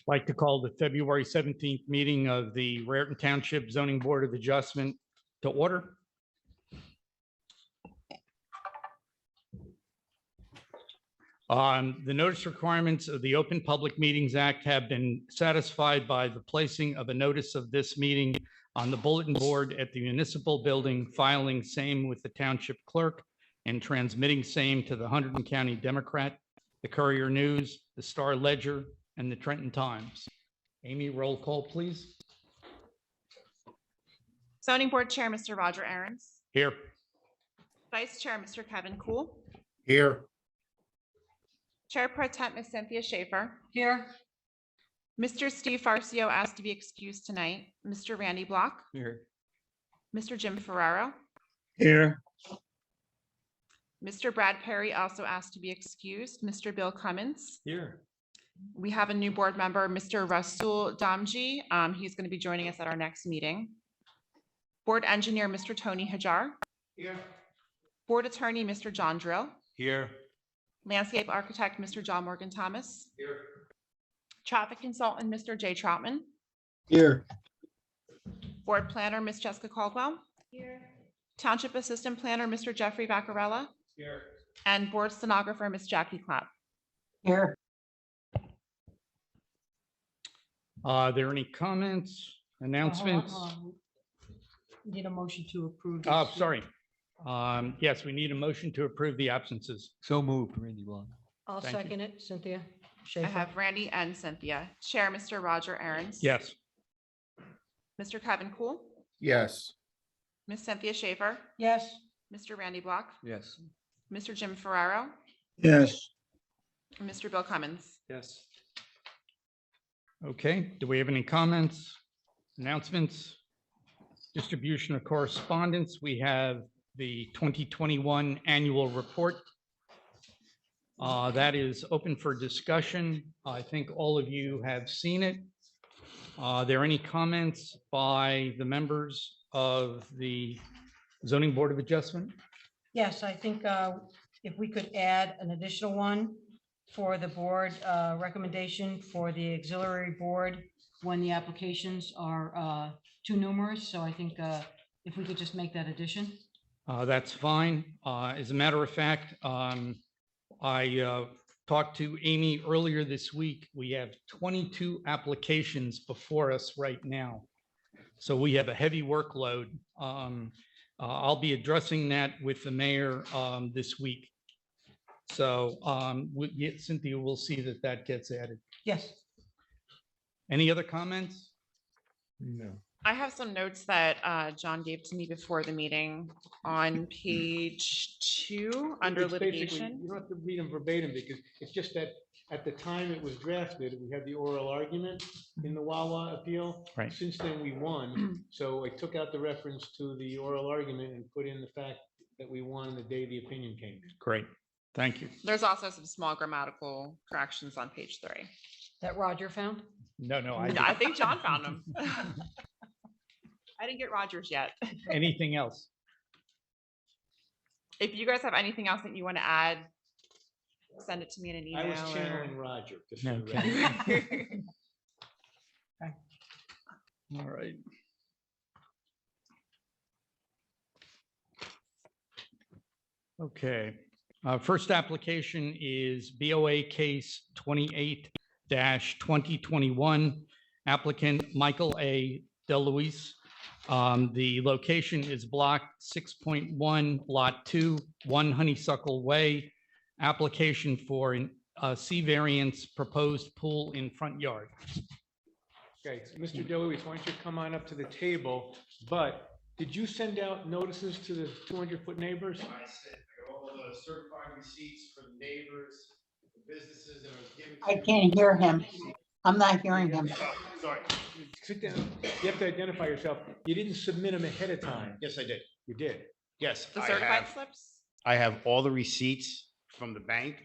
Like to call the February 17th meeting of the Raritan Township Zoning Board of Adjustment to order. The notice requirements of the Open Public Meetings Act have been satisfied by the placing of a notice of this meeting on the bulletin board at the municipal building, filing same with the township clerk, and transmitting same to the Hunterdon County Democrat, the Courier News, the Star Ledger, and the Trenton Times. Amy, roll call, please. Zoning Board Chair, Mr. Roger Aarons. Here. Vice Chair, Mr. Kevin Cool. Here. Chair Pro Tem, Ms. Cynthia Schaefer. Here. Mr. Steve Farcio asked to be excused tonight. Mr. Randy Block. Here. Mr. Jim Ferraro. Here. Mr. Brad Perry also asked to be excused. Mr. Bill Cummins. Here. We have a new board member, Mr. Rasul Damji. He's going to be joining us at our next meeting. Board Engineer, Mr. Tony Hajar. Here. Board Attorney, Mr. John Drill. Here. Landscape Architect, Mr. John Morgan Thomas. Here. Traffic Consultant, Mr. Jay Troutman. Here. Board Planner, Ms. Jessica Caldwell. Here. Township Assistant Planner, Mr. Jeffrey Vaccarella. Here. And Board Stenographer, Ms. Jackie Clapp. Here. Are there any comments, announcements? Need a motion to approve. Oh, sorry. Yes, we need a motion to approve the absences. So moved, Randy Block. I'll Thank you. second it. Cynthia I Schaefer. have Randy and Cynthia. Chair, Mr. Roger Aarons. Yes. Mr. Kevin Cool. Yes. Ms. Cynthia Schaefer. Yes. Mr. Randy Block. Yes. Mr. Jim Ferraro. Yes. And Mr. Bill Cummins. Yes. Okay, do we have any comments, announcements, distribution of correspondence? We have the 2021 annual report. That is open for discussion. I think all of you have seen it. Are there any comments by the members of the Zoning Board of Adjustment? Yes, I think if we could add an additional one for the board recommendation for the auxiliary board when the applications are too numerous. So I think if we could just make that addition. That's fine. As a matter of fact, I talked to Amy earlier this week. We have 22 applications before us right now. So we have a heavy workload. I'll be addressing that with the mayor this week. So Cynthia, we'll see that that gets added. Yes. Any other comments? No. I have some notes that John gave to me before the meeting on page 2 under It's basically- litigation. You don't have to read them verbatim because it's just that at the time it was drafted, we had the oral argument in the Wawa appeal. Right. Since then, we won. So I took out the reference to the oral argument and put in the fact that we won the day the opinion came. Great. Thank you. There's also some small grammatical corrections on page 3. That Roger found? No, I think John found them. I didn't get Rogers yet. anything else? If you guys have anything else that you want to add, send it to me in an email. I was or- channeling Roger. just for the Okay. record. All right. Okay, first application is BOA case 28-2021, applicant Michael A. DeLuise. The location is block 6.1, lot 2, 1 Honeysuckle Way. Application for a C variance, proposed pool in front yard. Okay, so Mr. DeLuise, why don't you come on up to the table? But did you send out notices to the 200-foot neighbors? I sent all the certified receipts from neighbors, businesses, and I was giving. I can't hear him. I'm not hearing him. Sorry. Sit down. You have to identify yourself. You didn't submit them ahead of time. Yes, I did. You did. Yes, The I certified have, slips? I have all the receipts from the bank,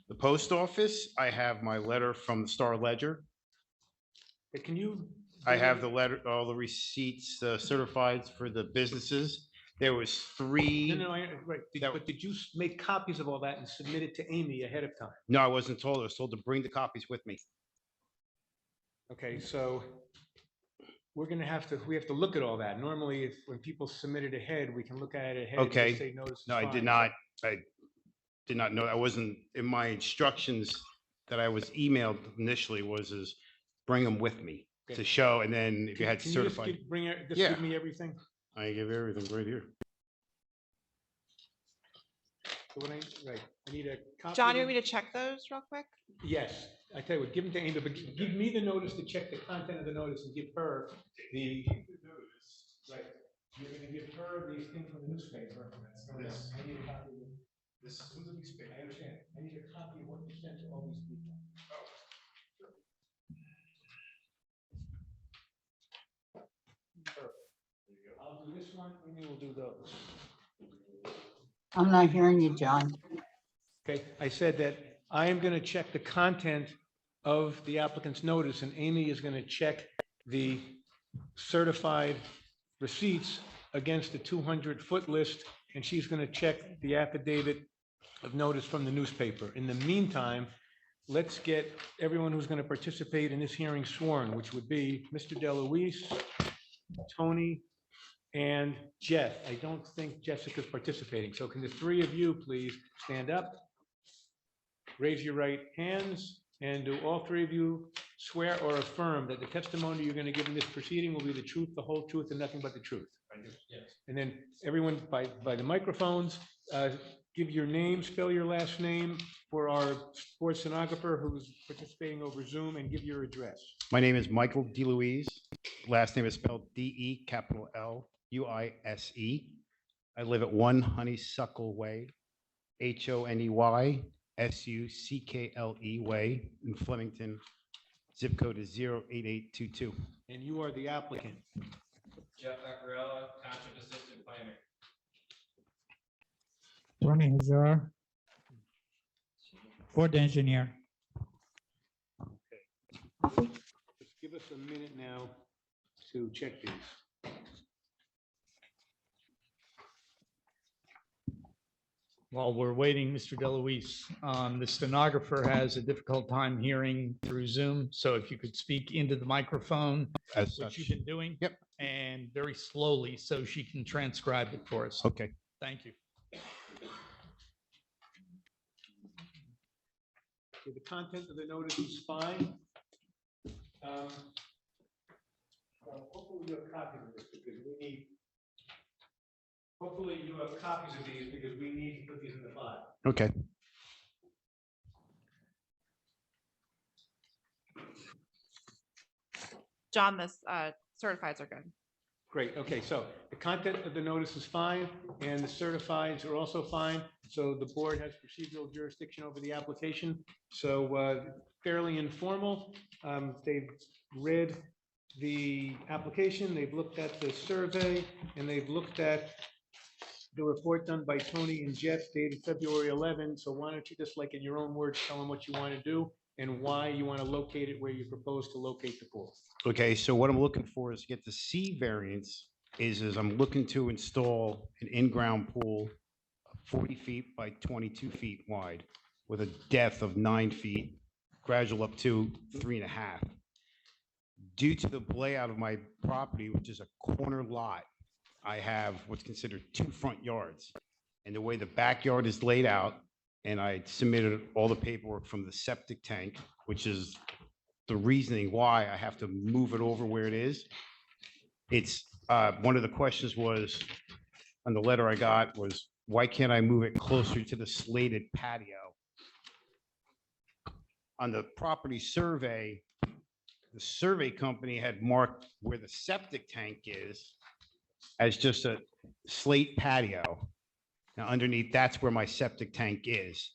the post office. I have my letter from the Star Ledger. But can you? I have the letter, all the receipts certified for the businesses. There was No, 3. no, right. But did you make copies of all that and submit it to Amy ahead of time? No, I wasn't told. I was told to bring the copies with me. Okay, so we're gonna have to, we have to look at all that. Normally, if, when people submit it ahead, we can look at it ahead. and just Okay. say notice is No, I did fine. not know. I wasn't, in my instructions that I was emailed initially is bring them with me to Okay. show, and then if you had Can you just certified, just Yeah. give me everything? I give everything right here. So what I need a copy. John, of you it? want me to check those real quick? Yes, I tell you what, give them to Amy, but give me the notice to check the content of the notice and give her the. Right, you're gonna give her the thing from the newspaper. This. I need a copy of it. This is the newspaper. I understand, I need a copy of what you sent to all these people. I'll do this one, Amy will do those. I'm not hearing you, John. Okay, I said that I am going to check the content of the applicant's notice, and Amy is going to check the certified receipts against the 200-foot list, and she's going to check the affidavit of notice from the newspaper. In the meantime, let's get everyone who's going to participate in this hearing sworn, which would be Mr. DeLuise, Tony, and Jeff. I don't think Jessica's participating, so can the three of you please stand up? Raise your right hands, and do all three of you swear or affirm that the testimony you're going to give in this proceeding will be the truth, the whole truth, and nothing but the truth? Yes. And then everyone by the microphones, give your name, spell your last name for our board stenographer who's participating over Zoom, and give your address. My name is Michael DeLuise. Last name is spelled DeLuise. I live at 1 Honeysuckle Way, HoneySuckle Way in Flemington. Zip code is 08822. And you are the applicant. Jeff Vaccarella, Township Assistant Planner. Tony Hazar, Ford Engineer. Just give us a minute now to check these. While we're waiting, Mr. DeLuise, the stenographer has a difficult time hearing through Zoom. So if you could speak into the microphone, As which such. you've been doing. Yep. And very slowly so she can transcribe it for us. Okay. Thank you. The content of the notice is fine. Hopefully you have copies of this because we need. Hopefully you have copies of these because we need to put these in the file. Okay. John, the certifieds are good. Great, okay, so the content of the notice is fine, and the certifieds are also fine, so the board has procedural jurisdiction over the application, so fairly informal. They've read the application, they've looked at the survey, and they've looked at the report done by Tony and Jeff dated February 11, so why don't you just, like in your own words, tell them what you want to do and why you want to locate it where you propose to locate the pool. Okay, so what I'm looking for is to get the C variance is I'm looking to install an in-ground pool 40 feet by 22 feet wide with a depth of 9 feet, gradual up to 3.5. Due to the layout of my property, which is a corner lot, I have what's considered 2 front yards. And the way the backyard is laid out, and I submitted all the paperwork from the septic tank, which is the reasoning why I have to move it over where it is. It's, one of the questions was, on the letter I got was, why can't I move it closer to the slated patio? On the property survey, the survey company had marked where the septic tank is as just a slate patio. Now underneath, that's where my septic tank is.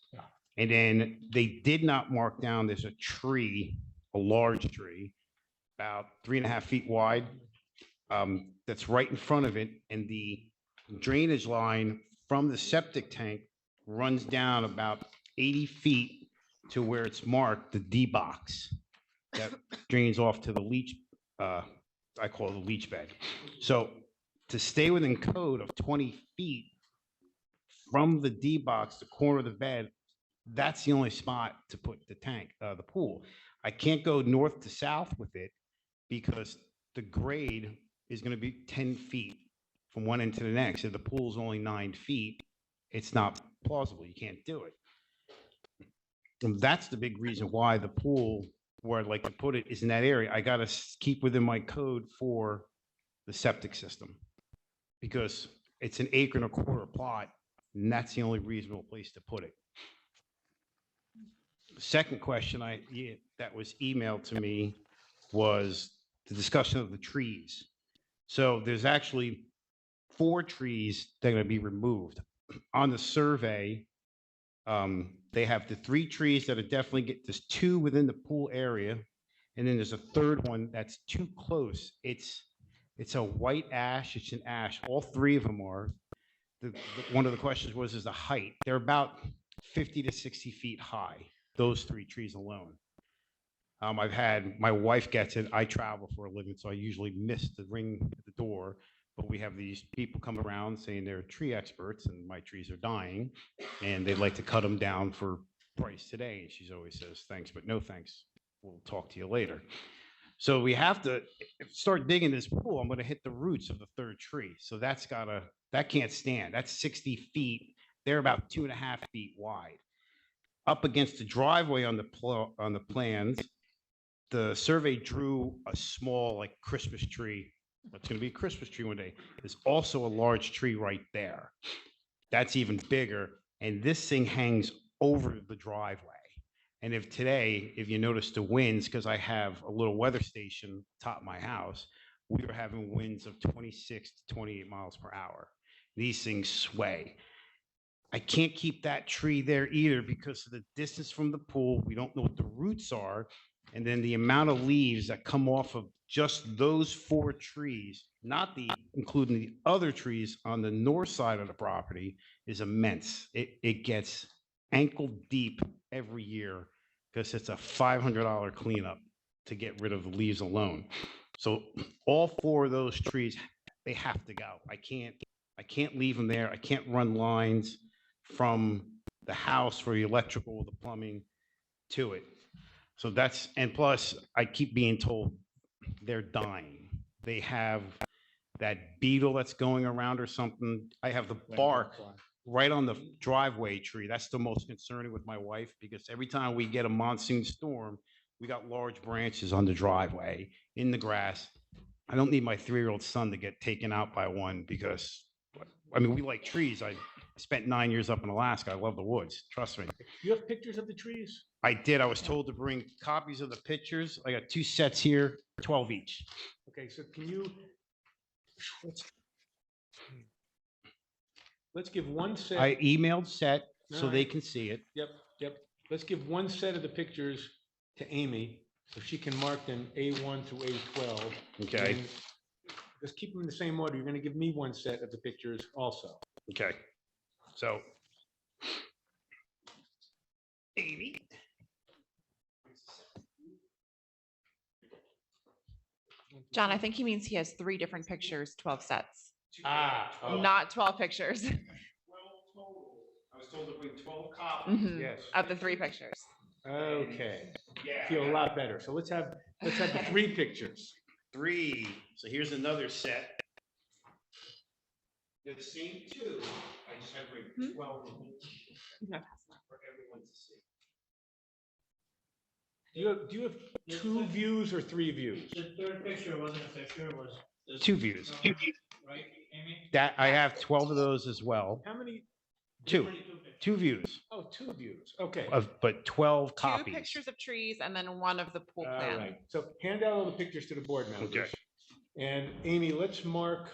And then they did not mark down, there's a tree, a large tree, about 3.5 feet wide, that's right in front of it. And the drainage line from the septic tank runs down about 80 feet to where it's marked, the D box that drains off to the leach, I call it the leach bed. So to stay within code of 20 feet from the D box, the corner of the bed, that's the only spot to put the tank, the pool. I can't go north to south with it because the grade is going to be 10 feet from one end to the next. If the pool's only 9 feet, it's not plausible. You can't do it. And that's the big reason why the pool, where I'd like to put it, is in that area. I got to keep within my code for the septic system because it's an 1.25 acre plot, and that's the only reasonable place to put it. The second question that was emailed to me was the discussion of the trees. So there's actually 4 trees that are going to be removed. On the survey, they have the 3 trees that are definitely there's 2 within the pool area, and then there's a third one that's too close. It's a white ash. It's an ash. All 3 of them are. One of the questions is the height. They're about 50 to 60 feet high, those 3 trees alone. I've had, my wife gets it. I travel for a living, so I usually miss the ring at the door. But we have these people come around saying they're tree experts and my trees are dying and they'd like to cut them down for price today. And she always says, thanks, but no thanks. We'll talk to you later. So we have to start digging this pool. I'm going to hit the roots of the 3rd tree. So that can't stand. That's 60 feet. They're about 2.5 feet wide. Up against the driveway on the plans, the survey drew a small like Christmas tree. It's going to be a Christmas tree one day. There's also a large tree right there. That's even bigger. And this thing hangs over the driveway. And if you notice the winds, because I have a little weather station top of my house, we were having winds of 26 to 28 miles per hour. These things sway. I can't keep that tree there either because of the distance from the pool. We don't know what the roots are. And then the amount of leaves that come off of just those 4 trees, including the other trees on the north side of the property, is immense. It gets ankle deep every year because it's a $500 cleanup to get rid of the leaves alone. So all 4 of those trees, they have to go. I can't leave them there. I can't run lines from the house for the electrical, the plumbing to it. So and plus I keep being told they're dying. They have that beetle that's going around or something. I have the bark right on the driveway tree. That's the most concerning with my wife because every time we get a monsoon storm, we got large branches on the driveway in the grass. I don't need my 3-year-old son to get taken out by one because, I mean, we like trees. I spent 9 years up in Alaska. I love the woods. Trust me. You have pictures of the trees? I did. I was told to bring copies of the pictures. I got 2 sets here, 12 each. Okay, so can you, let's give one set. I emailed Set so No, they can see it. Yep. Let's give one set of the pictures to Amy, so she can mark them A1 through A12. Okay. And just keep them in the same order. You're going to give me one set of the pictures also. Okay. So, Amy. John, I think he means he has 3 different pictures, 12 sets, Oh. not 12 pictures. 12 total. I was told to bring 12 copies. Mhm. Yes. Of the 3 pictures. Okay. Yeah. Feel a lot better. So let's have the 3 pictures. 3. So here's another set. They're the same 2. I just had to bring 12 of them for everyone to see. Do you have 2 views or 3 views? The 3rd picture wasn't a picture, was. 2 views. Right, Amy? That I have 12 of those as well. How many? 2 views Oh, 2 views. Okay. but 12 2 copies. pictures of trees and then 1 of the pool All plan. right. So hand out all the pictures to the board members. Okay. And Amy, let's mark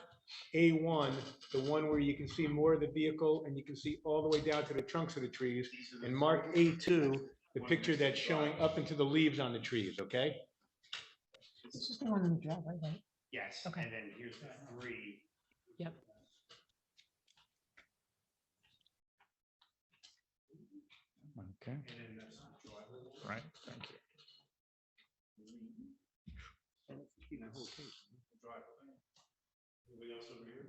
A1, the one where you can see more of the vehicle and you can see all the way down to the trunks of the trees. And mark A2, the picture that's showing up into the leaves on the trees, okay? This is the one in the driveway, right? Yes. Okay. And then here's the 3. Yep. Okay. And then that's the driveway. Right. Thank you. Driveway. Anybody else over here?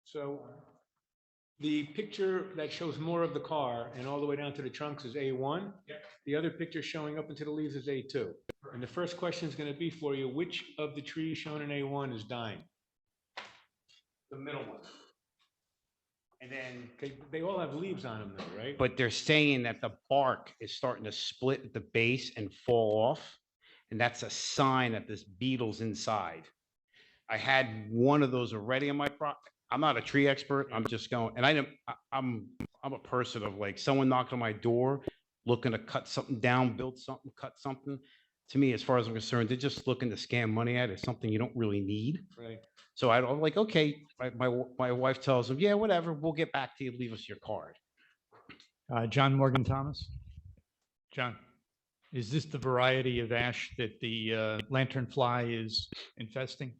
So the picture that shows more of the car and all the way down to the trunks is A1. Yep. The other picture showing up into the leaves is A2. And the first question is going to be for you, which of the trees shown in A1 is dying? The middle one. And then, They all have leaves on them though, right? but they're saying that the bark is starting to split at the base and fall off. And that's a sign that this beetle's inside. I had one of those already on my I'm not a tree expert. I'm just going, and I'm a person of like someone knocked on my door looking to cut something down, build something, cut something. To me, as far as I'm concerned, they're just looking to scam money at it. It's something you don't really need. Right. So I'm like, okay, my wife tells them, yeah, whatever, we'll get back to you, leave us your card. John Morgan Thomas. John, is this the variety of ash that the lanternfly is infesting?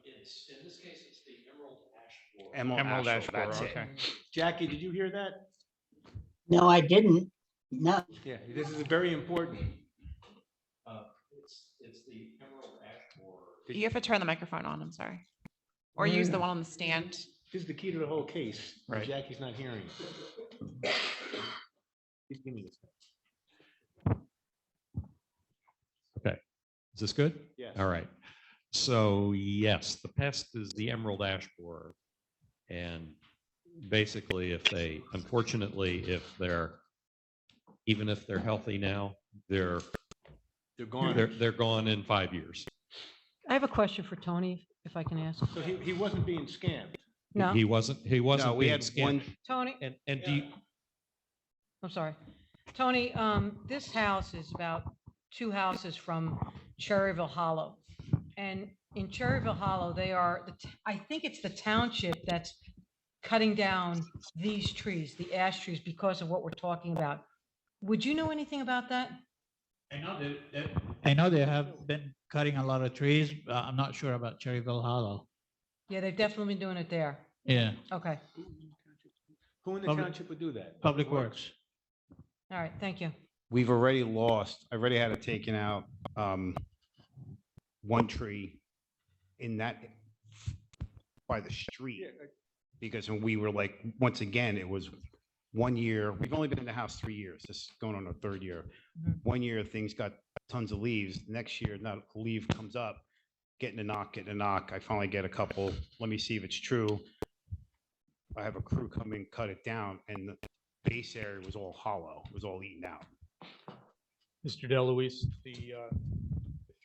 In this case, it's the emerald ash borer. Emerald ash borer, that's it. okay. Jackie, did you hear that? No, I didn't. No, Yeah, this is very important. It's the emerald ash borer. You have to turn the microphone on, I'm sorry. Or use the one on the stand. This is the key to the whole case. Right. Jackie's not hearing. Please give me this. Is this good? Yes. All right. So yes, the pest is the emerald ash borer. And basically unfortunately, even if they're healthy now, they're gone. they're gone in 5 years. I have a question for Tony, if I can ask. So he wasn't being scammed. No, He wasn't No, we being had scammed. one, Tony, And do you, I'm sorry. Tony, this house is about 2 houses from Cherryville Hollow. And in Cherryville Hollow, I think it's the township that's cutting down these trees, the ash trees, because of what we're talking about. Would you know anything about that? I know they have been cutting a lot of trees. I'm not sure about Cherryville Hollow. Yeah, they've definitely been doing it there. Yeah, Okay, Who in the Public- township would do that? Public Works. all right, thank you. we've already lost, I already had it taken out, one tree in that by the street. Because when we were like, once again, it was 1 year, we've only been in the house 3 years, this is going on our 3rd year. Mhm. 1 year, things got tons of leaves. Next year, not a leaf comes up, getting a knock. I finally get a couple. Let me see if it's true. I have a crew come in, cut it down, and the base area was all hollow. It was all eaten out. Mr. DeLuise, the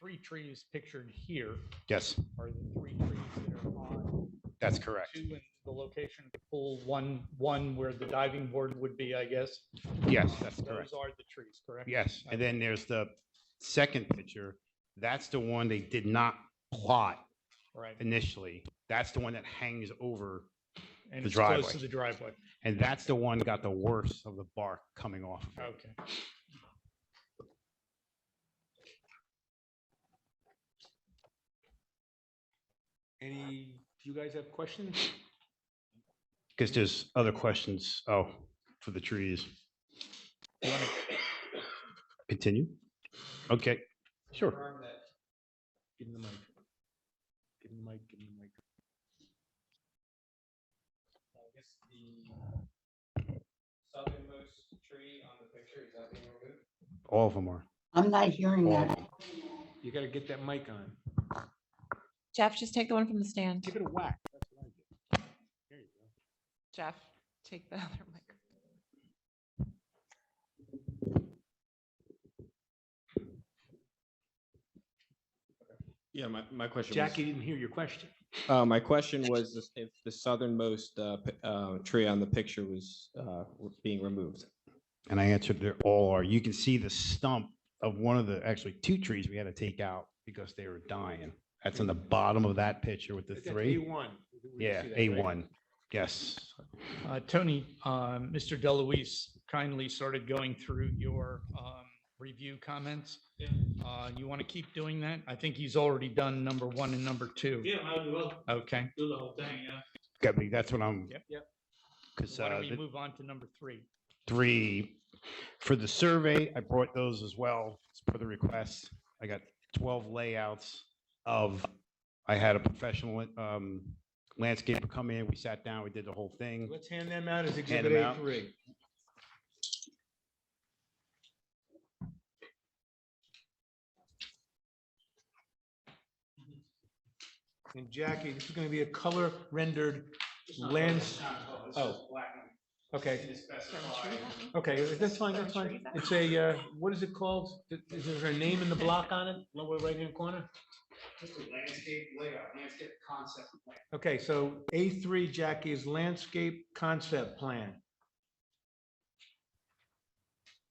3 trees pictured here Yes, are the 3 trees that are on that's correct. 2 in the location of the pool, one where the diving board would be, I guess. Yes, that's correct. Those are the trees, correct? Yes, and then there's the second picture. That's the one they did not plot Right. initially. That's the one that hangs over, And the it's close driveway. to the driveway. and that's the one got the worst of the bark coming off of it. Okay. Do you guys have questions? Because there's other questions, for the trees. Continue? Okay, sure. Give him the mic. Give him the mic, give him the mic. I guess the southernmost tree on the picture, is that being removed? All of them are. I'm not hearing All of that. them. You gotta get that mic on. Jeff, just take the one from the stand. Give it a whack. That's what I did. There you go. Jeff, take the other mic. Yeah, my question. Jackie didn't hear your question. My question was if the southernmost tree on the picture was being removed. And I answered, they all are. You can see the stump of one of the, actually 2 trees we had to take out because they were dying. That's on the bottom of that picture with the That's 3. A1. We Yeah, see that, right? A1. Yes. Tony, Mr. DeLuise kindly started going through your review comments. You want to keep doing that? I think he's already done number 1 and number 2. Yeah, I will Okay. do the whole thing, yeah. Got me. That's what I'm, Yep. because Why don't we move on to number 3? 3 for the survey, I brought those as well as per the request. I got 12 layouts of, I had a professional landscaper come in, we sat down, we did the whole thing. Let's hand them out as Hand Exhibit them out. A3. And Jackie, this is going to be a color rendered lens. Oh, okay. Okay, that's fine, that's fine. It's a, what is it called? Is there a name in the block on it, lower right-hand corner? Just a landscape layout, landscape concept plan. Okay, so A3, Jackie, is landscape concept plan.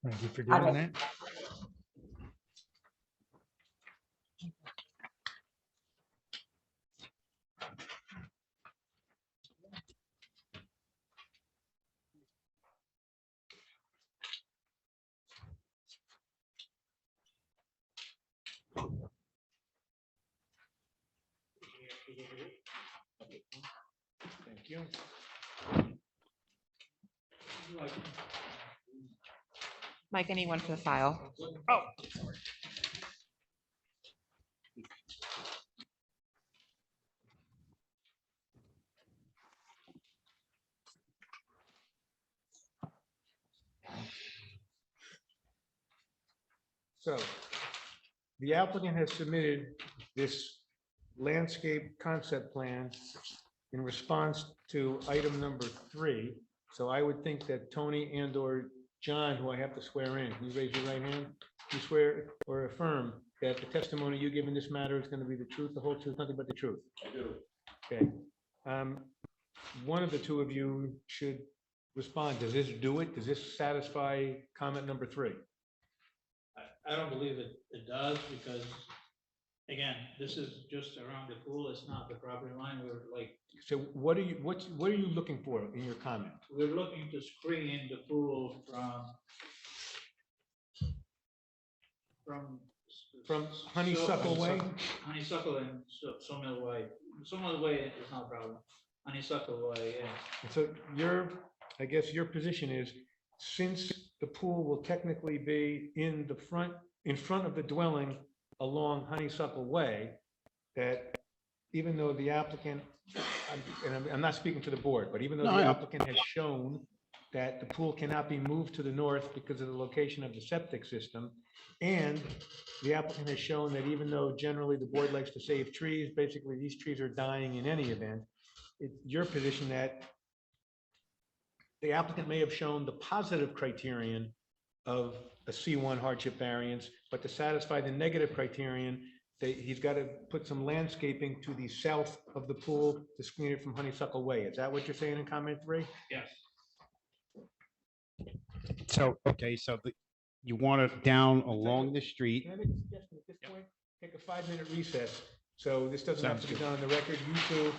Thank you for Got doing it. that. Thank you. Mike, anyone for the file? So the applicant has submitted this landscape concept plan in response to item number 3. So I would think that Tony and or John, who I have to swear in, can you raise your right hand? You swear or affirm that the testimony you give in this matter is going to be the truth, the whole truth, nothing but the truth? I do. Okay. One of the two of you should respond. Does this do it? Does this satisfy comment number 3? I don't believe it does because, again, this is just around the pool. It's not the property line. We're like, So what are you looking for in your comment? we're looking to screen the pool From Honeysuckle Way? Honeysuckle and Sawmill Way. Sawmill Way is not a problem. Honeysuckle Way, yeah. So I guess your position is, since the pool will technically be in front of the dwelling along Honeysuckle Way, that even though the applicant, I'm not speaking to the board, but even though No, the I know. applicant has shown that the pool cannot be moved to the north because of the location of the septic system, and the applicant has shown that even though generally the board likes to save trees, basically these trees are dying in any event, it's your position that the applicant may have shown the positive criterion of a C1 hardship variance, but to satisfy the negative criterion, he's got to put some landscaping to the south of the pool to screen it from Honeysuckle Way. Is that what you're saying in comment 3? Yes. So, okay, so you want it down along the street. Can I make a suggestion at this point? Take a 5-minute recess. So this doesn't have Sounds to be good. done on the record. You two,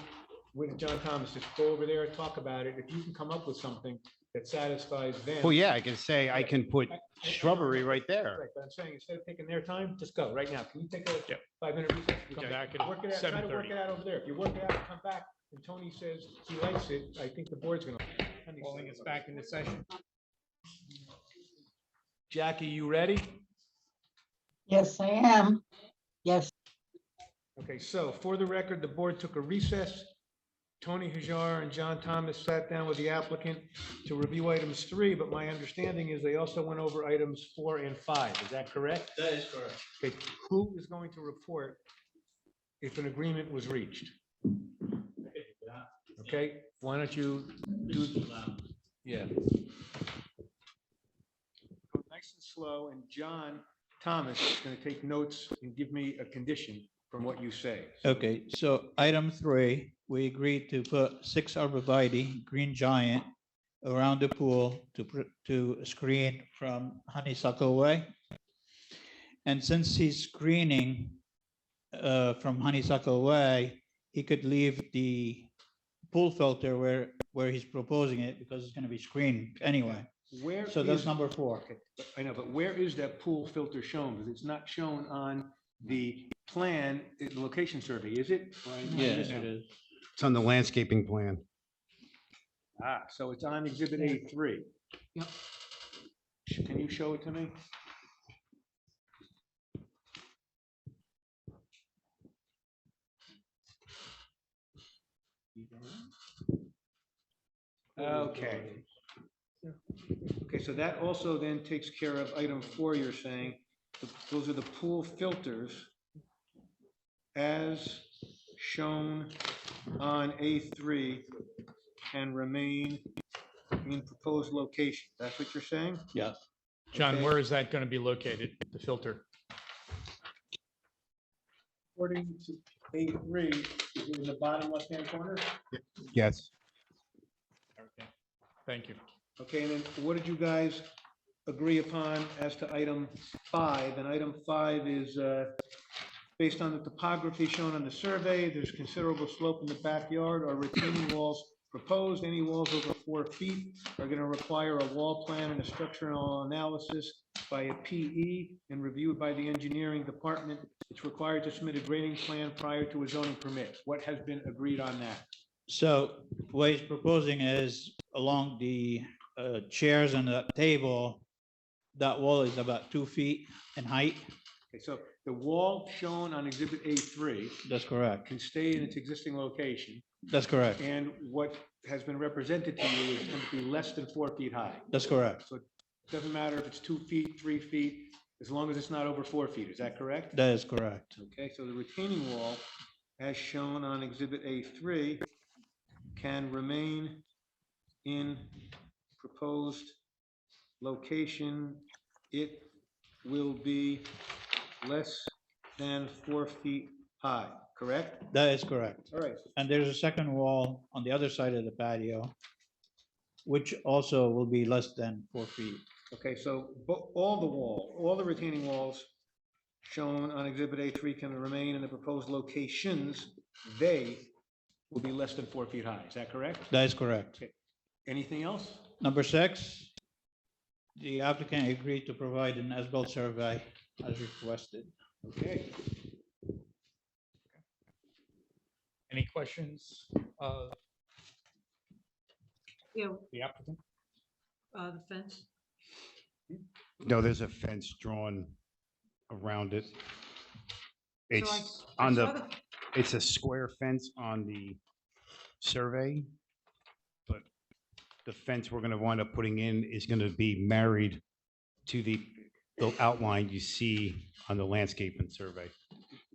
with John Thomas, just go over there and talk about it. If you can come up with something that satisfies them. Well, yeah, I can say, I can put shrubbery right there. Right, but I'm saying, instead of taking their time, just go right now. Can you take a Yep. 5-minute recess? Come Okay. back at Work it out, try to work 7:30. it out over there. If you work it out, come back, and Tony says he likes it, I think the board's gonna. Calling us back into session. Jackie, you ready? Yes, I am. Yes, Okay, so for the record, the board took a recess. Tony Hajar and John Thomas sat down with the applicant to review items 3, but my understanding is they also went over items 4 and 5. Is that correct? That is correct. Okay, who is going to report if an agreement was reached? Okay, why don't you do, yeah. Go nice and slow, and John Thomas is going to take notes and give me a condition from what you say. Okay, so item 3, we agreed to put 6 arborvitae, green giant, around the pool to screen from Honeysuckle Way. And since he's screening from Honeysuckle Way, he could leave the pool filter where he's proposing it because it's going to be screened anyway. Where So that's is- number 4. Okay, I know, but where is that pool filter shown? Because it's not shown on the plan, the location survey, is it? Or am I Yeah, missing it is. It's on the landscaping plan. So it's on exhibit A3. Yep. Can you show it to me? Okay. Okay, so that also then takes care of item 4, you're saying. Those are the pool filters as shown on A3 and remain in proposed location. That's what you're saying? Yes. John, Okay. where is that going to be located, the filter? According to A3, is it in the bottom left-hand corner? Yes. Thank you. Okay, and then what did you guys agree upon as to item 5? And item 5 is based on the topography shown on the survey, there's considerable slope in the backyard. Are retaining walls proposed? Any walls over 4 feet are going to require a wall plan and a structural analysis by a PE and reviewed by the engineering department. It's required to submit a grading plan prior to a zoning permit. What has been agreed on that? So what he's proposing is along the chairs and the table, that wall is about 2 feet in height. Okay, so the wall shown on exhibit A3 That's correct. can stay in its existing location. That's correct. And what has been represented to you is going to be less than 4 feet high. That's correct. So it doesn't matter if it's 2 feet, 3 feet, as long as it's not over 4 feet. Is that correct? That is correct. Okay, so the retaining wall, as shown on exhibit A3, can remain in proposed location. It will be less than 4 feet high, correct? That is correct. All right, And there's a second wall on the other side of the patio, which also will be less than 4 feet. okay, so all the retaining walls shown on exhibit A3 can remain in the proposed locations. They will be less than 4 feet high. Is that correct? That is correct. Anything else? Number 6, the applicant agreed to provide an as-built survey as requested. Okay. Any questions? Yeah, The applicant? the fence. No, there's a fence drawn around it. So It's I on saw the, it's a square fence on the survey, but the fence we're gonna wind up putting in is gonna be married to the outline you see on the landscape and survey.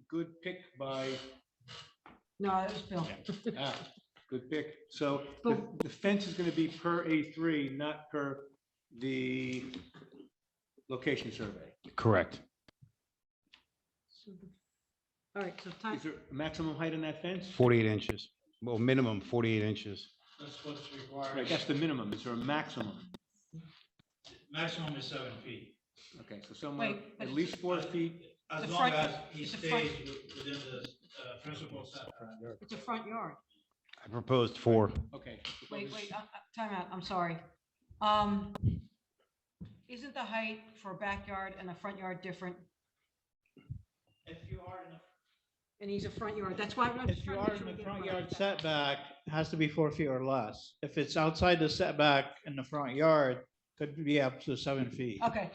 Good pick by, No, that was Bill. good pick. So But- the fence is going to be per A3, not per the location survey. Correct. All right, so time, Is there a maximum height on that fence? 48 inches, well, minimum 48 inches. That's what's Right, required. that's the minimum. Is there a maximum? Maximum is 7 feet. Okay, so somewhere Wait, but- at least 4 feet. As The long front- as he it's the front- stays within the principal setback. it's a front yard. I proposed 4. Okay. Wait, time out, I'm sorry. Isn't the height for a backyard and a front yard different? If you are in the And he's a front yard, that's why I'm just If you trying to are make in sure we the get it front right. yard setback, it has to be 4 feet or less. If it's outside the setback in the front yard, could be up to 7 feet. Okay,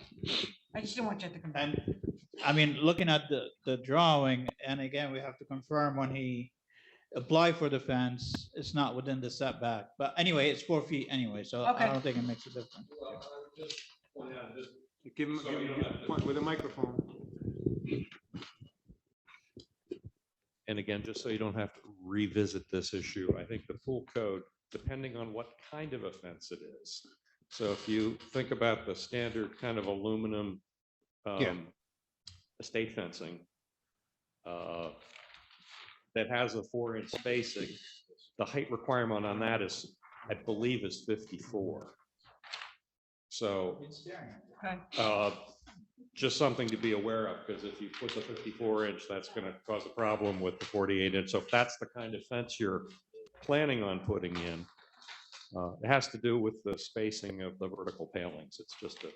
I just didn't want you to come back. And, I mean, looking at the drawing, and again, we have to confirm when he applied for the fence, it's not within the setback. But anyway, it's 4 feet anyway, so Okay. I don't think it makes a difference. Give him point with a microphone. And again, just so you don't have to revisit this issue, I think the pool code, depending on what kind of a fence it is. So if you think about the standard kind of aluminum Yeah. estate fencing that has a 4-inch spacing, the height requirement on that is, I believe, is 54. So Okay, just something to be aware of, because if you put the 54-inch, that's going to cause a problem with the 48-inch. So if that's the kind of fence you're planning on putting in, it has to do with the spacing of the vertical palings. It's just a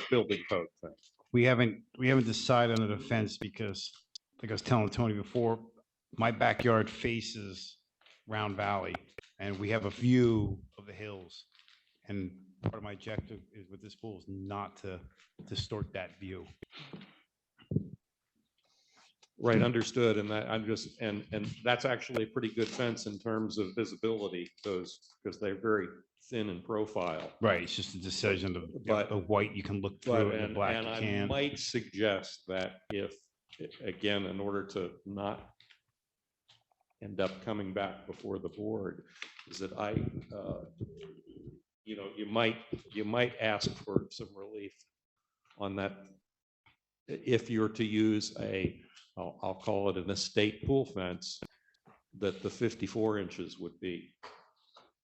building code thing. We haven't decided on the fence because, like I was telling Tony before, my backyard faces Round Valley and we have a view of the hills. And part of my objective is with this pool is not to distort that view. Right, understood, and that I'm just, and that's actually a pretty good fence in terms of visibility, those, because they're very thin in profile. Right, it's just a decision of But- the white you can look But, through and the black you I can't. might suggest that if, again, in order to not end up coming back before the board, is that you might ask for some relief on that. If you're to use I'll call it an estate pool fence, that the 54 inches would be.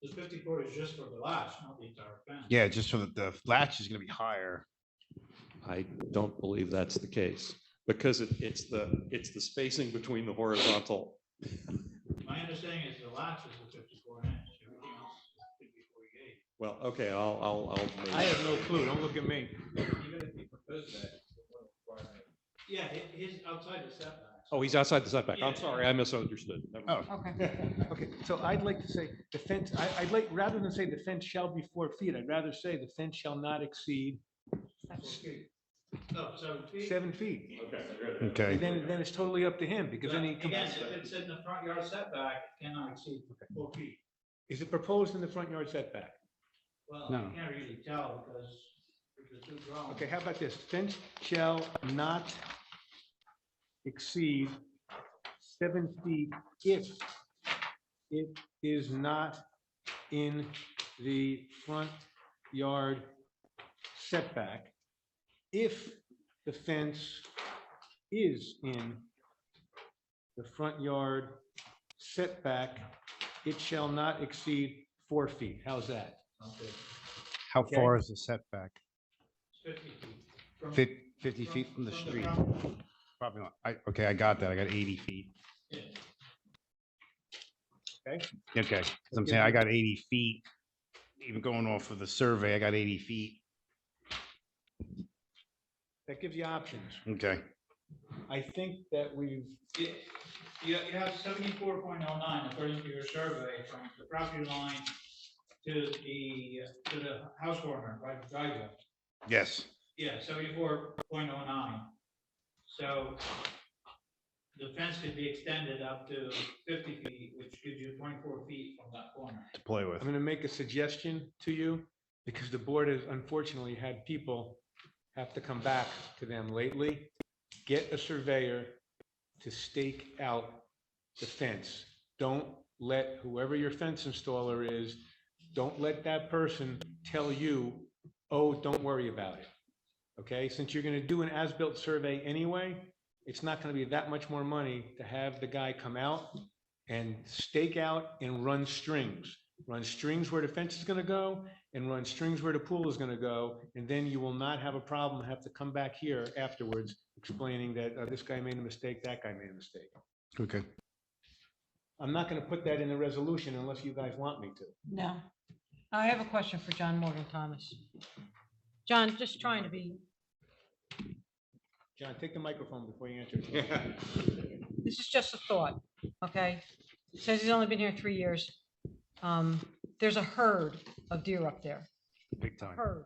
The 54 is just for the latch, not the entire fence. Yeah, just so that the latch is gonna be higher. I don't believe that's the case, because it's the spacing between the horizontal. My understanding is the latch is a 54 inch, everything else is 54 gauge. Well, okay, I'll. I have no clue. Don't look at me. Even if you propose that. Yeah, he's outside the setback. Oh, he's outside the setback. I'm Yeah. sorry, I misunderstood. Never mind. Oh, Okay. Okay, so I'd like to say the fence, I'd like, rather than say the fence shall be 4 feet, I'd rather say the fence shall not exceed Oh, 7 feet? 7 feet. okay. And then it's totally up to him, because then he. Again, if it's in the front yard setback, it cannot exceed 4 feet. Is it proposed in the front yard setback? Well, No. you can't really tell because the two drawings. Okay, how about this? Fence shall not exceed 7 feet if it is not in the front yard setback. If the fence is in the front yard setback, it shall not exceed 4 feet. How's that? Okay, How Okay. far is the setback? 50 feet. From- 50 feet from the street? property. Probably not. Okay, I got that. I got 80 feet. Yeah. Okay. Okay, so I'm saying I got 80 feet. Even going off of the survey, I got 80 feet. That gives you options. Okay, I think that we've, You have 74.09 according to your survey from the property line to the house corner, right, driveway. yes, Yeah, 74.09. So the fence could be extended up to 50 feet, which gives you 24 feet from that corner. to play with. I'm going to make a suggestion to you, because the board has unfortunately had people have to come back to them lately. Get a surveyor to stake out the fence. Don't let whoever your fence installer is, don't let that person tell you, oh, don't worry about it. Okay, since you're going to do an as-built survey anyway, it's not going to be that much more money to have the guy come out and stake out and run strings. Run strings where the fence is going to go and run strings where the pool is going to go. And then you will not have a problem, have to come back here afterwards explaining that this guy made a mistake, that guy made a mistake. Okay. Oh. I'm not going to put that in the resolution unless you guys want me to. No. I have a question for John Morgan Thomas. John, just trying to be, John, take the microphone before you answer. this is just a thought, okay? Says he's only been here 3 years. There's a herd of deer up there, Big time. herd,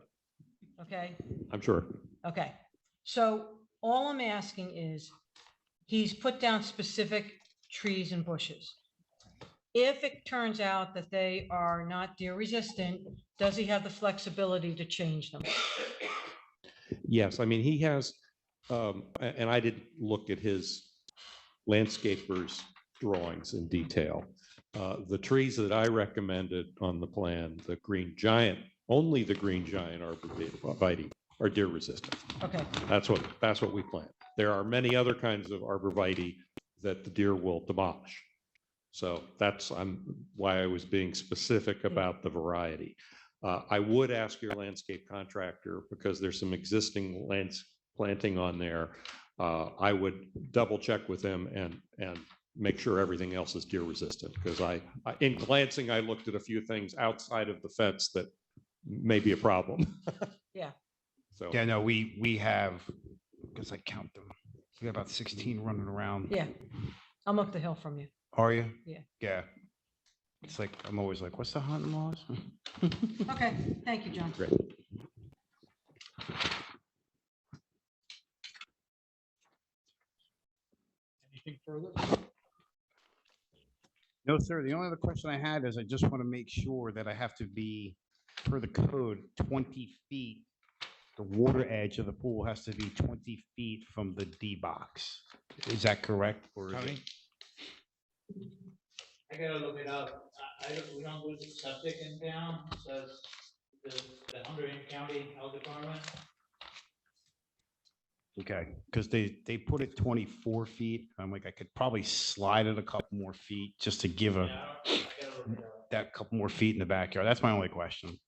okay? I'm sure. Okay, so all I'm asking is, he's put down specific trees and bushes. If it turns out that they are not deer resistant, does he have the flexibility to change them? Yes, I mean, he has, and I didn't look at his landscaper's drawings in detail. The trees that I recommended on the plan, the green giant, only the green giant arborvitae are deer resistant. Okay, That's what we plant. There are many other kinds of arborvitae that the deer will demolish. So that's why I was being specific about the variety. I would ask your landscape contractor, because there's some existing planting on there. I would double check with them and make sure everything else is deer resistant, because in glancing, I looked at a few things outside of the fence that may be a problem. Yeah. So. Yeah, no, we have, because I count them. We got about 16 running around. yeah, I'm up the hill from you. Are you? Yeah. Yeah. It's like, I'm always like, what's the hunting laws? Okay, thank you, John. Great. Anything further? No, sir. The only other question I had is I just want to make sure that I have to be, per the code, 20 feet. The water edge of the pool has to be 20 feet from the D box. Is that correct? Or is it- Tony? I gotta look it up. We don't do the septic in town, says the Hunterdon County Health Department. Okay, because they put it 24 feet. I'm like, I could probably slide it a couple more feet just to give Yeah, I gotta look it up. that couple more feet in the backyard. That's my only question.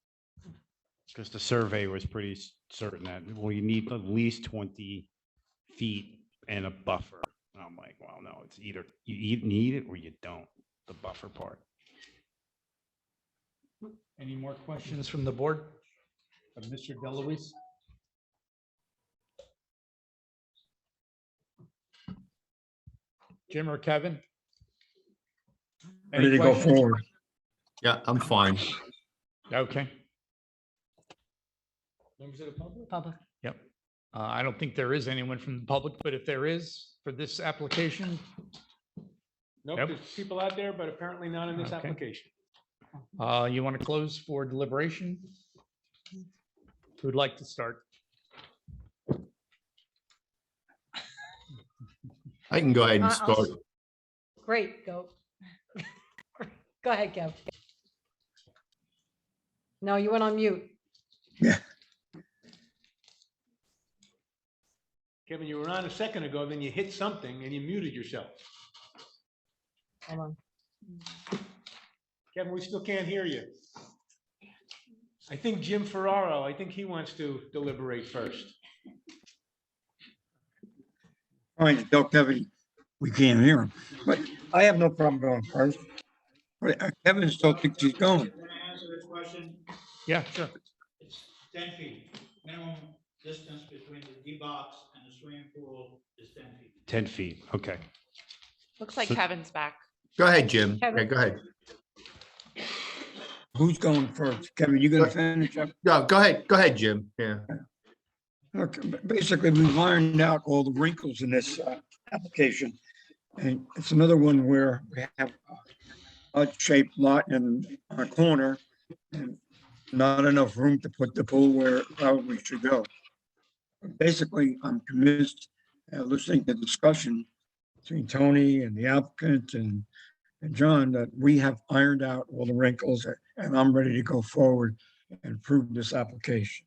Because the survey was pretty certain that, well, you need at least 20 feet and a buffer. And I'm like, well, no, it's either you need it or you don't, the buffer part. Any more questions from the board? Mr. DeLuise? Jim or Kevin? Ready Any to go questions? forward. Yeah, I'm fine. Okay, Members of the public? Public. yep. I don't think there is anyone from the public, but if there is for this application, Nope, Yep. there's people out there, but apparently not in this Okay. application. you want to close for deliberation? Who'd like to start? I can go ahead and I'll start. Great, go. Go ahead, Kev. No, you went on mute. Kevin, you were on a second ago, then you hit something and you muted yourself. Hold on. Kevin, we still can't hear you. I think Jim Ferraro, I think he wants to deliberate first. All right, tell Kevin we can't hear him, but I have no problem going first. But Kevin still thinks he's going. Can I answer this question? Yeah, sure. It's 10 feet. Minimum distance between the D box and the swimming pool is 10 feet. 10 feet, okay. Looks like So- Kevin's back. Go ahead, Jim. Kevin. Go ahead. Who's going first? Kevin, you gonna finish up? No, go ahead, Jim. Yeah. Look, basically, we've ironed out all the wrinkles in this application. And it's another one where we have a shaped lot in on a corner and not enough room to put the pool where it probably should go. Basically, I'm convinced, listening to the discussion between Tony and the applicant and John, that we have ironed out all the wrinkles and I'm ready to go forward and approve this application.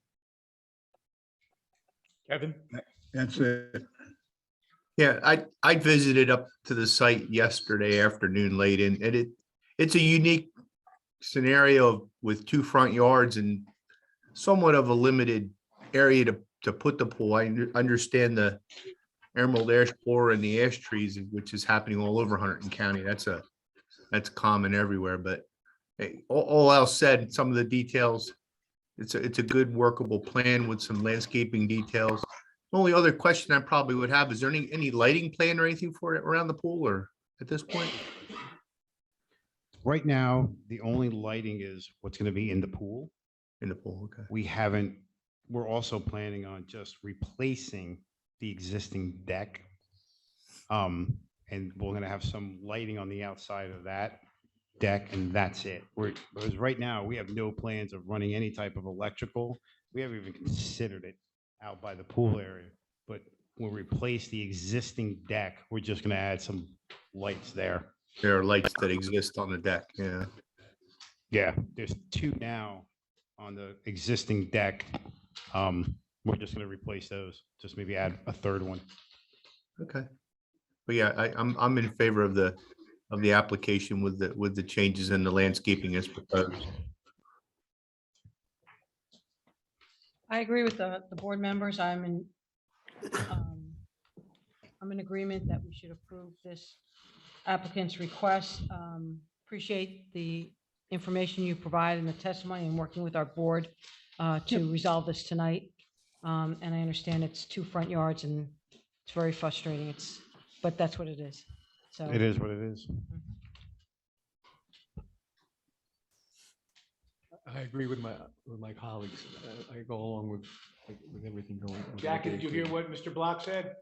Kevin? That's it. Yeah, I visited up to the site yesterday afternoon late and it's a unique scenario with two front yards and somewhat of a limited area to put the pool. I understand the emerald ash borer and the ash trees, which is happening all over Hunterdon County. That's common everywhere, but hey, all else said, some of the details, it's a good workable plan with some landscaping details. Only other question I probably would have, is there any lighting plan or anything for it around the pool or at this point? Right now, the only lighting is what's going to be in the pool. In the pool, okay. We're also planning on just replacing the existing deck. And we're going to have some lighting on the outside of that deck and that's it. Because right now, we have no plans of running any type of electrical. We haven't even considered it out by the pool area, but we'll replace the existing deck. We're just going to add some lights there. There are lights that exist on the deck, yeah. Yeah, there's two now on the existing deck. We're just gonna replace those, just maybe add a third one. Okay. But yeah, I'm in favor of the application with the changes in the landscaping as proposed. I agree with the board members. I'm in agreement that we should approve this applicant's request. Appreciate the information you provide and the testimony and working with our board to resolve this tonight. And I understand it's two front yards and it's very frustrating. But that's what it is. So. It is what it is. I agree with my colleagues. I go along with everything going on. Jackie, did you hear what Mr. Block said?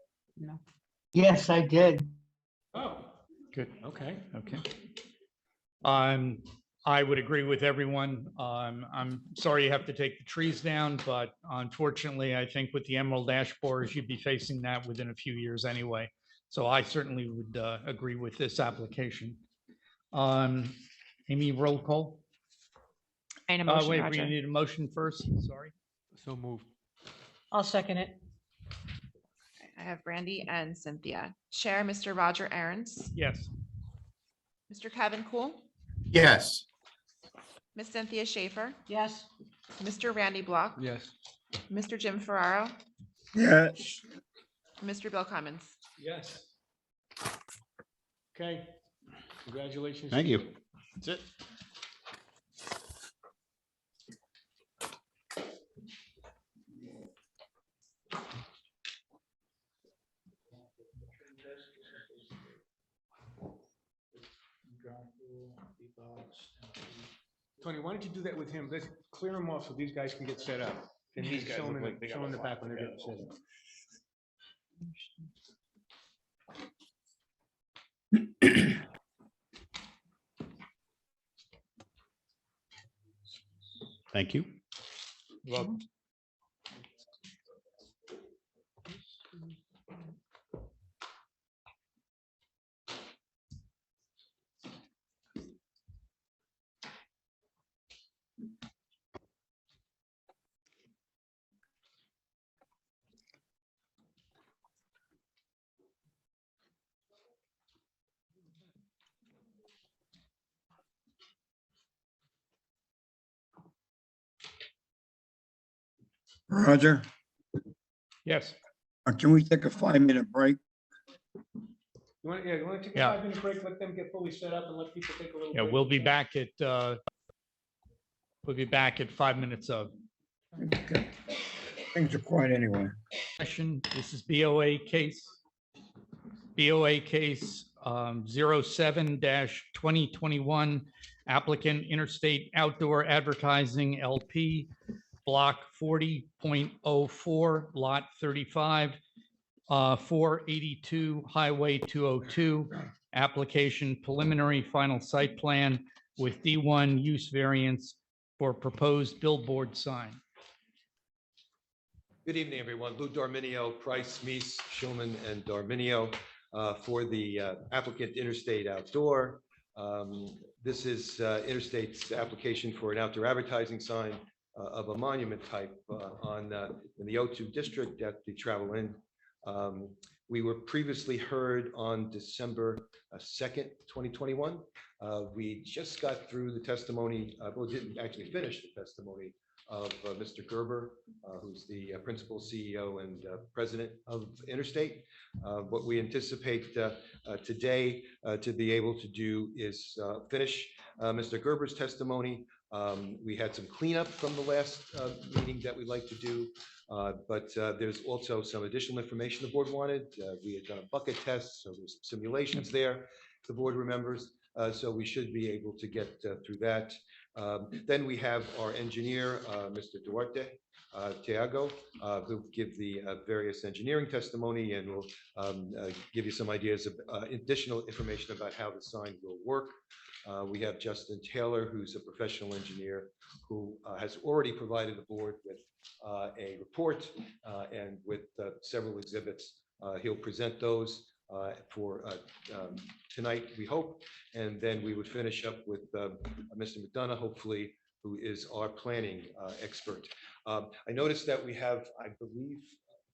Yes, I did. Good. Okay. I would agree with everyone. I'm sorry you have to take the trees down, but unfortunately, I think with the emerald ash borers, you'd be facing that within a few years anyway. So I certainly would agree with this application. Amy, roll call. And a motion, Wait, we Roger. need a motion first. Sorry. So moved. I'll second it. I have Brandy and Cynthia. Chair, Mr. Roger Aaron's, Yes. Mr. Kevin Cool, Yes. Miss Cynthia Schaefer, Yes. Mr. Randy Block, Yes. Mr. Jim Ferraro, Yes. Mr. Bill Clemens. Yes. Okay, congratulations. Thank you. That's it. Tony, why don't you do that with him? Let's clear him off so these guys can get set up. And he's showing in the back when they're getting set up. Thank you. Well, Roger, yes. can we take a 5-minute break? You want to take a Yeah. 5-minute break, let them get fully set up and let people take a little Yeah, break? we'll be back at 5 minutes of Okay. Things are quiet anyway. session. This is BOA case 07-2021, applicant Interstate Outdoor Advertising LP, block 40.04, lot 35, 482 Highway 202, application preliminary final site plan with D1 use variance for proposed billboard sign. Good evening, everyone. Lou Darminio, Price, Meese, Schulman, and Darminio for the applicant Interstate Outdoor. This is Interstate's application for an outdoor advertising sign of a monument type in the O2 district at the Travel Inn. We were previously heard on December 2nd, 2021. We just got through the testimony, well, didn't actually finish the testimony of Mr. Gerber, who's the principal CEO and president of Interstate. What we anticipate today to be able to do is finish Mr. Gerber's testimony. We had some cleanup from the last meeting that we'd like to do, but there's also some additional information the board wanted. We had done a bucket test, so there's simulations there, the board remembers. So we should be able to get through that. Then we have our engineer, Mr. Duarte Tiago, who'll give the various engineering testimony and will give you some ideas of additional information about how the sign will work. We have Justin Taylor, who's a professional engineer who has already provided the board with a report and with several exhibits. He'll present those for tonight, we hope, and then we would finish up with Mr. McDonough, hopefully, who is our planning expert. I noticed that we have, I believe,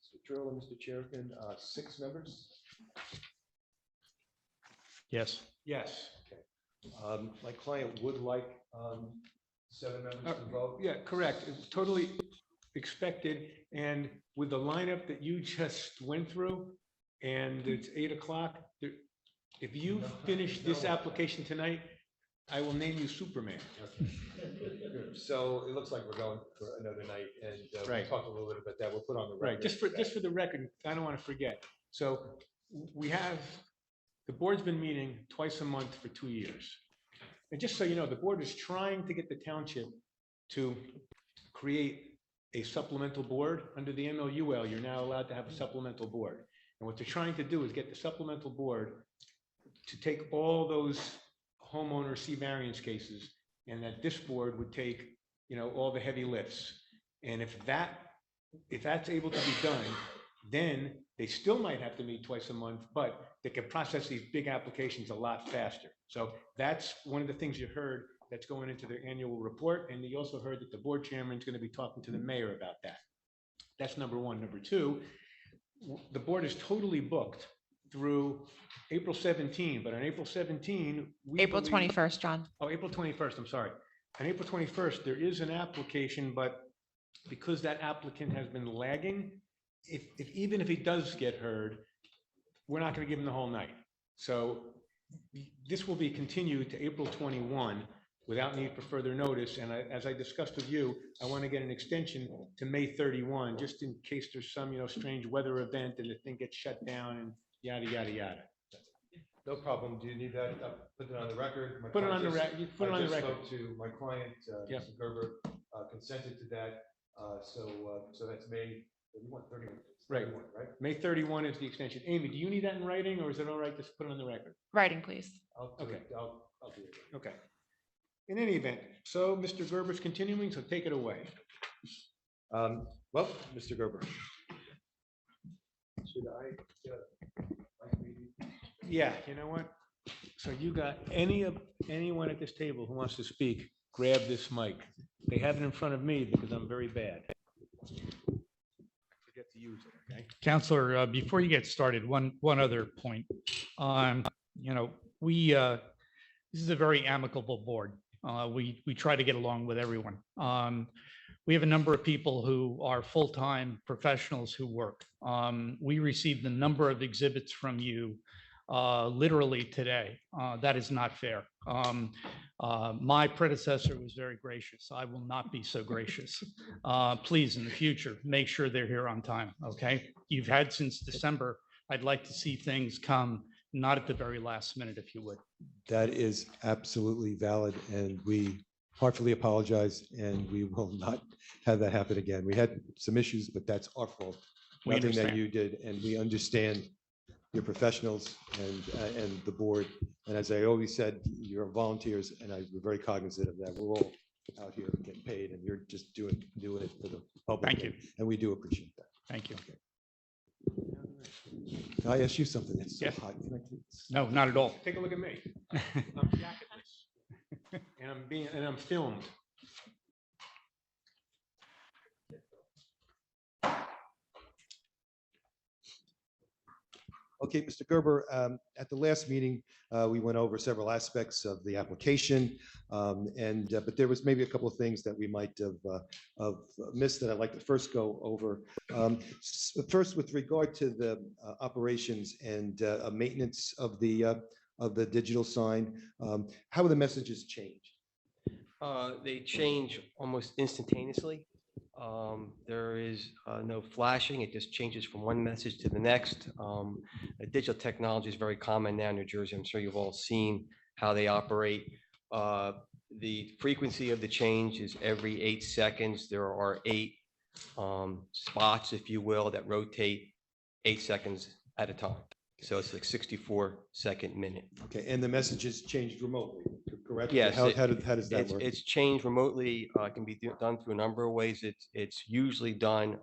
Mr. Drill and Mr. Chairman, 6 members. Yes. Yes. My client would like 7 members to vote. Yeah, correct. It's totally expected. And with the lineup that you just went through, and it's 8 o'clock, if you finish this application tonight, I will name you Superman. So it looks like we're going for another night, and we'll Right. talk a little bit about that. We'll put on the Right, record. just for the record, I don't want to forget. So we have, the board's been meeting twice a month for 2 years. And just so you know, the board is trying to get the township to create a supplemental board. Under the MLUL, you're now allowed to have a supplemental board. And what they're trying to do is get the supplemental board to take all those homeowner C variance cases, and that this board would take, all the heavy lifts. And if that's able to be done, then they still might have to meet twice a month, but they can process these big applications a lot faster. So that's one of the things you heard that's going into their annual report. And you also heard that the board chairman is going to be talking to the mayor about that. That's number one. Number two, the board is totally booked through April 17, but on April 17, April 21st, John. Oh, April 21st, I'm sorry. On April 21st, there is an application, but because that applicant has been lagging, even if he does get heard, we're not going to give him the whole night. So this will be continued to April 21 without need for further notice. And as I discussed with you, I want to get an extension to May 31, just in case there's some, strange weather event and the thing gets shut down and yada, yada, yada. No problem. Do you need that? Put it on the record. Put it on the record. You put it on the record. I just spoke to my client, Yeah. Mr. Gerber, consented to that. So that's May 31, Right. 31, right? May 31 is the extension. Amy, do you need that in writing, or is it all right to just put it on the record? Writing, please. I'll do Okay. it. I'll do it. Okay. In any event, so Mr. Gerber's continuing, so take it away. Well, Mr. Gerber. Should I? Yeah, you know what? So you got anyone at this table who wants to speak, grab this mic. They have it in front of me because I'm very bad. Forget to use it, okay? Counselor, before you get started, one other point. This is a very amicable board. We try to get along with everyone. We have a number of people who are full-time professionals who work. We received a number of exhibits from you literally today. That is not fair. My predecessor was very gracious. I will not be so gracious. Please, in the future, make sure they're here on time, okay? You've had since December. I'd like to see things come, not at the very last minute, if you would. That is absolutely valid, and we heartfully apologize, and we will not have that happen again. We had some issues, but that's our fault. We Nothing that understand. you did, and we understand your professionals and the board. And as I always said, you're volunteers, and we're very cognizant of that. We're all out here getting paid, and you're just doing it for the public. Thank you. And we do appreciate that. Thank you. Can I ask you something? It's so Yes. hot. Can I please? No, not at all. Take a look at me. I'm jacketless. And I'm filmed. Okay, Mr. Gerber, at the last meeting, we went over several aspects of the application, but there was maybe a couple of things that we might have missed that I'd like to first go over. First, with regard to the operations and maintenance of the digital sign, how will the messages change? They change almost instantaneously. There is no flashing. It just changes from one message to the next. Digital technology is very common now in New Jersey. I'm sure you've all seen how they operate. The frequency of the change is every 8 seconds. There are 8 spots, if you will, that rotate 8 seconds at a time. So it's like 64-second minute. Okay, and the messages changed remotely, correct? Yes. How does that work? It's changed remotely. It can be done through a number of ways. It's usually done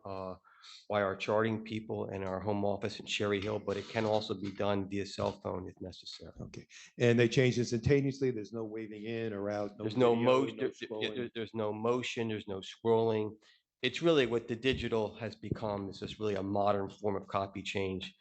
by our charting people in our home office in Cherry Hill, but it can also be done via cell phone if necessary. Okay, and they change instantaneously? There's no waving in or out? There's no video, motion, no scrolling? there's no motion, there's no scrolling. It's really what the digital has become. It's just really a modern form of copy change,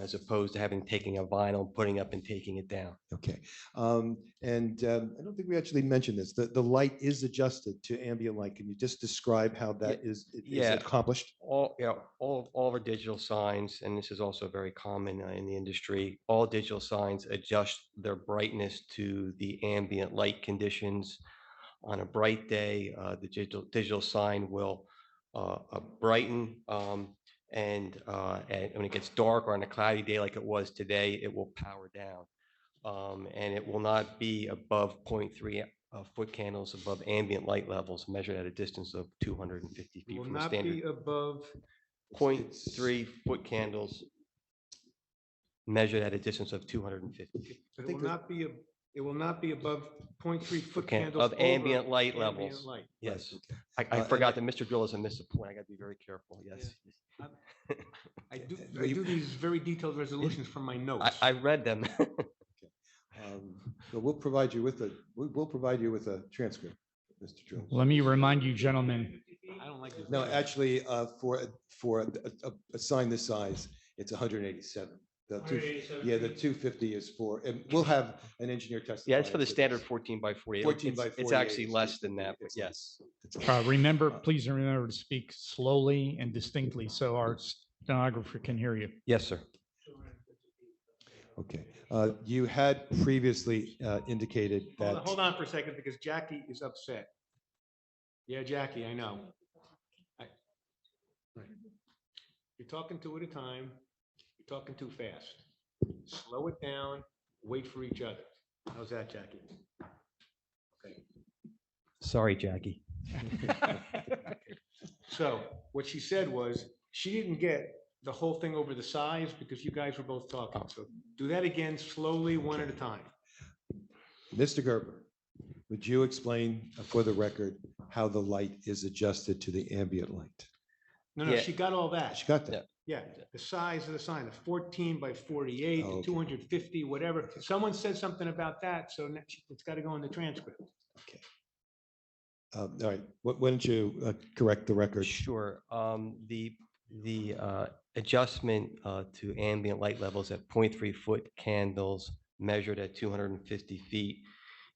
as opposed to having taking a vinyl, putting up and taking it down. Okay, and I don't think we actually mentioned this. The light is adjusted to ambient light. Can you just describe how that is accomplished? All of our digital signs, and this is also very common in the industry, all digital signs adjust their brightness to the ambient light conditions. On a bright day, the digital sign will brighten, and when it gets dark or on a cloudy day like it was today, it will power down. And it will not be above 0.3 foot candles above ambient light levels measured at a distance of 250 feet Will from the not standard. be above 0.3 foot candles measured at a distance of 250 feet. But it will not be above 0.3 foot Can- candles. of ambient over light ambient levels. light. Yes. And I forgot that Mr. Drill is a missed point. I got to be very careful. Yes. I do these very detailed resolutions from my notes. I read them. But we'll provide you with a transcript, Mr. Jones. Let me remind you, gentlemen, I don't like this. No, actually, for a sign this size, it's 187. Yeah, the 250 is for, and we'll have an engineer testify. Yeah, it's for the to standard this. 14 by 48. 14 by It's 48 actually is less just than that, but it's yes. please remember to speak slowly and distinctly so our stenographer can hear you. Yes, sir. Okay, you had previously indicated that. Hold on for a second, because Jackie is upset. Yeah, Jackie, I know. Right. You're talking two at a time. You're talking too fast. Slow it down, wait for each other. How's that, Jackie? Okay. Sorry, Jackie. So what she said was, she didn't get the whole thing over the size because you guys were both talking. So do that again, slowly, one at a time. Mr. Gerber, would you explain for the record how the light is adjusted to the ambient light? No, Yeah. she got all that. She got that? Yeah, the size of the sign, the 14 by 48, Oh, the okay. 250, whatever. Someone said something about that, so it's got to go in the transcript. Okay. All right, why don't you correct the record? Sure. The adjustment to ambient light levels at 0.3 foot candles measured at 250 feet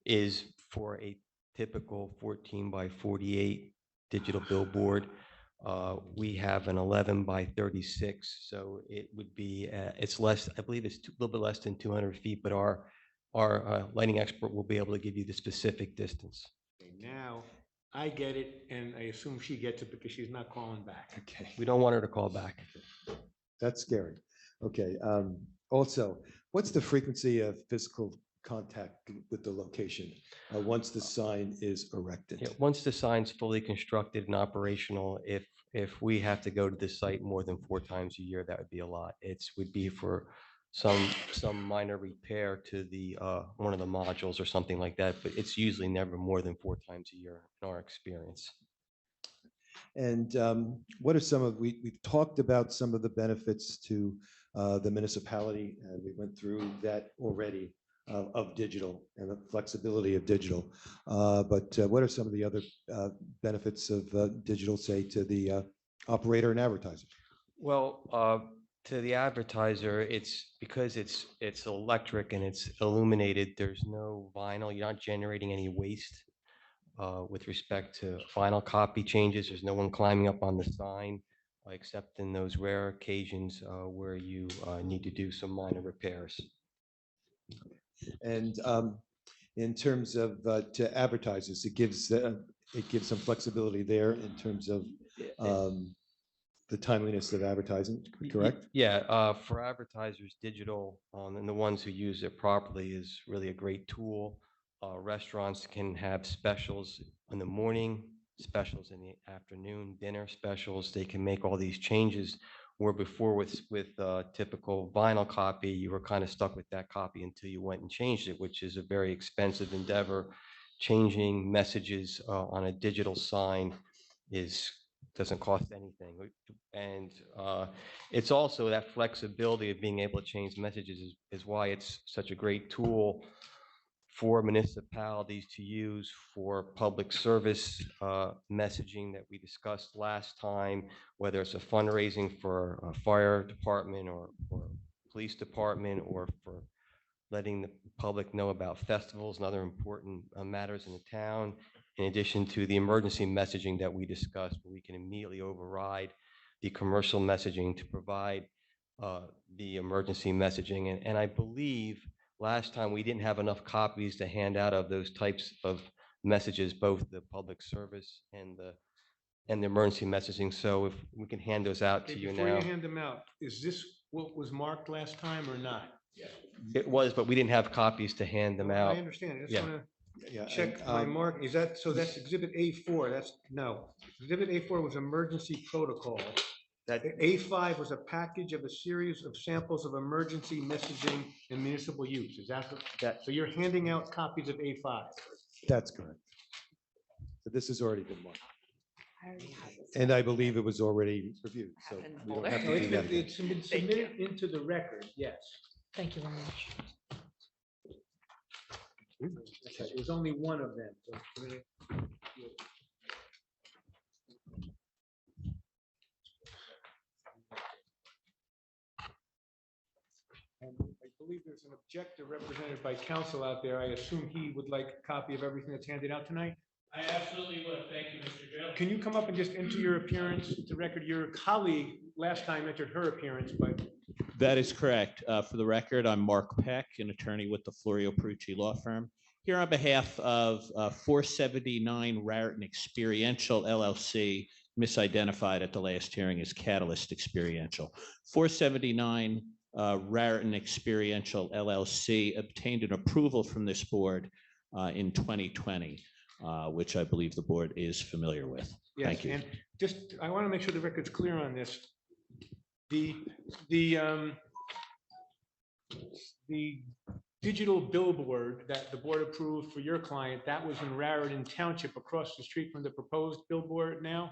is for a typical 14 by 48 digital billboard. We have an 11 by 36, so it would be, it's less, I believe it's a little bit less than 200 feet, but our lighting expert will be able to give you the specific distance. Okay, now, I get it, and I assume she gets it because she's not calling back. Okay, We don't want her to call back. that's scary. Okay, also, what's the frequency of physical contact with the location once the sign is erected? Yeah, once the sign's fully constructed and operational, if we have to go to the site more than 4 times a year, that would be a lot. Would be for some minor repair to the one of the modules or something like that, but it's usually never more than 4 times a year in our experience. And what are some of, we've talked about some of the benefits to the municipality, and we went through that already of digital and the flexibility of digital. But what are some of the other benefits of digital, say, to the operator and advertiser? Well, to the advertiser, it's because it's electric and it's illuminated. There's no vinyl. You're not generating any waste with respect to vinyl copy changes. There's no one climbing up on the sign, except in those rare occasions where you need to do some minor repairs. And in terms of to advertisers, it gives some flexibility there in terms of the timeliness of advertising, correct? Yeah, for advertisers, digital and the ones who use it properly is really a great tool. Restaurants can have specials in the morning, specials in the afternoon, dinner specials. They can make all these changes where before with typical vinyl copy, you were kind of stuck with that copy until you went and changed it, which is a very expensive endeavor. Changing messages on a digital sign doesn't cost anything. And it's also that flexibility of being able to change messages is why it's such a great tool for municipalities to use for public service messaging that we discussed last time, whether it's a fundraising for a fire department or police department, or for letting the public know about festivals and other important matters in the town, in addition to the emergency messaging that we discussed, where we can immediately override the commercial messaging to provide the emergency messaging. And I believe last time we didn't have enough copies to hand out of those types of messages, both the public service and the emergency messaging. So if we can hand those out to you Before now. you hand them out, is this what was marked last time or not? It was, but we didn't have copies to hand them out. I understand. I just Yeah. want Yeah, to check and, my mark. Is that, so that's exhibit A4. No. Exhibit A4 was emergency protocol. That, A5 was a package of a series of samples of emergency messaging and municipal use. Is that, so you're handing out copies of A5? That's correct. So this has already been marked. I already have this. And I believe it was already reviewed, so Have it in the we don't folder. have No, to do that again. it's been submitted into the record, yes. Thank you very much. Okay, it was only one of them. So- And I believe there's an objector represented by counsel out there. I assume he would like a copy of everything that's handed out tonight. I absolutely would. Thank you, Mr. Joe. Can you come up and just enter your appearance to record? Your colleague last time entered her appearance, but That is correct. For the record, I'm Mark Peck, an attorney with the Florio Perucci Law Firm. Here on behalf of 479 Raritan Experiential LLC, misidentified at the last hearing as Catalyst Experiential. 479 Raritan Experiential LLC obtained an approval from this board in 2020, which I believe the board is familiar with. yes, Thank you. and just, I want to make sure the record's clear on this. The digital billboard that the board approved for your client, that was in Raritan Township across the street from the proposed billboard now?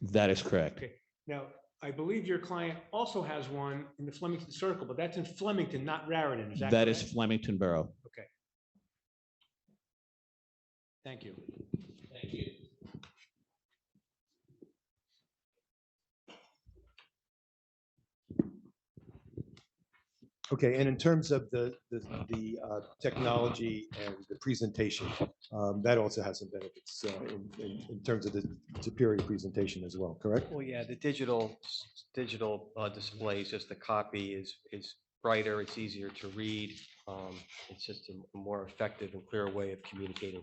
That is correct. Okay, now, I believe your client also has one in the Flemington Circle, but that's in Flemington, not Raritan, is that That correct? is Flemington Borough. Okay. Thank you. Thank you. Okay, and in terms of the technology and the presentation, that also has some benefits in terms of the superior presentation as well, correct? well, yeah, the digital displays, just the copy is brighter, it's easier to read. It's just a more effective and clear way of communicating.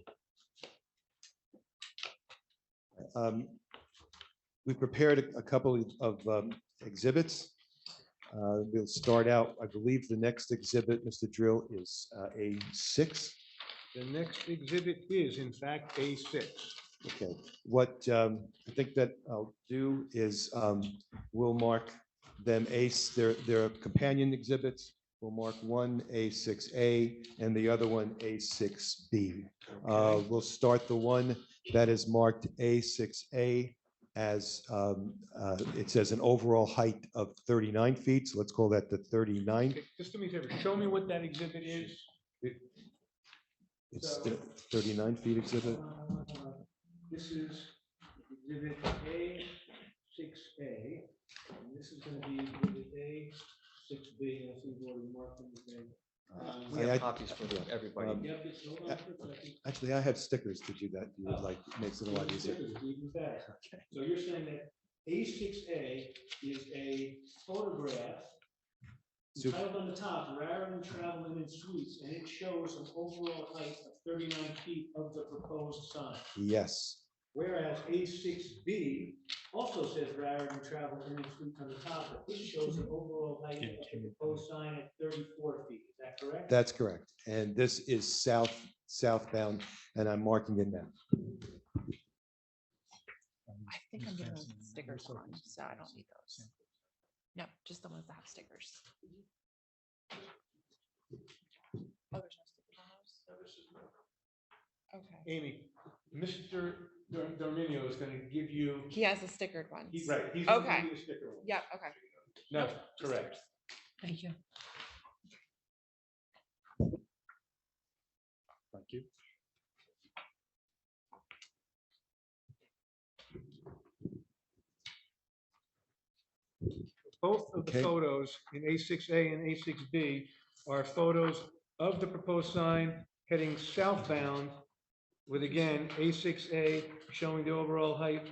We prepared a couple of exhibits. We'll start out, I believe the next exhibit, Mr. Drill, is A6. The next exhibit is in fact A6. Okay, what I think that I'll do is we'll mark them they're companion exhibits. We'll mark one A6A and the other one A6B. We'll start the one that is marked A6A as it says an overall height of 39 feet. So let's call that the 39. Okay, just do me a favor, show me what that exhibit is. It's the 39 feet exhibit. This is exhibit A6A, and this is going to be exhibit A6B. I see we've already marked them today. We have copies for everybody. Yep, just hold on for a second. Actually, I have stickers to do that. You would like, it makes it a lot easier. Even better. Okay. So you're saying that A6A is a photograph Super. titled on the top, Raritan Travel Inn and Suites, and it shows an overall height of 39 feet of the proposed sign. Yes, Whereas A6B also says Raritan Travel Inn and Suites on the top, but this shows an overall height of the proposed sign at 34 feet. Is that correct? that's correct. And this is southbound, and I'm marking it now. I think I'm getting those stickers on, so I don't need those. No, just the ones that have stickers. Oh, there's no stickers on those? Okay, Amy, Mr. Dominio is going to give you. he has the stickered ones. Right. He's gonna Okay. give you the sticker one. Yep, okay. No, Nope, just correct. Thank you. Thank you. Both of the Okay. photos in A6A and A6B are photos of the proposed sign heading southbound with, again, A6A showing the overall height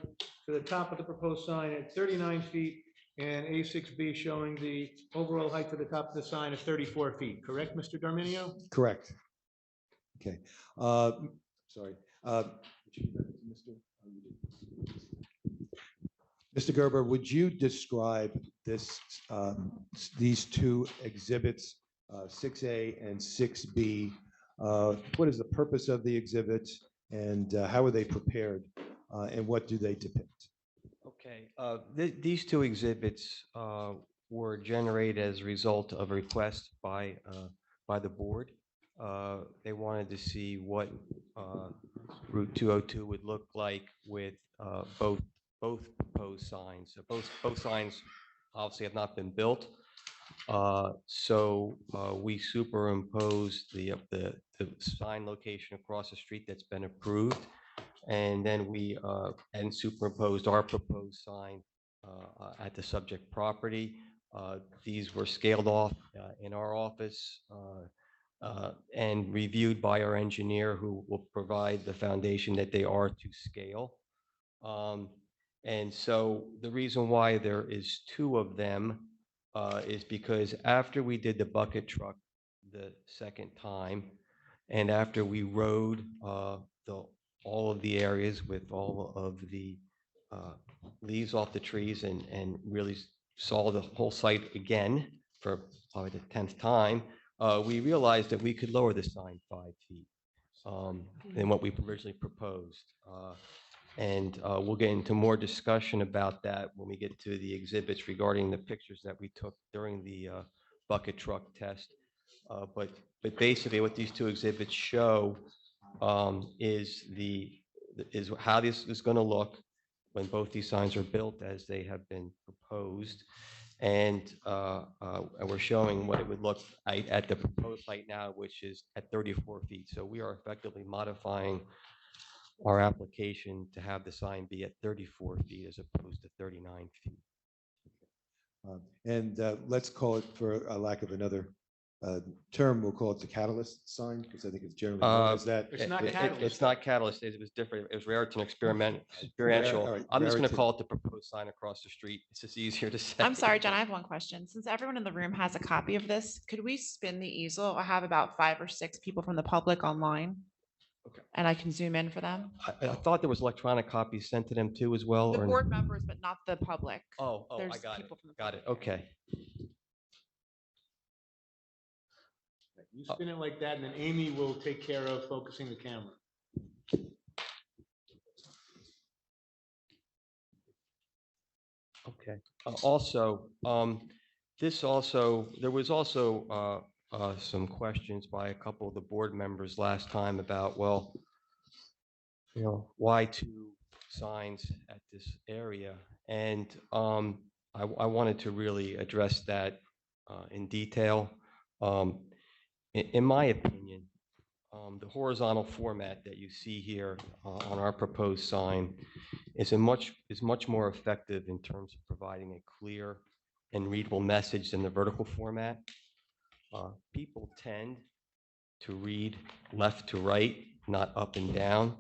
to the top of the proposed sign at 39 feet and A6B showing the overall height to the top of the sign at 34 feet. Correct, Mr. Darminio? Correct. Okay, sorry. Would you give that to Mr. Oh, you did. Mr. Gerber, would you describe these two exhibits, 6A and 6B? What is the purpose of the exhibits and how are they prepared and what do they depict? Okay. Okay, these two exhibits were generated as a result of a request by the board. They wanted to see what Route 202 would look like with both proposed signs. So both signs obviously have not been built. So we superimposed the sign location across the street that's been approved. And then we superimposed our proposed sign at the subject property. These were scaled off in our office and reviewed by our engineer, who will provide the foundation that they are to scale. And so the reason why there is two of them is because after we did the bucket truck the second time, and after we rode all of the areas with all of the leaves off the trees and really saw the whole site again for probably the 10th time, we realized that we could lower the sign 5 feet than what we originally proposed. And we'll get into more discussion about that when we get to the exhibits regarding the pictures that we took during the bucket truck test. But basically what these two exhibits show is how this is going to look when both these signs are built as they have been proposed. And we're showing what it would look at the proposed site now, which is at 34 feet. So we are effectively modifying our application to have the sign be at 34 feet as opposed to 39 feet. And let's call it, for a lack of another term, we'll call it the catalyst sign, because I think it's generally known as that. It's not catalyst. It's not catalyst. It was different. It was Raritan experiential. All right, I'm just going to Raritan. call it the proposed sign across the street. It's just easier to say. I'm sorry, John, I have one question. Since everyone in the room has a copy of this, could we spin the easel? I have about 5 or 6 people from the public online. Okay. And I can zoom in for them. I thought there was electronic copies sent to them too as well. The or- board members, but not the public. Oh, I There's got it. people from the Got it. Okay. You spin it like that, and then Amy will take care of focusing the camera. Okay. Also, there was also some questions by a couple of the board members last time about, well, why 2 signs at this area? And I wanted to really address that in detail. In my opinion, the horizontal format that you see here on our proposed sign is much more effective in terms of providing a clear and readable message than the vertical format. People tend to read left to right, not up and down.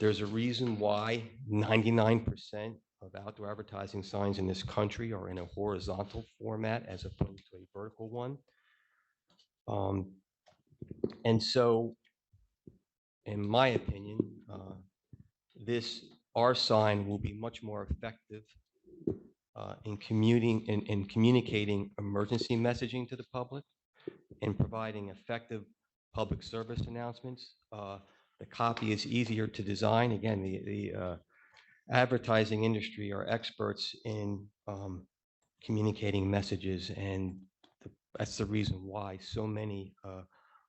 There's a reason why 99% of outdoor advertising signs in this country are in a horizontal format as opposed to a vertical one. And so, in my opinion, our sign will be much more effective in communicating emergency messaging to the public and providing effective public service announcements. The copy is easier to design. Again, the advertising industry are experts in communicating messages, and that's the reason why so many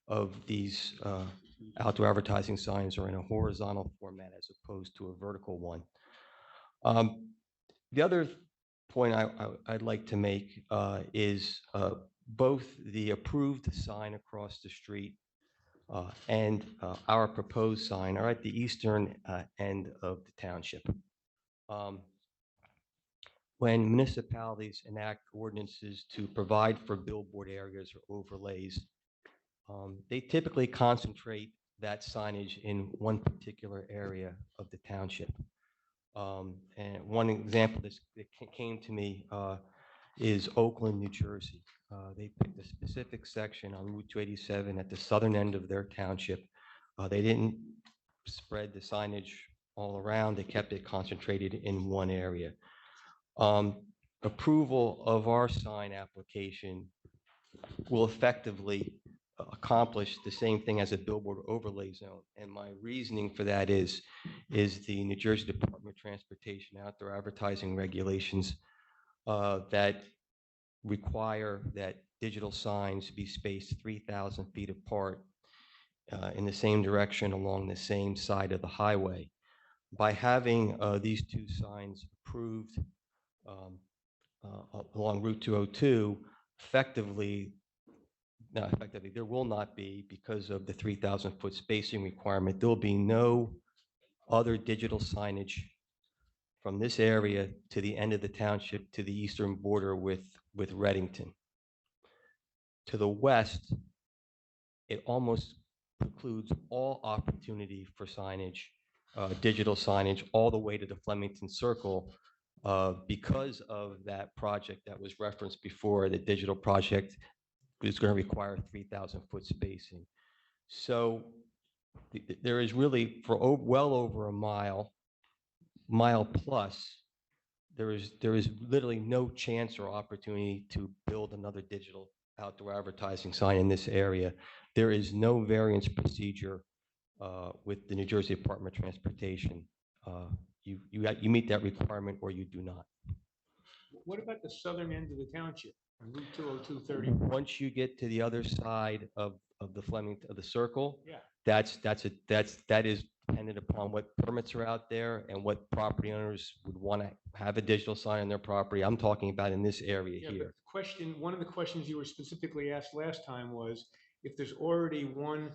of these outdoor advertising signs are in a horizontal format as opposed to a vertical one. The other point I'd like to make is both the approved sign across the street and our proposed sign are at the eastern end of the township. When municipalities enact ordinances to provide for billboard areas or overlays, they typically concentrate that signage in one particular area of the township. And one example that came to me is Oakland, New Jersey. They picked a specific section on Route 287 at the southern end of their township. They didn't spread the signage all around. They kept it concentrated in one area. Approval of our sign application will effectively accomplish the same thing as a billboard overlay zone. And my reasoning for that is the New Jersey Department of Transportation outdoor advertising regulations that require that digital signs be spaced 3,000 feet apart in the same direction along the same side of the highway. By having these two signs approved along Route 202, there will not be, because of the 3,000-foot spacing requirement, there will be no other digital signage from this area to the end of the township to the eastern border with Reddington. To the west, it almost precludes all opportunity for signage, digital signage, all the way to the Flemington Circle because of that project that was referenced before. The digital project is going to require 3,000-foot spacing. So there is really, for well over a mile plus, there is literally no chance or opportunity to build another digital outdoor advertising sign in this area. There is no variance procedure with the New Jersey Department of Transportation. You meet that requirement or you do not. What about the southern end of the township, on Route 202-30? Once you get to the other side of the Flemington, of the circle, Yeah. that is dependent upon what permits are out there and what property owners would want to have a digital sign on their property. I'm talking about in this area Yeah, here. but one of the questions you were specifically asked last time was, if there's already one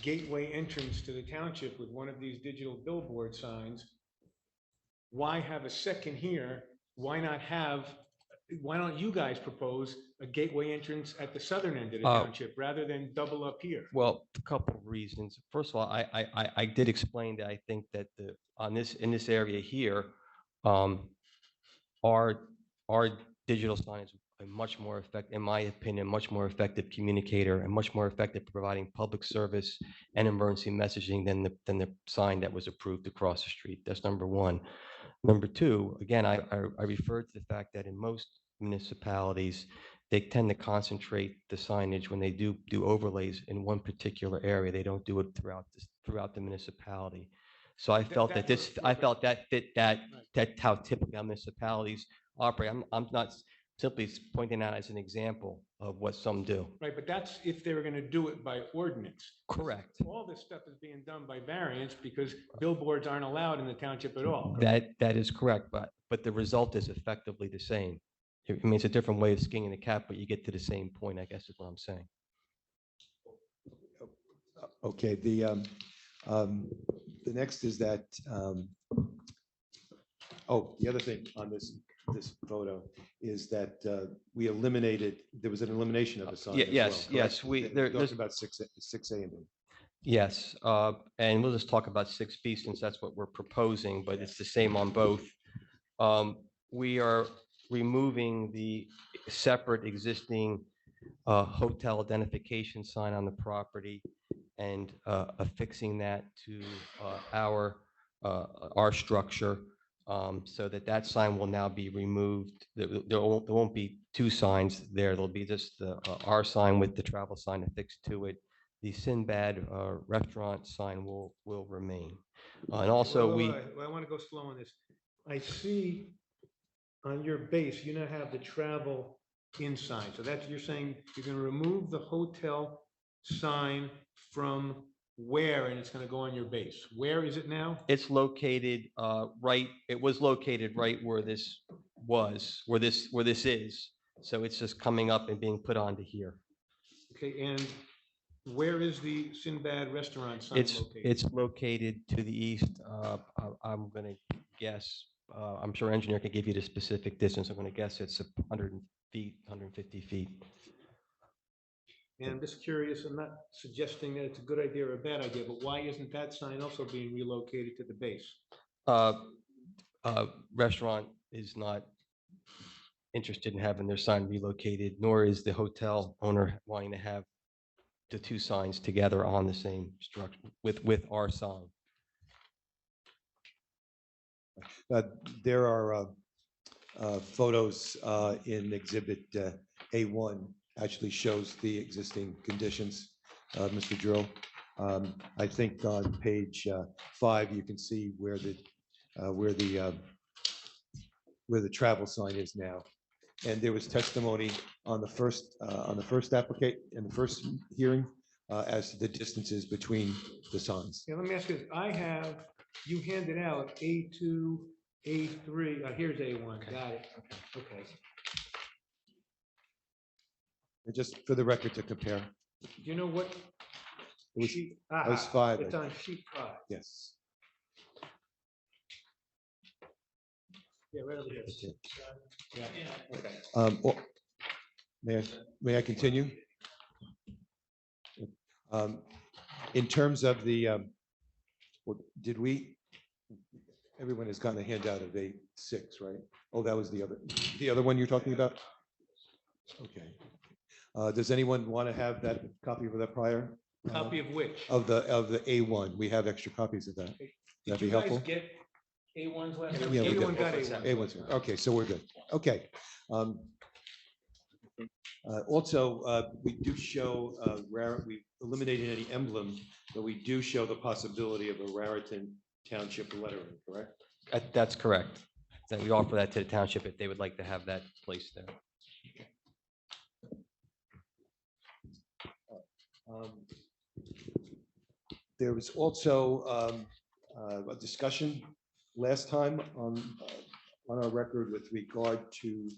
gateway entrance to the township with one of these digital billboard signs, why have a second here? Why don't you guys propose a gateway entrance at the southern end of the township rather than double up here? Well, a couple of reasons. First of all, I did explain that I think that in this area here, our digital sign is a much more effective, in my opinion, much more effective communicator and much more effective providing public service and emergency messaging than the sign that was approved across the street. That's number one. Number two, again, I referred to the fact that in most municipalities, they tend to concentrate the signage when they do overlays in one particular area. They don't do it throughout the municipality. So I felt that fit that how typically our municipalities operate. I'm not simply pointing out as an example of what some do. Right, but that's if they were going to do it by ordinance. Correct. All this stuff is being done by variance because billboards aren't allowed in the township at all. Correct? That is correct, but the result is effectively the same. I mean, it's a different way of skinning the cat, but you get to the same point, I guess is what I'm saying. Okay, the next is that, the other thing on this photo is that there was an elimination of a sign as well, Yes, correct? there's Talking about 6A and B. Yes, and we'll just talk about 6B since that's what we're proposing, but it's the same on both. We are removing the separate existing hotel identification sign on the property and affixing that to our structure so that sign will now be removed. There won't be two signs there. There'll be just our sign with the travel sign affixed to it. The Sinbad restaurant sign will remain. And also I want to go slow on this. I see on your base, you now have the travel in sign. So you're saying you're going to remove the hotel sign from where, and it's going to go on your base. Where is it now? It's located it was located right where this is. So it's just coming up and being put onto here. Okay, and where is the Sinbad restaurant sign located? It's located to the east. I'm going to guess, I'm sure engineer can give you the specific distance. I'm going to guess it's 100 feet, 150 feet. And I'm just curious, I'm not suggesting that it's a good idea or a bad idea, but why isn't that sign also being relocated to the base? Restaurant is not interested in having their sign relocated, nor is the hotel owner wanting to have the two signs together on the same structure with our sign. There are photos in Exhibit A1, actually shows the existing conditions, Mr. Drill. I think on page 5, you can see where the where the travel sign is now. And there was testimony on the first applicant, in the first hearing, as to the distances between the signs. Yeah, let me ask you, this. You handed out A2, A3, here's A1, got it. Okay. And just for the record to compare. Do you know what? It was- sheet- it was aha, 5, It's I on sheet 5. Yes. Yeah, right over here. Okay. Yeah, okay. Well, may I continue? In terms of the, everyone has gotten a handout of A6, right? Oh, that was the other one you're talking about? Okay. Does anyone want to have that copy of that prior? Copy of which? Of the A1. We have extra copies of that. Did That'd be you guys helpful. get A1s last time? Yeah, we Everyone did. got A1s. A1's, okay, so we're good. Okay. Also, we do show, we eliminated any emblem, but we do show the possibility of a Raritan Township lettering, correct? That's correct. That we offer that to the township if they would like to have that placed there. There was also a discussion last time on our record with regard to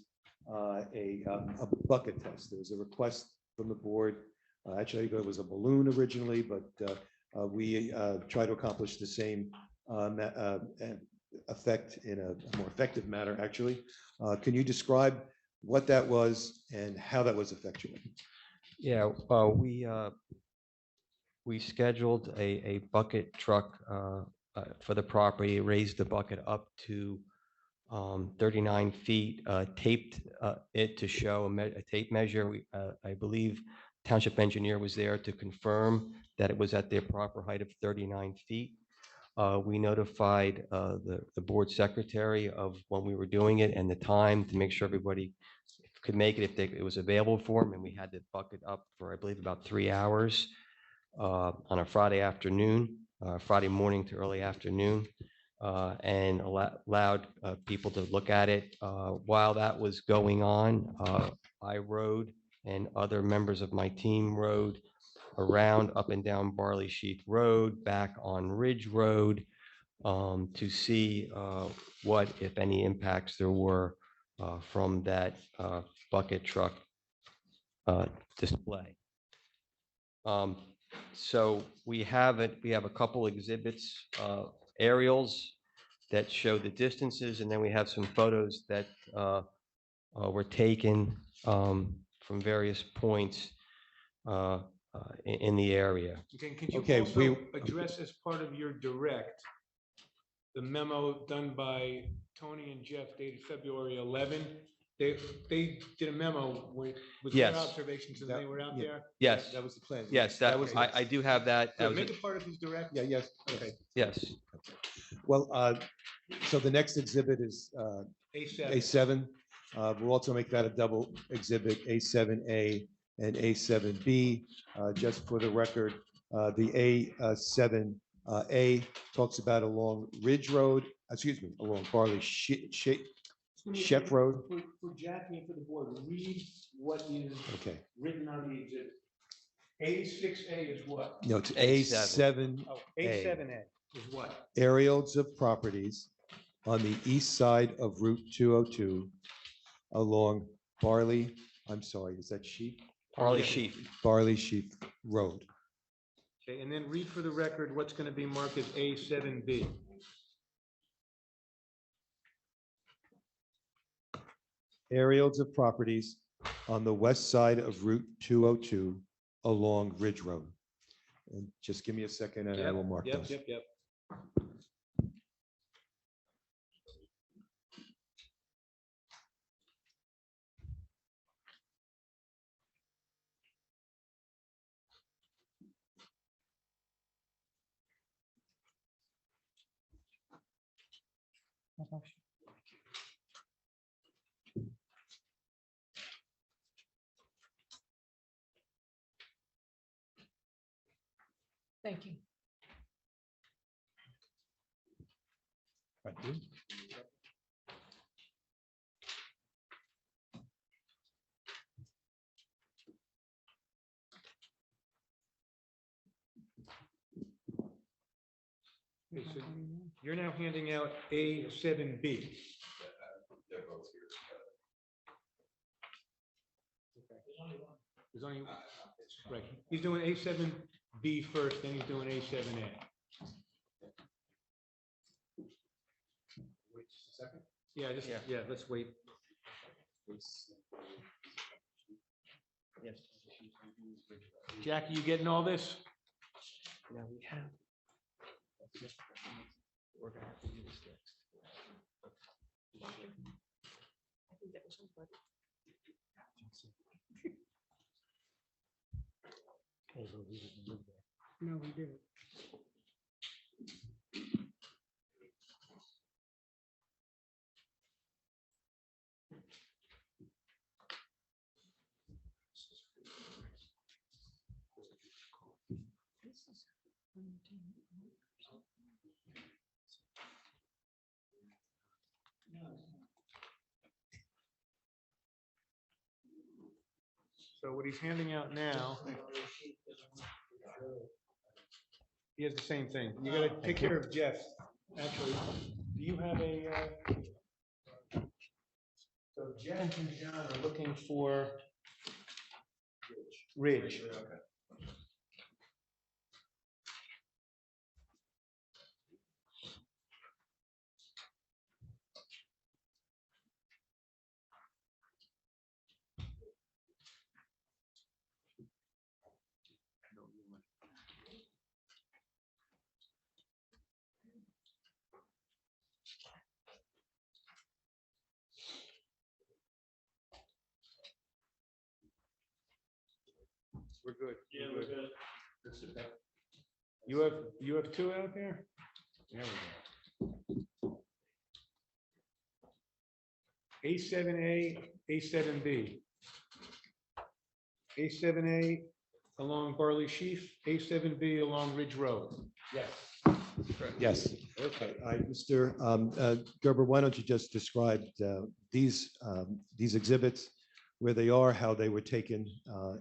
a bucket test. There was a request from the board. Actually, it was a balloon originally, but we try to accomplish the same effect in a more effective manner, actually. Can you describe what that was and how that was effectuated? Yeah, we scheduled a bucket truck for the property, raised the bucket up to 39 feet, taped it to show a tape measure. I believe township engineer was there to confirm that it was at the proper height of 39 feet. We notified the board secretary of when we were doing it and the time to make sure everybody could make it if it was available for them. And we had the bucket up for, I believe, about 3 hours on a Friday afternoon, Friday morning to early afternoon, and allowed people to look at it. While that was going on, I rode and other members of my team rode around up and down Barley Sheaf Road, back on Ridge Road, to see what, if any, impacts there were from that bucket truck display. So we have a couple exhibits, aerials that show the distances, and then we have some photos that were taken from various points in the area. Okay, could you Okay, also address as part of your direct, the memo done by Tony and Jeff dated February 11? They did a memo with their Yes. observations and they were out there? Yes. That was the plan. Yes, that was, I do have that. That So was make it. it part of his direct? Yeah, yes. Okay. Yes. Well, so the next exhibit is A7. A7. We'll also make that a double exhibit, A7A and A7B. Just for the record, the A7A talks about along Ridge Road, along Barley Sheff Road. For Jackie and for the board, read what is Okay. written on the exhibit. A6A is what? No, it's A7. A7A. Oh, A7A is what? Aerials of properties on the east side of Route 202 along Barley, I'm sorry, is that Sheep? Barley Sheaf. Barley Sheep Road. Okay, and then read for the record what's going to be marked as A7B. Aerials of properties on the west side of Route 202 along Ridge Road. And just give me a second and I will mark those. Yep. Thank you. Thank you. Okay, so you're now handing out A7B. There's only, right, he's doing A7B first, then he's doing A7A. Yeah, just, yeah, let's wait. Jackie, you getting all this? Now we have. We're gonna have to do this next. No, we didn't. So what he's handing out now, he has the same thing. You gotta take care of Jeff. Actually, do you have a, so Jeff and John are looking for Ridge. We're good. Yeah, we're good. You have two out there? There we go. A7A, A7B. A7A along Barley Sheaf, A7B along Ridge Road. Yes. Yes. Okay. All right, Mr. Gerber, why don't you just describe these exhibits, where they are, how they were taken,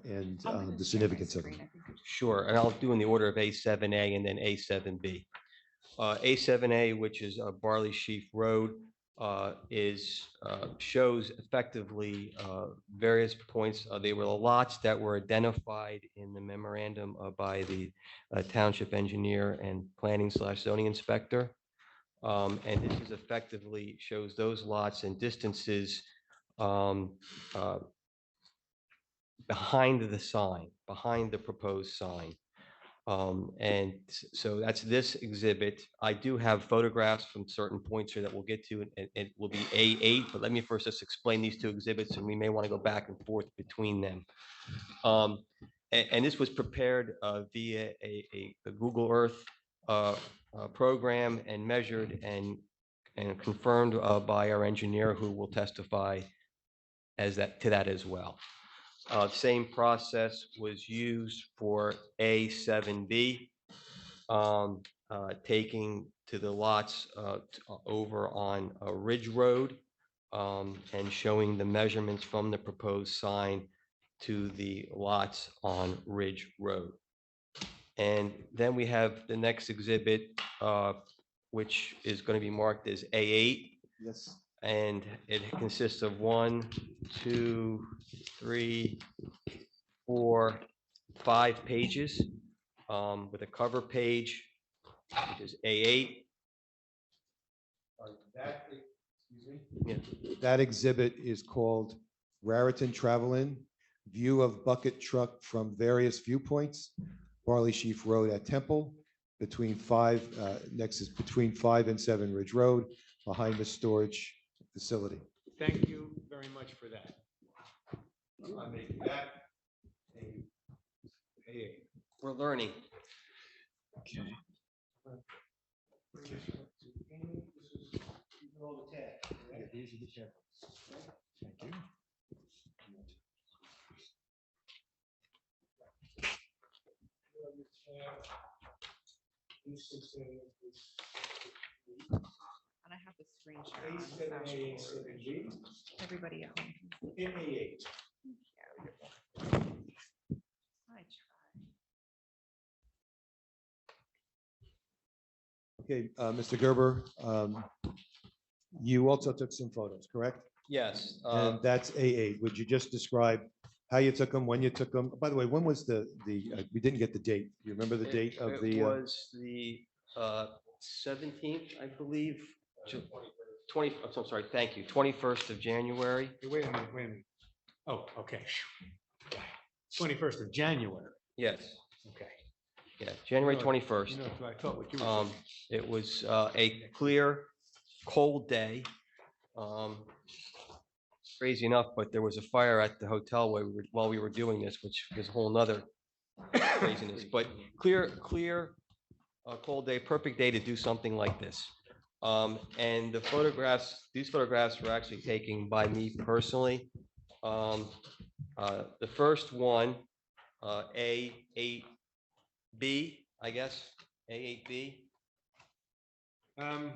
and the significance of them? Sure, and I'll do in the order of A7A and then A7B. A7A, which is Barley Sheaf Road, shows effectively various points. They were the lots that were identified in the memorandum by the township engineer and planning/zoning inspector. And this is effectively shows those lots and distances behind the sign, behind the proposed sign. And so that's this exhibit. I do have photographs from certain points here that we'll get to, and it will be A8, but let me first just explain these two exhibits, and we may want to go back and forth between them. And this was prepared via a Google Earth program and measured and confirmed by our engineer, who will testify to that as well. Same process was used for A7B, taking to the lots over on Ridge Road, and showing the measurements from the proposed sign to the lots on Ridge Road. And then we have the next exhibit, which is going to be marked as A8. Yes. And it consists of 1, 2, 3, 4, 5 pages, with a cover page, which is A8. That exhibit is called Raritan Travel-In, View of Bucket Truck from Various Viewpoints, Barley Sheaf Road at Temple, between 5 and 7 Ridge Road, behind the storage facility. Thank you very much for that. I'm making that A8. We're learning. Okay. Okay. Yeah, these are the tabs. Thank you. And I have the screen share on the dashboard. Everybody at home. can see. I Okay, Mr. Gerber, you also took some photos, correct? Yes. And that's A8. Would you just describe how you took them, when you took them? By the way, when was we didn't get the date. You remember the date of the? It was the 17th, I believe. 20, I'm sorry, thank you, 21st of January. Wait a minute. Oh, okay. 21st of January. Yes, Okay. yeah, January No, 21st. You know, I thought what you were saying. It was a clear, cold day. Crazy enough, but there was a fire at the hotel while we were doing this, which is a whole nother craziness. But clear, cold day, perfect day to do something like this. And these photographs were actually taken by me personally. The first one, A8B, I guess, A8B. So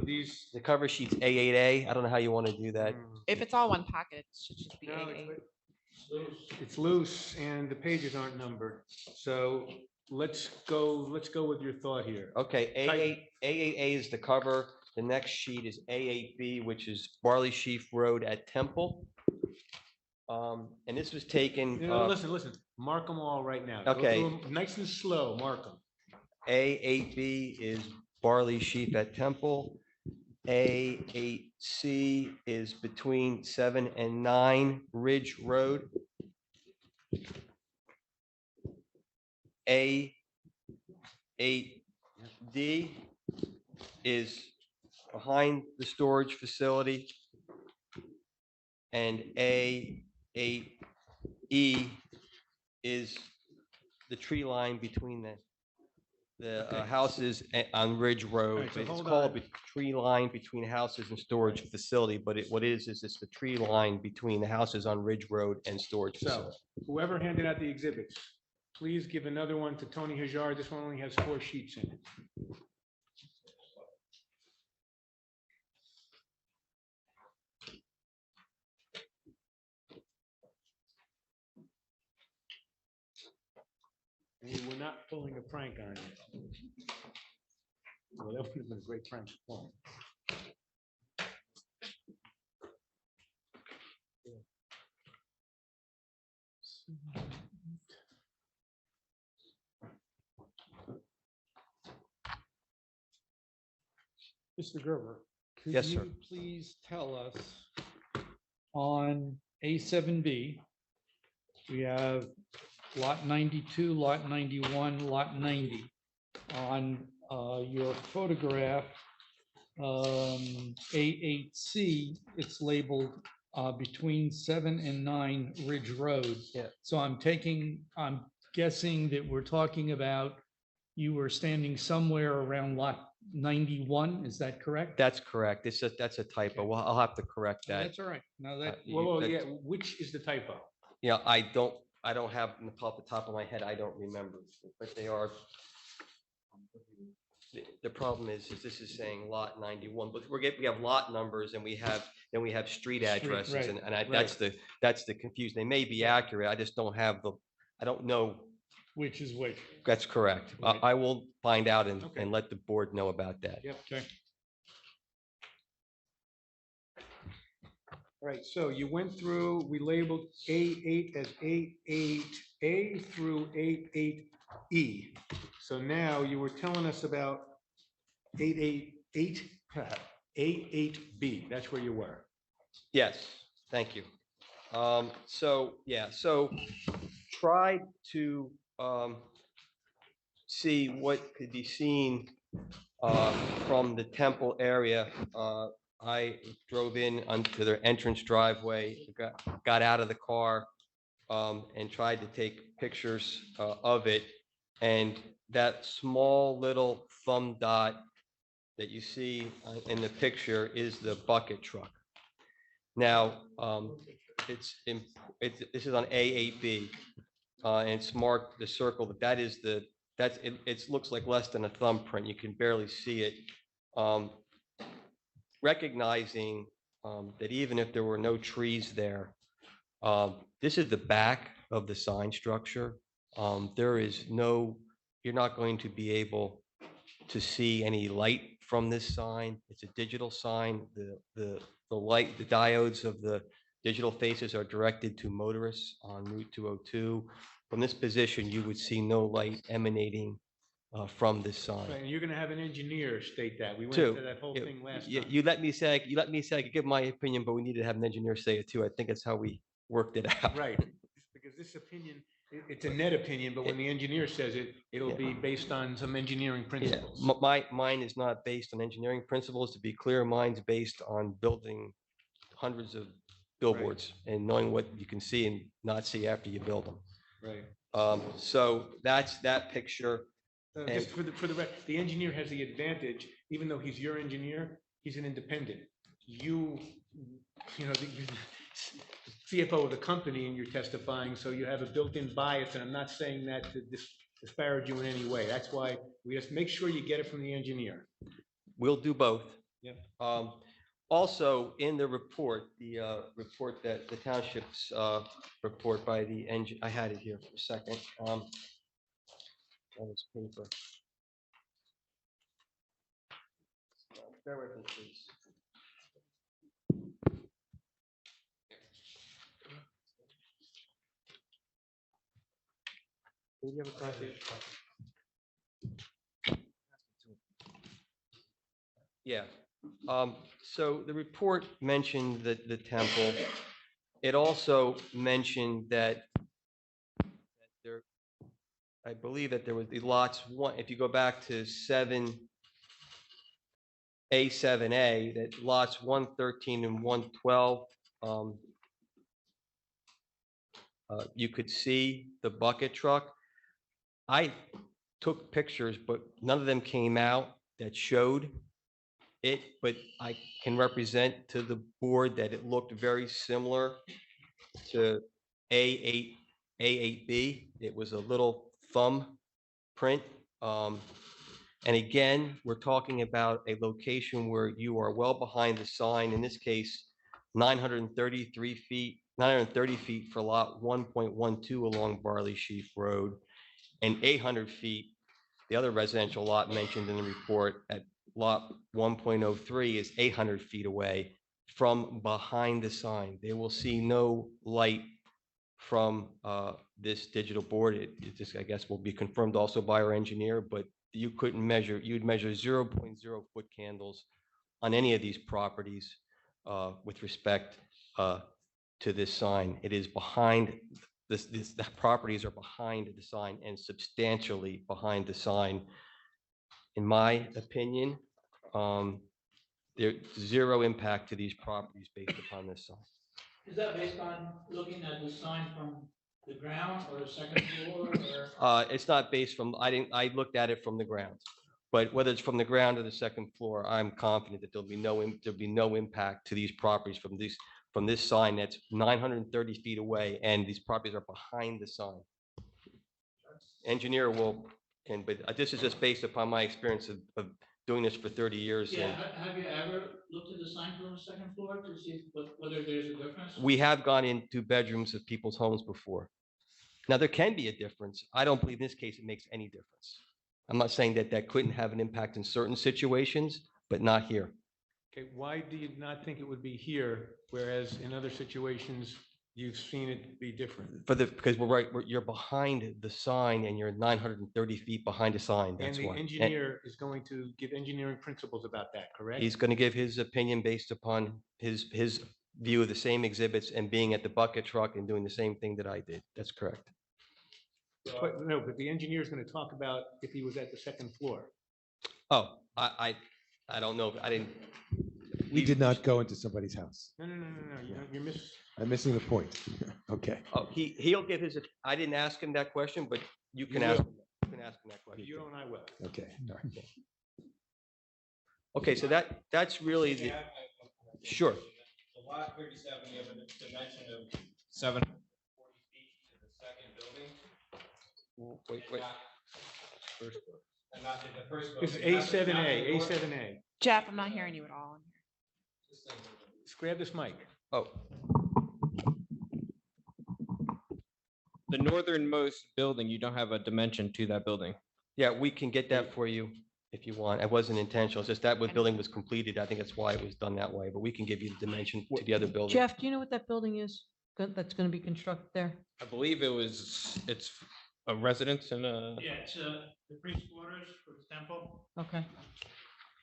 these. The cover sheet's A8A. I don't know how you want to do that. If it's all one packet, it should just be No, A8. it's loose and the pages aren't numbered. So let's go with your thought here. Okay, A8A is the cover. The next sheet is A8B, which is Barley Sheaf Road at Temple. And this was taken. Listen, mark them all right now. Go Okay. through 'em nice and slow, mark them. A8B is Barley Sheaf at Temple. A8C is between 7 and 9 Ridge Road. A8D is behind the storage facility. And A8E is the tree line between the Okay. houses on Ridge Road. right, so But it's hold called on. the tree line between houses and storage facility, but what it is it's the tree line between the houses on Ridge Road and storage So facility. whoever handed out the exhibits, please give another one to Tony Hajar. This one only has 4 sheets in it. And we're not pulling a prank on you. Well, that would have been a great prank. to pull. Mr. Gerber. Could Yes, sir. you please tell us on A7B, we have lot 92, lot 91, lot 90. On your photograph, A8C, it's labeled between 7 and 9 Ridge Road. Yeah. So I'm guessing that we're talking about you were standing somewhere around lot 91, is that correct? That's correct. That's a typo. Well, I'll have to correct that. That's all right. Now that, Well, yeah, which is the typo? Yeah, I don't have off the top of my head, I don't remember, but they are. The problem is this is saying lot 91, but we have lot numbers and we have street addresses right, and right. that's the confusion. They may be accurate. I just don't have I don't know. which is which? That's correct. Right. I will find out and Okay. let the board know about that. Yep. Okay. All right, so you went through, we labeled A8 as A8A through A8E. So now you were telling us about 888, A8B, that's where you were. Yes, thank you. So tried to see what could be seen from the temple area. I drove in onto their entrance driveway, got out of the car and tried to take pictures of it. And that small little thumb dot that you see in the picture is the bucket truck. Now, this is on A8B, and it's marked the circle, but it looks like less than a thumbprint. You can barely see it. recognizing that even if there were no trees there, this is the back of the sign structure. There is no, you're not going to be able to see any light from this sign. It's a digital sign. The light, the diodes of the digital faces are directed to motorists on Route 202. From this position, you would see no light emanating from this sign. Right, and you're gonna have an engineer state that. We went Too. through that whole You- thing last you- time. You let me say, I could give my opinion, but we need to have an engineer say it too. I think that's how we worked it out. Right, because this opinion, it's a net opinion, but when the engineer says it, it'll be based on some engineering Yeah, principles. mine is not based on engineering principles. To be clear, mine's based on building hundreds of billboards and knowing what you can see and not see after you build them. Right. So that's that picture. Just for the engineer has the advantage, even though he's your engineer, he's an independent. You know, the CFO of the company and you're testifying, so you have a built-in bias, and I'm not saying that to disparage you in any way. That's why we just make sure you get it from the engineer. We'll do both. Yep. Also, in the report, report that the township's report by the I had it here for a second. On this paper. Bear with me, please. Do you have a copy? Yeah. So the report mentioned the temple. It also mentioned that there, I believe that there was the lots one, if you go back to A7A, that lots 113 and 112, you could see the bucket truck. I took pictures, but none of them came out that showed it, but I can represent to the board that it looked very similar to A8B. It was a little thumb print. And again, we're talking about a location where you are well behind the sign. In this case, 930 feet for lot 1.12 along Barley Sheaf Road, and 800 feet, the other residential lot mentioned in the report at lot 1.03 is 800 feet away from behind the sign. They will see no light from this digital board. It just, I guess, will be confirmed also by our engineer, but you couldn't measure, you'd measure 0.0 foot candles on any of these properties with respect to this sign. It is behind the properties are behind the sign and substantially behind the sign. In my opinion, there's zero impact to these properties based upon this sign. Is that based on looking at the sign from the ground or the second floor or? It's not based from, I looked at it from the ground. But whether it's from the ground or the second floor, I'm confident that there'll be no impact to these properties from this sign that's 930 feet away, and these properties are behind the sign. Engineer but this is just based upon my experience of doing this for 30 years. Yeah, And have you ever looked at the sign from the second floor to see whether there's a difference? we have gone into bedrooms of people's homes before. Now, there can be a difference. I don't believe in this case it makes any difference. I'm not saying that that couldn't have an impact in certain situations, but not here. Okay, why do you not think it would be here, whereas in other situations, you've seen it be different? Because you're behind the sign and you're 930 feet behind the sign, And that's the why. engineer is going to give engineering principles about that, correct? He's going to give his opinion based upon his view of the same exhibits and being at the bucket truck and doing the same thing that I did. That's correct. But no, but the engineer is going to talk about if he was at the second floor. Oh, I don't know. I didn't. We did not go into somebody's house. No, you're I'm missing the point. Okay. Oh, he'll give his, I didn't ask him that question, but you can You ask, will. you can ask him that question. You don't, I will. Okay. All right. Okay, so that's really the, sure. The lot 37, you have a dimension of 740 feet to the second building. Wait. And not in the first It's building. A7A, A7A. Jeff, I'm not hearing you at all. Just grab this mic. Oh, The northernmost building, you don't have a dimension to that building. yeah, we can get that for you if you want. It wasn't intentional. It's just that when building was completed, I think that's why it was done that way, but we can give you the dimension to the other building. Jeff, do you know what that building is that's going to be constructed there? I believe it's a residence and a, Yeah, it's the priest quarters for the temple. Okay.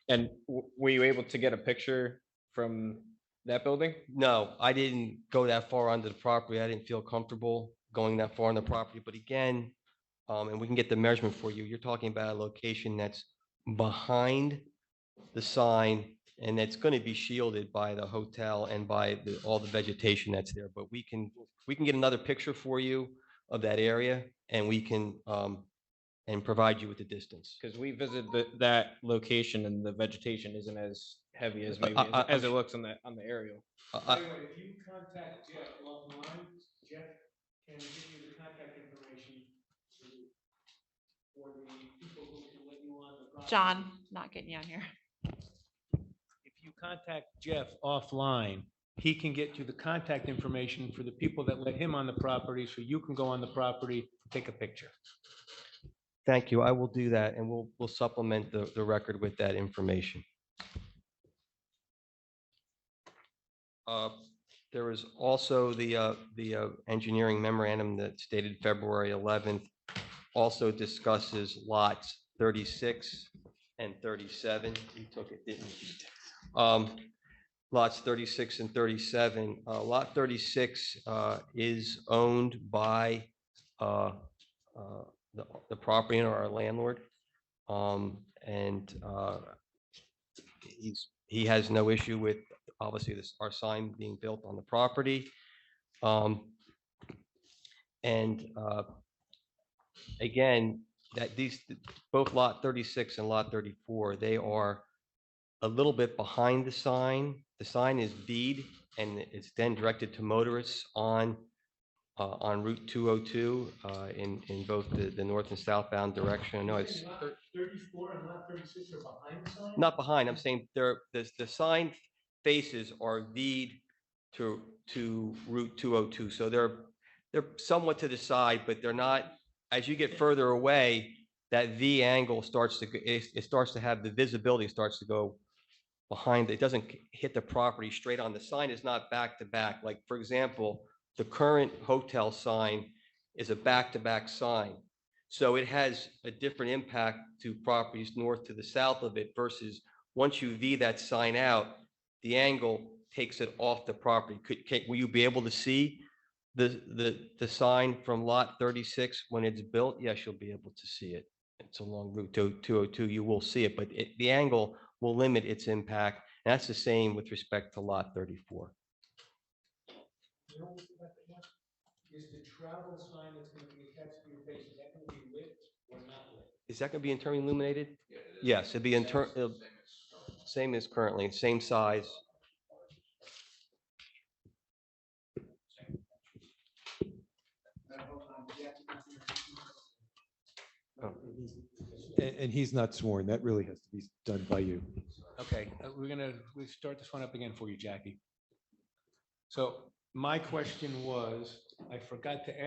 and were you able to get a picture from that building? No, I didn't go that far onto the property. I didn't feel comfortable going that far on the property, but again, and we can get the measurement for you. You're talking about a location that's behind the sign and it's going to be shielded by the hotel and by all the vegetation that's there. But we can get another picture for you of that area and we can, and provide you with the distance. Because we visited that location and the vegetation isn't as heavy as maybe I- as it looks on the aerial. By the way, if you contact Jeff offline, Jeff can give you the contact information for the people who can let you on the property. John, not getting you on here. If you contact Jeff offline, he can get you the contact information for the people that let him on the property, so you can go on the property, take a picture. Thank you. I will do that and we'll supplement the record with that information. There is also the engineering memorandum that stated February 11th also discusses lots 36 and 37. You took it, didn't you? Lots 36 and 37. Lot 36 is owned by the property owner, our landlord. And he has no issue with obviously our sign being built on the property. And again, that both lot 36 and lot 34, they are a little bit behind the sign. The sign is V'd and it's then directed to motorists on Route 202 in both the north and southbound direction. No, it's 34 and lot 36 are behind the sign? not behind. I'm saying the sign faces are V'd to Route 202. So they're somewhat to the side, but they're not. As you get further away, that V angle starts to it starts to have the visibility starts to go behind. It doesn't hit the property straight on. The sign is not back to back. Like for example, the current hotel sign is a back-to-back sign. So it has a different impact to properties north to the south of it versus once you V that sign out, the angle takes it off the property. Will you be able to see the sign from lot 36 when it's built? Yes, you'll be able to see it. It's along Route 202. You will see it, but the angle will limit its impact. And that's the same with respect to lot 34. Is the travel sign that's going to be attached to your base, is that going to be lit or not lit? Is that going to be internally illuminated? Yes, it'd be same as currently, same size. And he's not sworn. That really has to be done by you. Okay, we'll start this one up again for you, Jackie. So my question was, I forgot to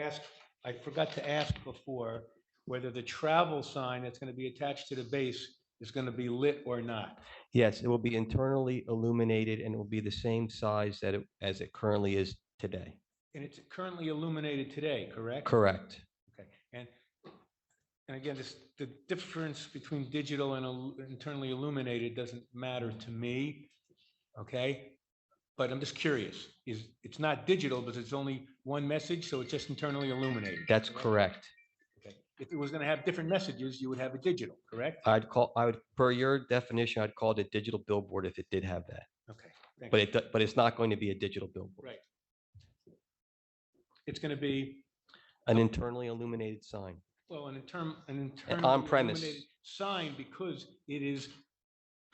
ask before whether the travel sign that's going to be attached to the base is going to be lit or not. Yes, it will be internally illuminated and it will be the same size as it currently is today. And it's currently illuminated today, correct? Correct. Okay, and again, the difference between digital and internally illuminated doesn't matter to me, okay? But I'm just curious, it's not digital, but it's only one message, so it's just internally illuminated? That's correct. Okay. If it was going to have different messages, you would have a digital, correct? Per your definition, I'd call it a digital billboard if it did have that. Okay. Thank you. But it's not going to be a digital billboard. Right. It's going to be, An internally illuminated sign. well, an internally on-premise. illuminated sign because it is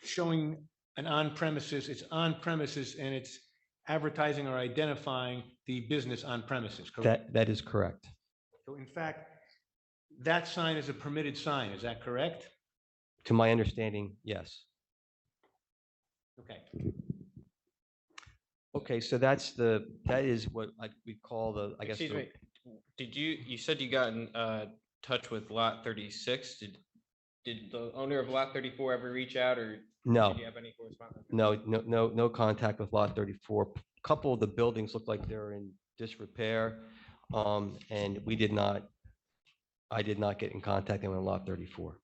showing an on-premises, it's on-premises and it's advertising or identifying the business on premises, correct? That is correct. So in fact, that sign is a permitted sign, is that correct? To my understanding, yes. Okay. Okay, so that is what we call the, I guess. Excuse me, you said you got in touch with lot 36. Did the owner of lot 34 ever reach out, or No. did you have any correspondence? No contact with lot 34. Couple of the buildings look like they're in disrepair. And I did not get in contact with lot 34.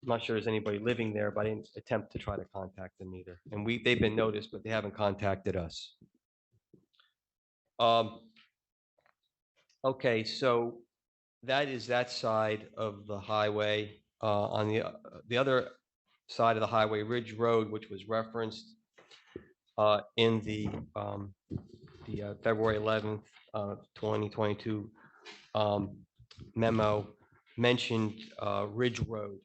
I'm not sure there's anybody living there, but I didn't attempt to try to contact them either. And they've been noticed, but they haven't contacted us. Okay, so that is that side of the highway. On the other side of the highway, Ridge Road, which was referenced in the February 11th, 2022 memo, mentioned Ridge Road.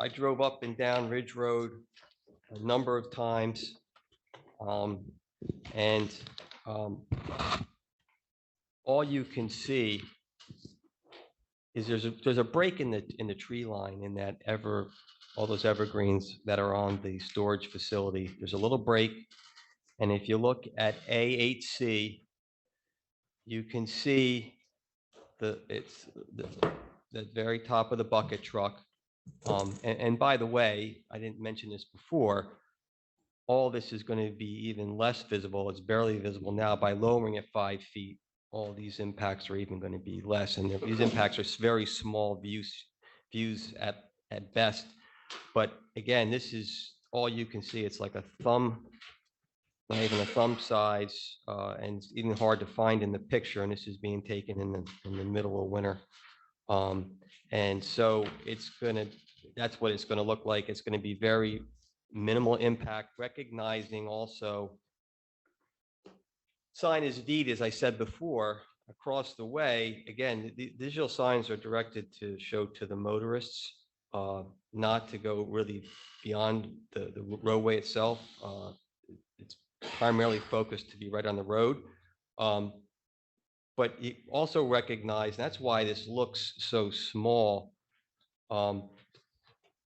I drove up and down Ridge Road a number of times, and all you can see is there's a break in the tree line in that all those evergreens that are on the storage facility. There's a little break, and if you look at A8C, you can see the very top of the bucket truck. And by the way, I didn't mention this before, all this is going to be even less visible. It's barely visible now. By lowering it 5 feet, all these impacts are even going to be less. And these impacts are very small views at best. But again, this is all you can see. It's like a thumb, not even a thumb size, and it's even hard to find in the picture. And this is being taken in the middle of winter. And so that's what it's going to look like. It's going to be very minimal impact, recognizing also sign is deed, as I said before, across the way. Again, the digital signs are directed to show to the motorists, not to go really beyond the roadway itself. It's primarily focused to be right on the road. But you also recognize, that's why this looks so small.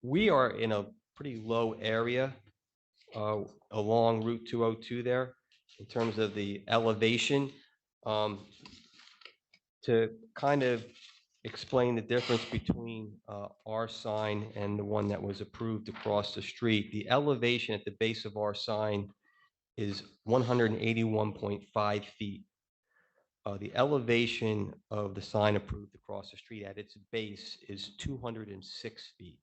We are in a pretty low area along Route 202 there in terms of the elevation. To kind of explain the difference between our sign and the one that was approved across the street, the elevation at the base of our sign is 181.5 feet. The elevation of the sign approved across the street at its base is 206 feet.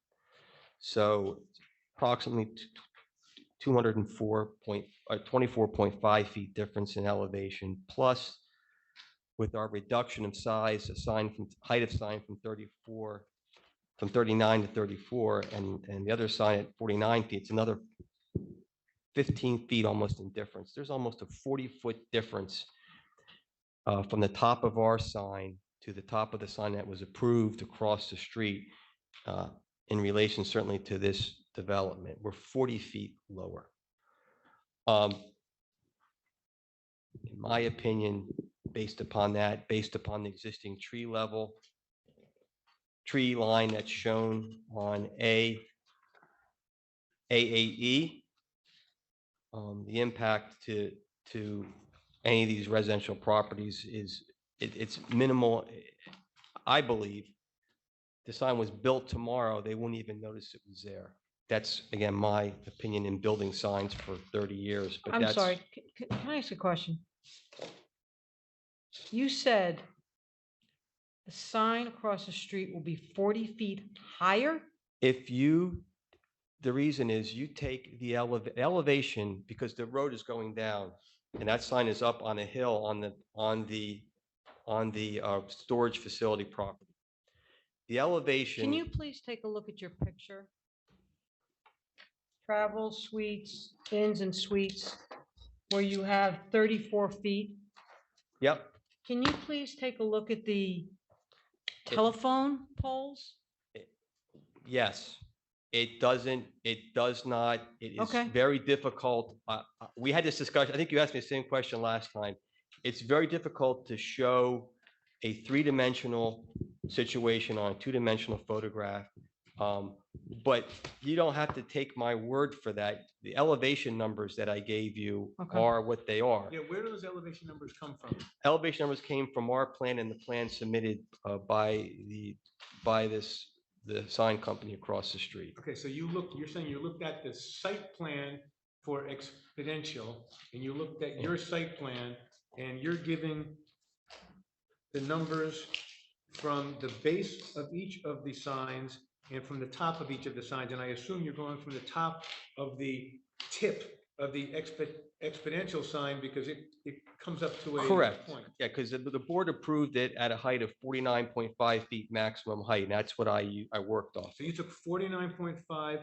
So approximately 24.5 feet difference in elevation, plus with our reduction of size, height of sign from 39 to 34, and the other sign at 49 feet, it's another 15 feet almost in difference. There's almost a 40-foot difference from the top of our sign to the top of the sign that was approved across the street, in relation certainly to this development. We're 40 feet lower. In my opinion, based upon that, based upon the existing tree line that's shown on A8E, the impact to any of these residential properties it's minimal. I believe the sign was built tomorrow, they wouldn't even notice it was there. That's, again, my opinion in building signs for 30 years. But I'm sorry, can I ask a question? You said the sign across the street will be 40 feet higher? The reason is you take the elevation, because the road is going down, and that sign is up on a hill on the storage facility property. The elevation. Can you please take a look at your picture? Travel suites, inns and suites, where you have 34 feet. Yep. Can you please take a look at the telephone poles? Yes, it does not, it is Okay. very difficult. We had this discussion, I think you asked me the same question last time. It's very difficult to show a three-dimensional situation on a two-dimensional photograph. But you don't have to take my word for that. The elevation numbers that I gave you Okay. are what they are. Yeah, where do those elevation numbers come from? Elevation numbers came from our plan and the plan submitted by the sign company across the street. Okay, so you're saying you looked at the site plan for Exponential, and you looked at your site plan, and you're giving the numbers from the base of each of the signs and from the top of each of the signs, and I assume you're going from the top of the tip of the exponential sign because it comes up to a Correct. point. Yeah, because the board approved it at a height of 49.5 feet maximum height, and that's what I worked off. So you took 49.5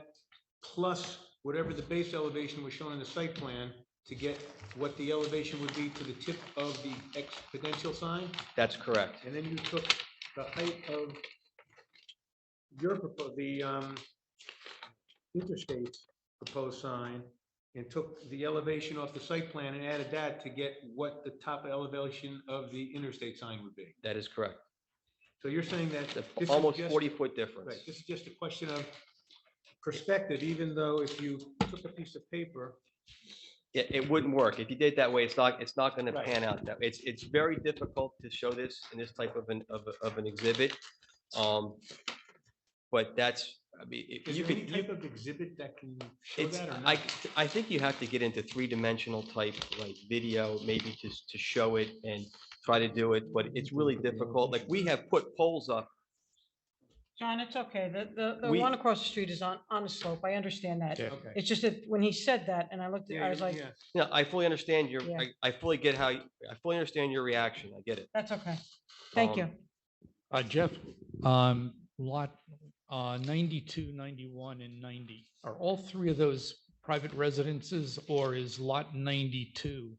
plus whatever the base elevation was shown in the site plan to get what the elevation would be to the tip of the exponential sign? That's correct. And then you took the height of your interstate proposed sign and took the elevation off the site plan and added that to get what the top elevation of the interstate sign would be. That is correct. So you're saying that this is Almost just- 40-foot difference. Right, this is just a question of perspective, even though if you took a piece of paper. It wouldn't work. If you did it that way, it's not going to Right. pan out. That it's very difficult to show this in this type of an exhibit. But that's, I mean, Is you there any could, type of exhibit that can show it's, that or not? I think you have to get into three-dimensional type, like video, maybe to show it and try to do it, but it's really difficult. Like, we have put poles up. John, it's okay. The We- one across the street is on a slope. I understand that. Okay. It's just that when he said that and I looked, I was like, Yeah. Yeah, I fully understand your, Yeah. I fully get how, I fully understand your reaction. I get it. that's okay. Thank you. Jeff, lot 92, 91, and 90, are all three of those private residences, or is lot 92?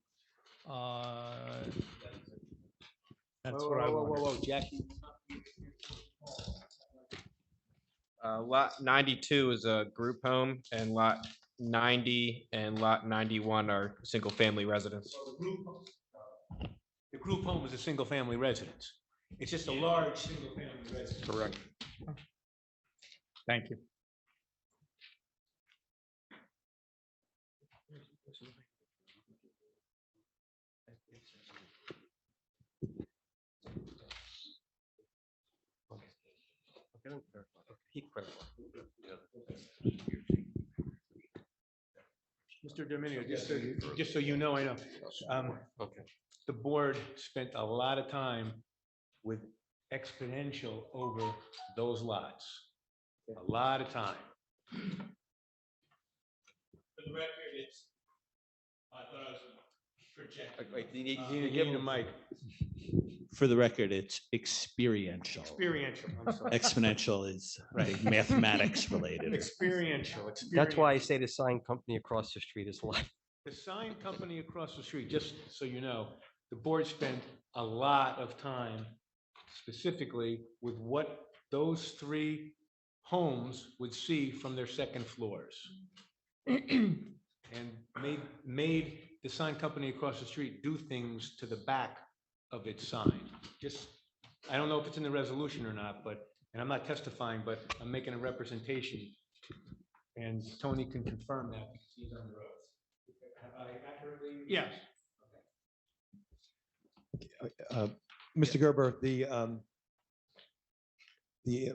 That's what I wondered. Whoa, Jackie. Lot 92 is a group home, and lot 90 and lot 91 are single-family residents. The group home is a single-family residence. It's just a large single-family residence. Correct. Thank you. Mr. Dominio, just so you know, I know, Okay. the board spent a lot of time with Exponential over those lots. A lot of time. For the record, it's, I thought I was projecting. Wait, you need to You give need a them mic. For the record, it's experiential. Experiential, I'm sorry. Exponential is mathematics related. Experiential. That's why I say the sign company across the street is like. The sign company across the street, just so you know, the board spent a lot of time specifically with what those three homes would see from their second floors. And made the sign company across the street do things to the back of its sign. Just, I don't know if it's in the resolution or not, but, and I'm not testifying, but I'm making a representation. And Tony can confirm that because he's on the road. Have I accurately? Yes. Mr. Gerber, the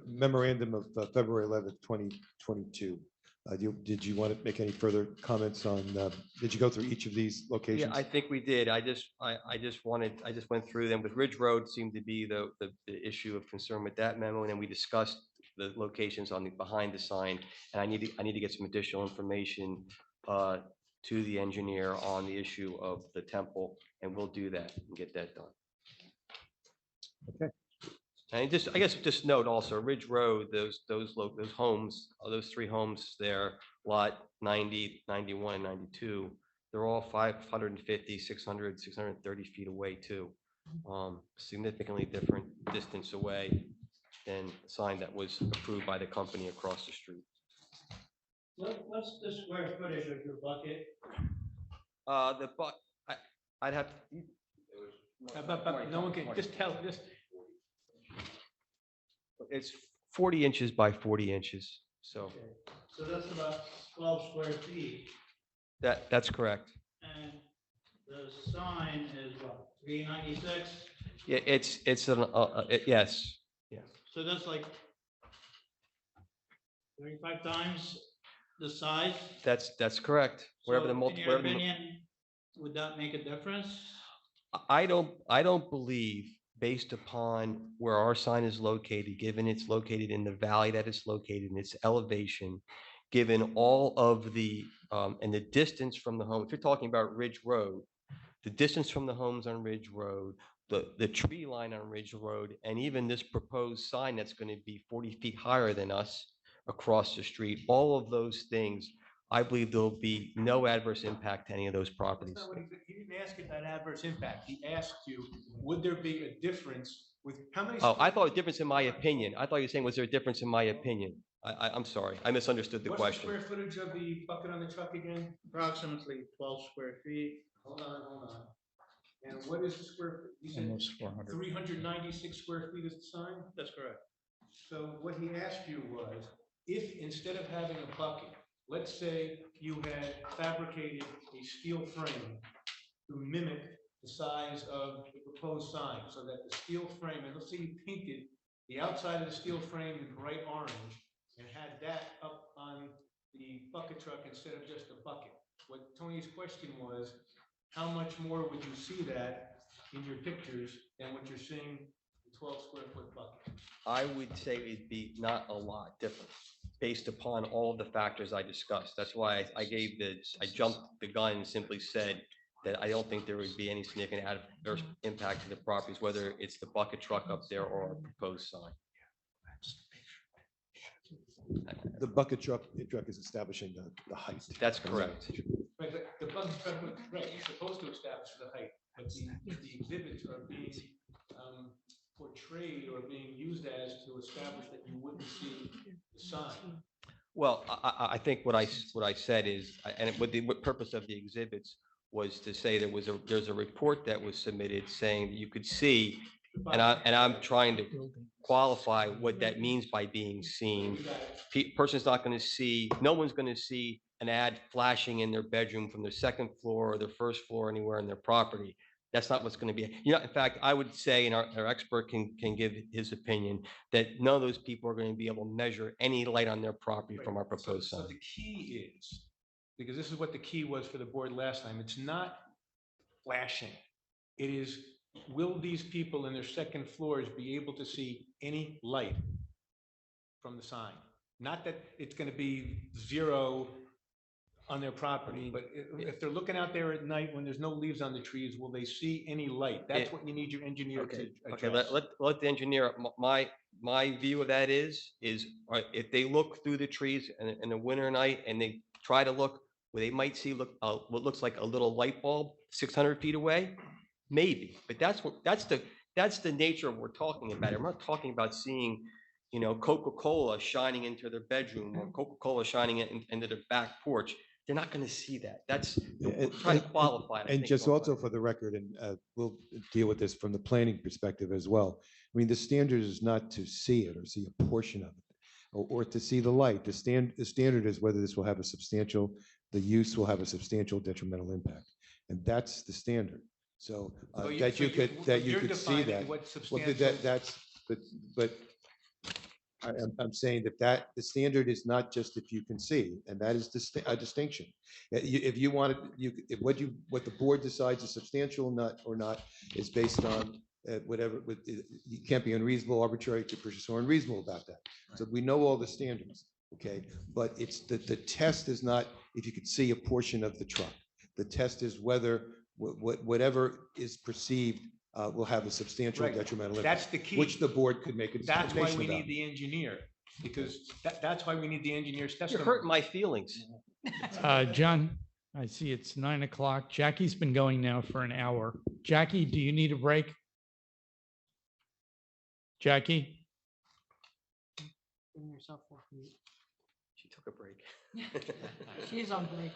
memorandum of February 11th, 2022, did you want to make any further comments on, did you go through each of these locations? Yeah, I think we did. I just went through them. With Ridge Road seemed to be the issue of concern with that memo, and then we discussed the locations on the, behind the sign. And I need to get some additional information to the engineer on the issue of the temple, and we'll do that and get that done. Okay. And just, I guess, just note also, Ridge Road, those homes, those three homes there, lot 90, 91, and 92, they're all 550, 600, 630 feet away too. Significantly different distance away than the sign that was approved by the company across the street. What's the square footage of your bucket? I'd have, But no one can, just tell, just, it's 40 inches by 40 inches. So So that's about 12 square feet, that's correct. and the sign is what, 396? Yeah, it's an, yes. Yeah. So that's like 35 times the size? That's correct. Whatever the So multi, in your whatever the, opinion, would that make a difference? I don't believe, based upon where our sign is located, given it's located in the valley that it's located in, its elevation, given all of the, and the distance from the home, if you're talking about Ridge Road, the distance from the homes on Ridge Road, the tree line on Ridge Road, and even this proposed sign that's going to be 40 feet higher than us across the street, all of those things, I believe there'll be no adverse impact to any of those properties. That's not what he didn't ask you about adverse impact. He asked you, would there be a difference with how many? Oh, I thought a difference in my opinion. I thought you were saying, was there a difference in my opinion? I'm sorry. I misunderstood the What's the question. square footage of the bucket on the truck again? Approximately 12 square feet. Hold on. And what is the square, you said Almost 400. 396 square feet is the sign? That's correct. So what he asked you was, if instead of having a bucket, let's say you had fabricated a steel frame to mimic the size of the proposed sign, so that the steel frame, and let's say you painted the outside of the steel frame in bright orange and had that up on the bucket truck instead of just a bucket. What Tony's question was, how much more would you see that in your pictures than what you're seeing the 12 square foot bucket? I would say it'd be not a lot different based upon all of the factors I discussed. That's why I jumped the gun and simply said that I don't think there would be any significant adverse impact to the properties, whether it's the bucket truck up there or a proposed sign. The bucket truck is establishing the height. That's correct. Right, but the bucket truck, right, you're supposed to establish the height, but the exhibits are being portrayed or being used as to establish that you wouldn't see the sign. Well, I think what I said is, and what the purpose of the exhibits was to say there's a report that was submitted saying that you could see, and I'm trying to qualify what that means by being seen. Person's not going to see, no one's going to see an ad flashing in their bedroom from their second floor or their first floor anywhere in their property. That's not what's going to be. In fact, I would say, and our expert can give his opinion, that none of those people are going to be able to measure any light on their property from our proposed So sign. the key is, because this is what the key was for the board last time, it's not flashing. It is, will these people in their second floors be able to see any light from the sign? Not that it's going to be zero on their property, but if they're looking out there at night when there's no leaves on the trees, will they see any light? That's what you need your engineer to Okay, address. let the engineer, my view of that is if they look through the trees in a winter night and they try to look where they might see what looks like a little light bulb 600 feet away, maybe, but that's the nature of what we're talking about. I'm not talking about seeing, Coca-Cola shining into their bedroom or Coca-Cola shining into their back porch. They're not going to see that. We're trying to qualify it. I And think, just more also for the record, and we'll deal with this from the planning perspective as well. I mean, the standard is not to see it or see a portion of it or to see the light. The standard is whether this will have the use will have a substantial detrimental impact. And that's the standard. So that you could see that. But I'm saying that the standard is not just if you can see, and that is a distinction. If you want it, what the board decides is substantial or not is based on whatever. You can't be unreasonable, arbitrary, capricious, or unreasonable about that. So we know all the standards, okay? But it's the test is not if you could see a portion of the truck. The test is whether whatever is perceived will have a substantial detrimental impact. That's the key. Which the board could make a determination That's why we about. need the engineer, because that's why we need the engineer's You're testimony. hurting my feelings. John, I see it's 9 o'clock. Jackie's been going now for an hour. Jackie, do you need a break? Jackie? She took a break. She's on break.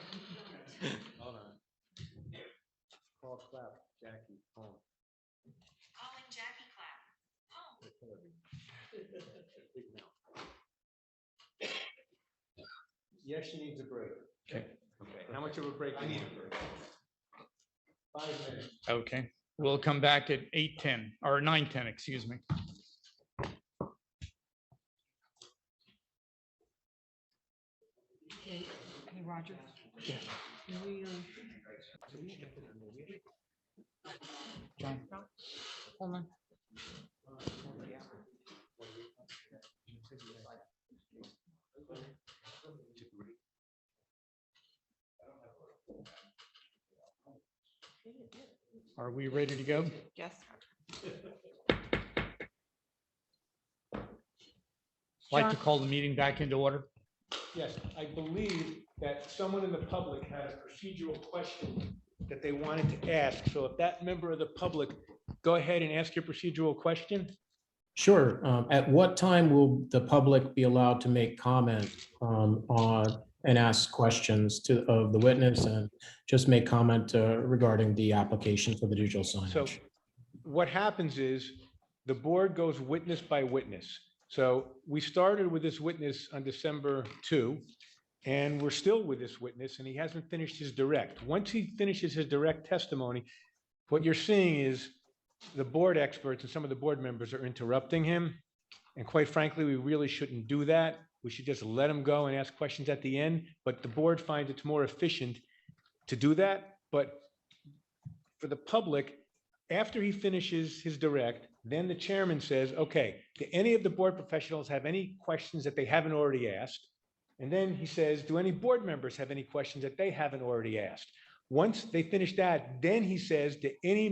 Hold on. Call clap, Jackie, home. Calling Jackie Clapp. Home. Big mouth. Yes, she needs a break. Okay. Okay, how much of a break? I need a break. 5 minutes. Okay, we'll come back at 8:10 or 9:10, excuse me. Hey, Roger. Yes. Can we, John. hold on. Are we ready to go? Yes. Like to call the meeting back into order? Yes, I believe that someone in the public had a procedural question that they wanted to ask. So if that member of the public, go ahead and ask your procedural question. Sure. At what time will the public be allowed to make comment on and ask questions of the witness and just make comment regarding the application for the digital So signage? what happens is the board goes witness by witness. So we started with this witness on December 2, and we're still with this witness, and he hasn't finished his direct. Once he finishes his direct testimony, what you're seeing is the board experts and some of the board members are interrupting him. And quite frankly, we really shouldn't do that. We should just let him go and ask questions at the end, but the board finds it's more efficient to do that. But for the public, after he finishes his direct, then the chairman says, okay, do any of the board professionals have any questions that they haven't already asked? And then he says, do any board members have any questions that they haven't already asked? Once they finish that, then he says, do any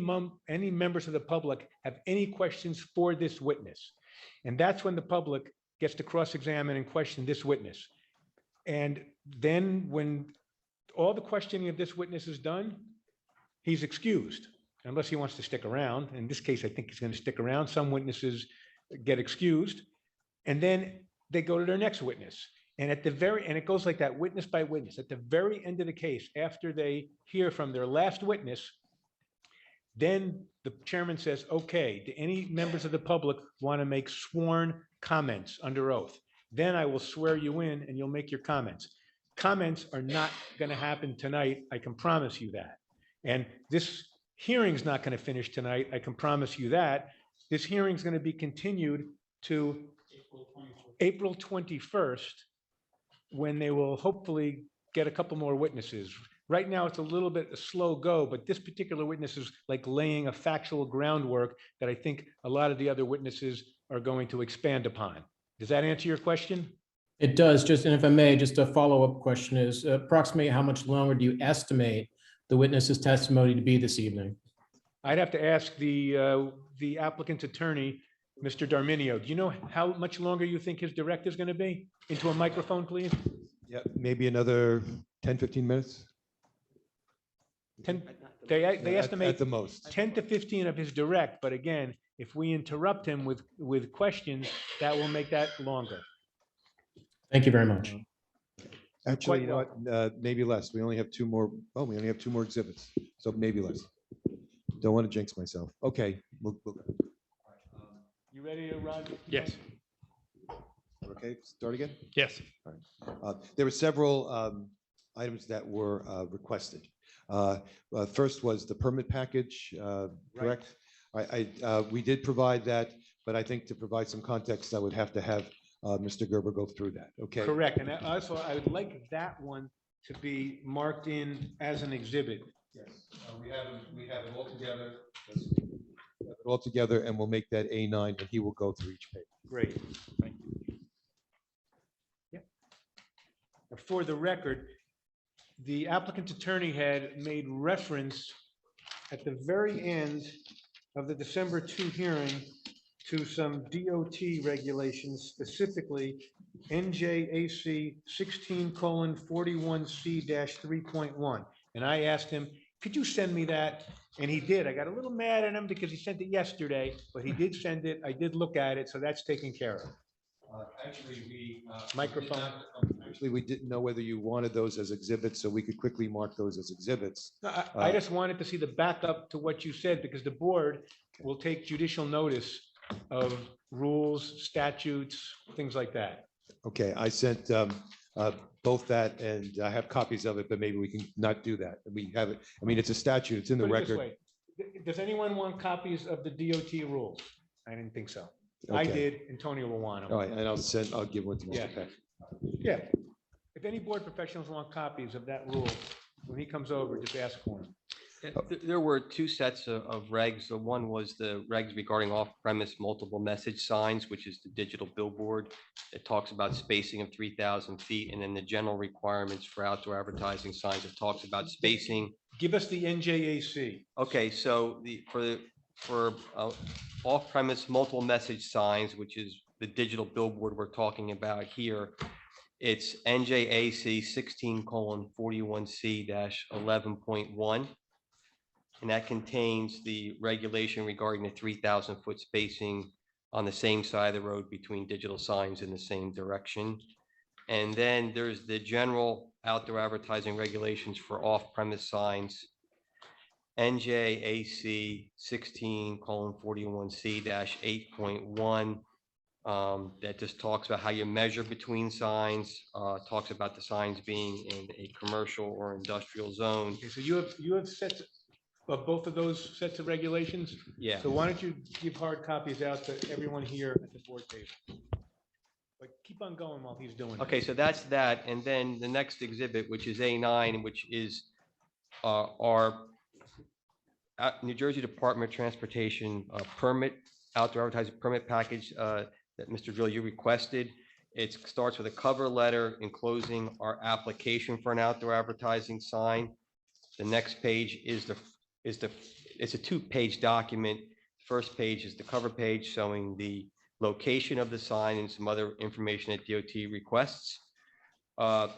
members of the public have any questions for this witness? And that's when the public gets to cross-examine and question this witness. And then when all the questioning of this witness is done, he's excused, unless he wants to stick around. In this case, I think he's going to stick around. Some witnesses get excused, and then they go to their next witness. And and it goes like that, witness by witness. At the very end of the case, after they hear from their last witness, then the chairman says, okay, do any members of the public want to make sworn comments under oath? Then I will swear you in and you'll make your comments. Comments are not going to happen tonight. I can promise you that. And this hearing's not going to finish tonight. I can promise you that. This hearing's going to be continued to April 21st, when they will hopefully get a couple more witnesses. Right now, it's a little bit a slow go, but this particular witness is like laying a factual groundwork that I think a lot of the other witnesses are going to expand upon. Does that answer your question? It does. And if I may, just a follow-up question is approximately how much longer do you estimate the witness's testimony to be this evening? I'd have to ask the applicant's attorney, Mr. Darminio. Do you know how much longer you think his direct is going to be? Into a microphone, please. Yeah, maybe another 10, 15 minutes. 10, they estimate At the most. 10 to 15 of his direct, but again, if we interrupt him with questions, that will make that longer. Thank you very much. Actually, you know what, maybe less. We only have 2 more. Oh, we only have 2 more exhibits, so maybe less. Don't want to jinx myself. Okay. You ready, Rod? Yes. Okay, start again? Yes. There were several items that were requested. First was the permit package, correct? We did provide that, but I think to provide some context, I would have to have Mr. Gerber go through that, okay? Correct, and also I would like that one to be marked in as an exhibit. Yes, we have it all together. We have it all together, and we'll make that A9, and he will go through each page. Great, thank you. Yeah. For the record, the applicant's attorney had made reference at the very end of the December 2 hearing to some DOT regulations, specifically NJAC 16:41C-3.1. And I asked him, could you send me that? And he did. I got a little mad at him because he sent it yesterday, but he did send it. I did look at it, so that's taken care of. Microphone. Actually, we didn't know whether you wanted those as exhibits, so we could quickly mark those as exhibits. I just wanted to see the backup to what you said, because the board will take judicial notice of rules, statutes, things like that. Okay, I sent Both that, and I have copies of it, but maybe we can not do that. We have it, I mean, it's a statute, it's in the Put it this record. way. Does anyone want copies of the DOT rules? I didn't think so. I Okay. did, Antonio will want them. All right, and I'll give one to Yeah. Mr. Peck. Yeah. If any board professionals want copies of that rule, when he comes over, just ask for them. There were two sets of regs. The one was the regs regarding off-premise multiple message signs, which is the digital billboard. It talks about spacing of 3,000 feet, and then the general requirements for outdoor advertising signs. It talks about spacing. Give us the NJAC. Okay, so for off-premise multiple message signs, which is the digital billboard we're talking about here, it's NJAC 16:41C-11.1. And that contains the regulation regarding the 3,000-foot spacing on the same side of the road between digital signs in the same direction. And then there's the general outdoor advertising regulations for off-premise signs, NJAC 16:41C-8.1. That just talks about how you measure between signs, talks about the signs being in a commercial or industrial zone. Okay, so you have sets of both of those sets of regulations? Yeah. So why don't you give hard copies out to everyone here at the board table? But keep on going while he's doing it. Okay, so that's that. And then the next exhibit, which is A9, which is our New Jersey Department of Transportation outdoor advertising permit package that Mr. Drill, you requested. It starts with a cover letter enclosing our application for an outdoor advertising sign. The next page it's a two-page document. First page is the cover page showing the location of the sign and some other information that DOT requests. The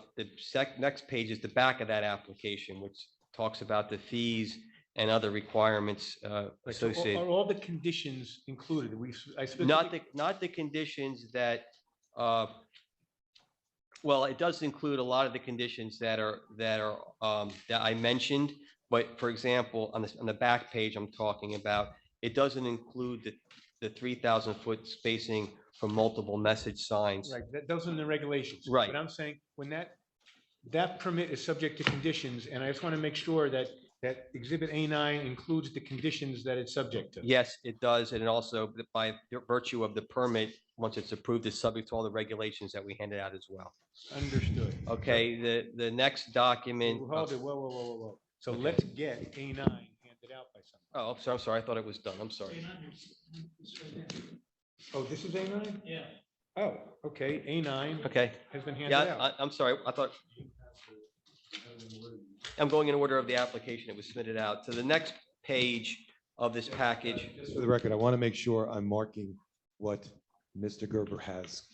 next page is the back of that application, which talks about the fees and other requirements associated. Are all the conditions included? Not the conditions that, well, it does include a lot of the conditions that I mentioned, but for example, on the back page I'm talking about, it doesn't include the 3,000-foot spacing for multiple message signs. Right, those are in the regulations. Right. But I'm saying when that permit is subject to conditions, and I just want to make sure that Exhibit A9 includes the conditions that it's subject to. Yes, it does, and it also, by virtue of the permit, once it's approved, is subject to all the regulations that we handed out as well. Understood. Okay, the next document. Hold it, whoa. So Okay. let's get A9 handed out by someone. Oh, I'm sorry. I thought it was done. I'm sorry. Oh, this is A9? Yeah. Oh, okay, A9 Okay. has been handed Yeah, out. I'm sorry. I thought. I'm going in order of the application. It was submitted out. To the next page of this package. Just for the record, I want to make sure I'm marking what Mr. Gerber has.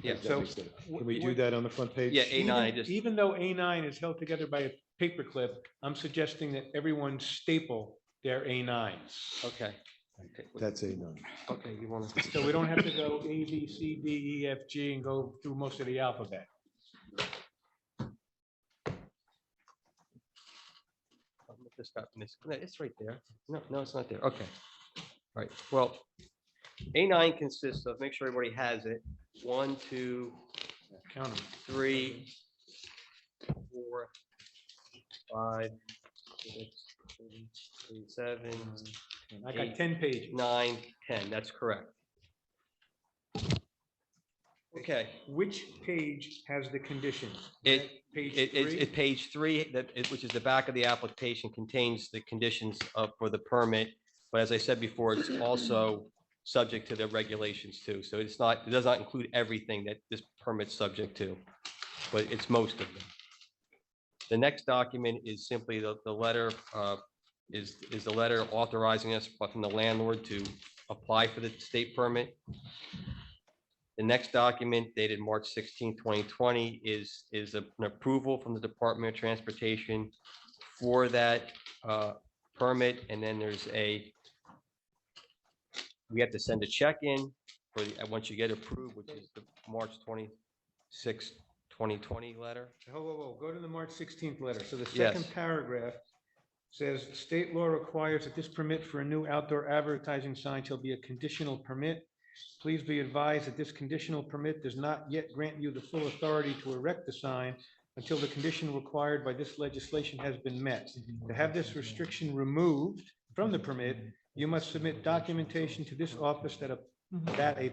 Yeah, so Can we do that on the front page? Yeah, A9. Even though A9 is held together by a paperclip, I'm suggesting that everyone staple their A9s. Okay. That's A9. Okay, you want to. So we don't have to go A, B, C, D, E, F, G, and go through most of the alphabet. This got missed. No, it's right there. No, it's not there. Okay. All right. Well, A9 consists of, make sure everybody has it. 1, 2, Count them. 3, 4, 5, 6, 7, I got 8, 10 pages. 9, 10. That's correct. Okay. Which page has the conditions? It, Page it's 3? page 3, which is the back of the application, contains the conditions for the permit. But as I said before, it's also subject to the regulations too. So it does not include everything that this permit's subject to, but it's most of them. The next document is simply the letter, is the letter authorizing us from the landlord to apply for the state permit. The next document dated March 16, 2020 is an approval from the Department of Transportation for that permit. And then we have to send a check in once you get approved, which is the March 26, 2020 letter. Whoa. Go to the March 16th letter. So the Yes. second paragraph says, state law requires that this permit for a new outdoor advertising sign shall be a conditional permit. Please be advised that this conditional permit does not yet grant you the full authority to erect the sign until the condition required by this legislation has been met. To have this restriction removed from the permit, you must submit documentation to this office that a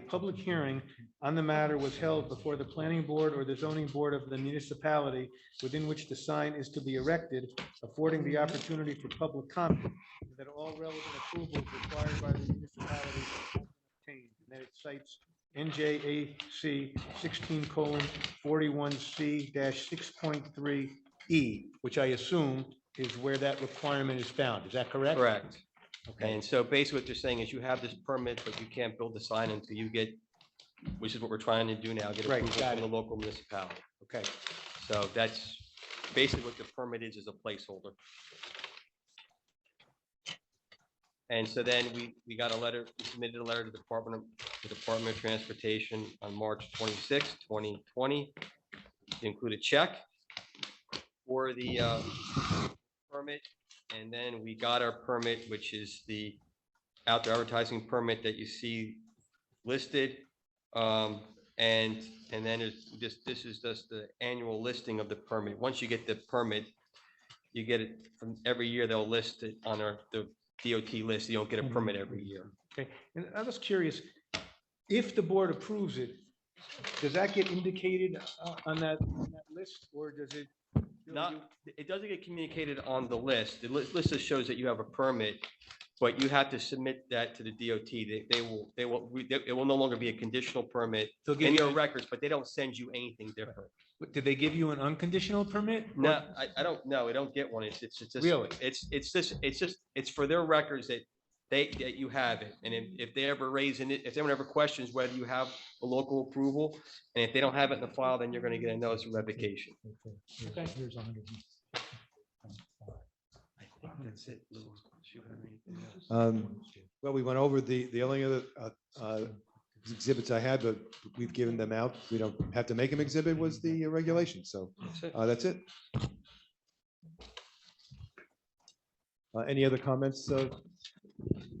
public hearing on the matter was held before the planning board or the zoning board of the municipality within which the sign is to be erected, affording the opportunity for public comment, and that all relevant approvals required by the municipality have been obtained, and that it cites NJAC 16:41C-6.3E, which I assume is where that requirement is found. Is that correct? Correct. Okay. And so basically what they're saying is you have this permit, but you can't build the sign until you get, which is what we're trying to do now, get Right, approval got from it. the local municipality. Okay. So that's basically what the permit is a placeholder. And so then we got a letter, we submitted a letter to the Department of Transportation on March 26, 2020. To include a check for the permit. And then we got our permit, which is the outdoor advertising permit that you see listed. And then this is just the annual listing of the permit. Once you get the permit, you get it from every year. They'll list it on the DOT list. You don't get a permit every year. Okay, and I was curious, if the board approves it, does that get indicated on that list, or does it? It doesn't get communicated on the list. The list just shows that you have a permit, but you have to submit that to the DOT. It will no longer be a conditional permit in your records, but they don't send you anything different. Did they give you an unconditional permit? No, I don't know. I don't get one. It's just Really? It's for their records that that you have it. And if they ever if anyone ever questions whether you have a local approval, and if they don't have it in the file, then you're going to get a notice of revocation. Okay. That's it. Well, we went over the only other exhibits I had, but we've given them out. We don't have to make them exhibit was the regulation. So that's it. Any other comments?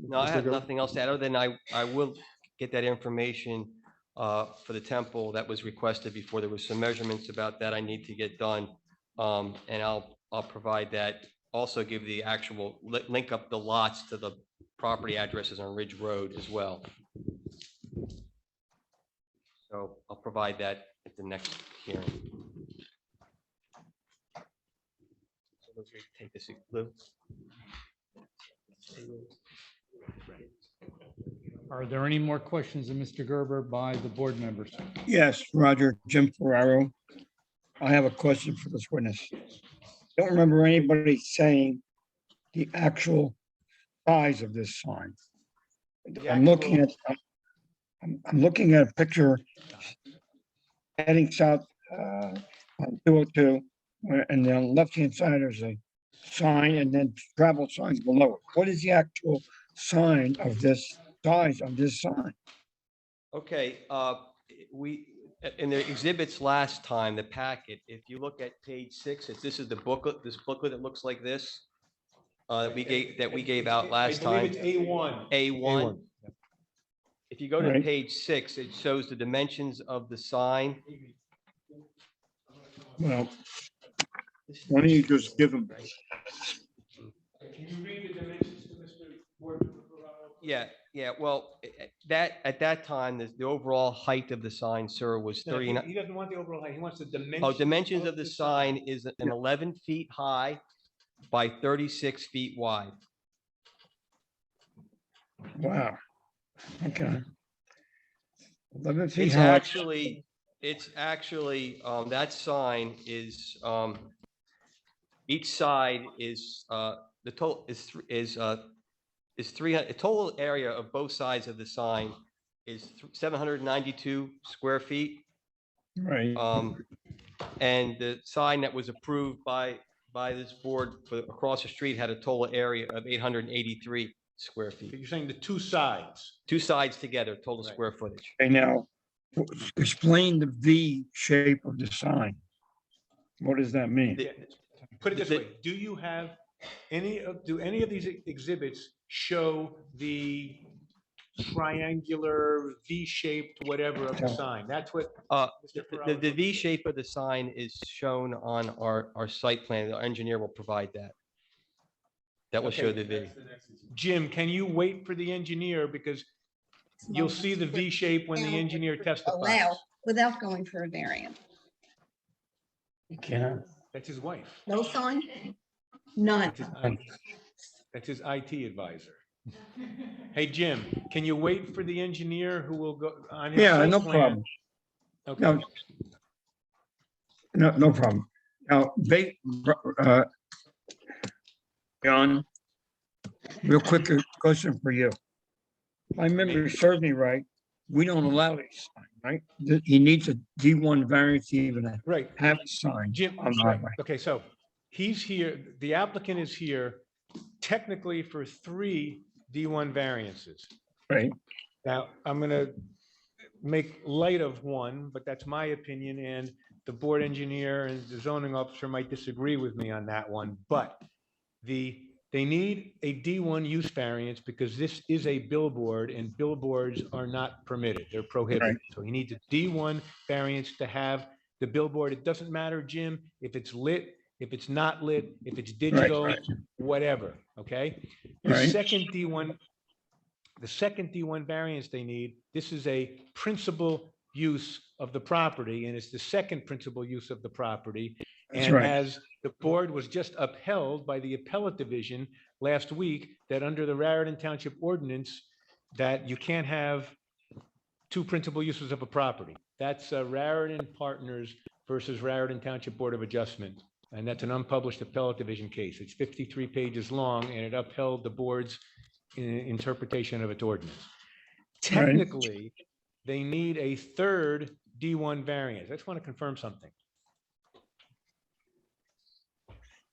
No, I Mr. have Gerber? nothing else to add, other than I will get that information for the temple that was requested before. There was some measurements about that I need to get done. And I'll provide that. Also give the actual link up the lots to the property addresses on Ridge Road as well. So I'll provide that at the next hearing. So let's take this, Lou. Are there any more questions of Mr. Gerber by the board members? Yes, Roger, Jim Ferraro. I have a question for this witness. Don't remember anybody saying the actual size of this sign. I'm looking at a picture heading south on 202, and on the left-hand side, there's a sign and then travel signs below it. What is the actual sign of this size of this sign? Okay, in the exhibits last time, the packet, if you look at page 6, this is the booklet, this booklet that looks like this, that we gave out last time. I believe it's A1. A1. If you go to Right. page 6, it shows the dimensions of the sign. Well, why don't you just give them? Can you read the dimensions to Mr. Board Member Ferraro? Yeah, well, at that time, the overall height of the sign, sir, was No, 39. he doesn't want the overall height. He wants the dimensions. Oh, dimensions of the sign is an 11 feet high by 36 feet wide. Wow. Okay. 11 feet It's high. actually, that sign is, each side is, the total is 300, the total area of both sides of the sign is 792 square feet. Right. And the sign that was approved by this board for across the street had a total area of 883 square feet. You're saying the two sides. Two sides together, total square footage. Okay, now, explain the V shape of the sign. What does that mean? Put it this way, do you have do any of these exhibits show the triangular, V-shaped, whatever of the sign. That's what. Mr. The Ferraro the took V it. shape of the sign is shown on our site plan. The engineer will provide that. That will show Okay. the V. Jim, can you wait for the engineer because you'll see the V shape when the engineer testifies. Allow without going for a variant. You can't. That's his wife. No sign? None. That's his IT advisor. Hey, Jim, can you wait for the engineer who will go on his Yeah, site no plan? problem. Okay. No problem. Now, John, real quick question for you. If my memory serves me right, we don't allow these signs, right? He needs a D1 variance to even Right. have a sign Jim, on the right. highway. Okay, so he's here, the applicant is here technically for 3 D1 variances. Right. Now, I'm gonna make light of one, but that's my opinion, and the board engineer and the zoning officer might disagree with me on that one, but they need a D1 use variance because this is a billboard and billboards are not permitted, they're prohibited. Right. So he needs a D1 variance to have the billboard. It doesn't matter, Jim, if it's lit, if it's not lit, if it's digital, right. whatever, okay? The Right. second D1 variance they need, this is a principal use of the property, and it's the second principal use of the property. That's And right. as the board was just upheld by the appellate division last week, that under the Raritan Township ordinance, that you can't have 2 principal uses of a property. That's Raritan Partners versus Raritan Township Board of Adjustment. And that's an unpublished appellate division case. It's 53 pages long, and it upheld the board's interpretation of its ordinance. Right. Technically, they need a third D1 variance. I just want to confirm something.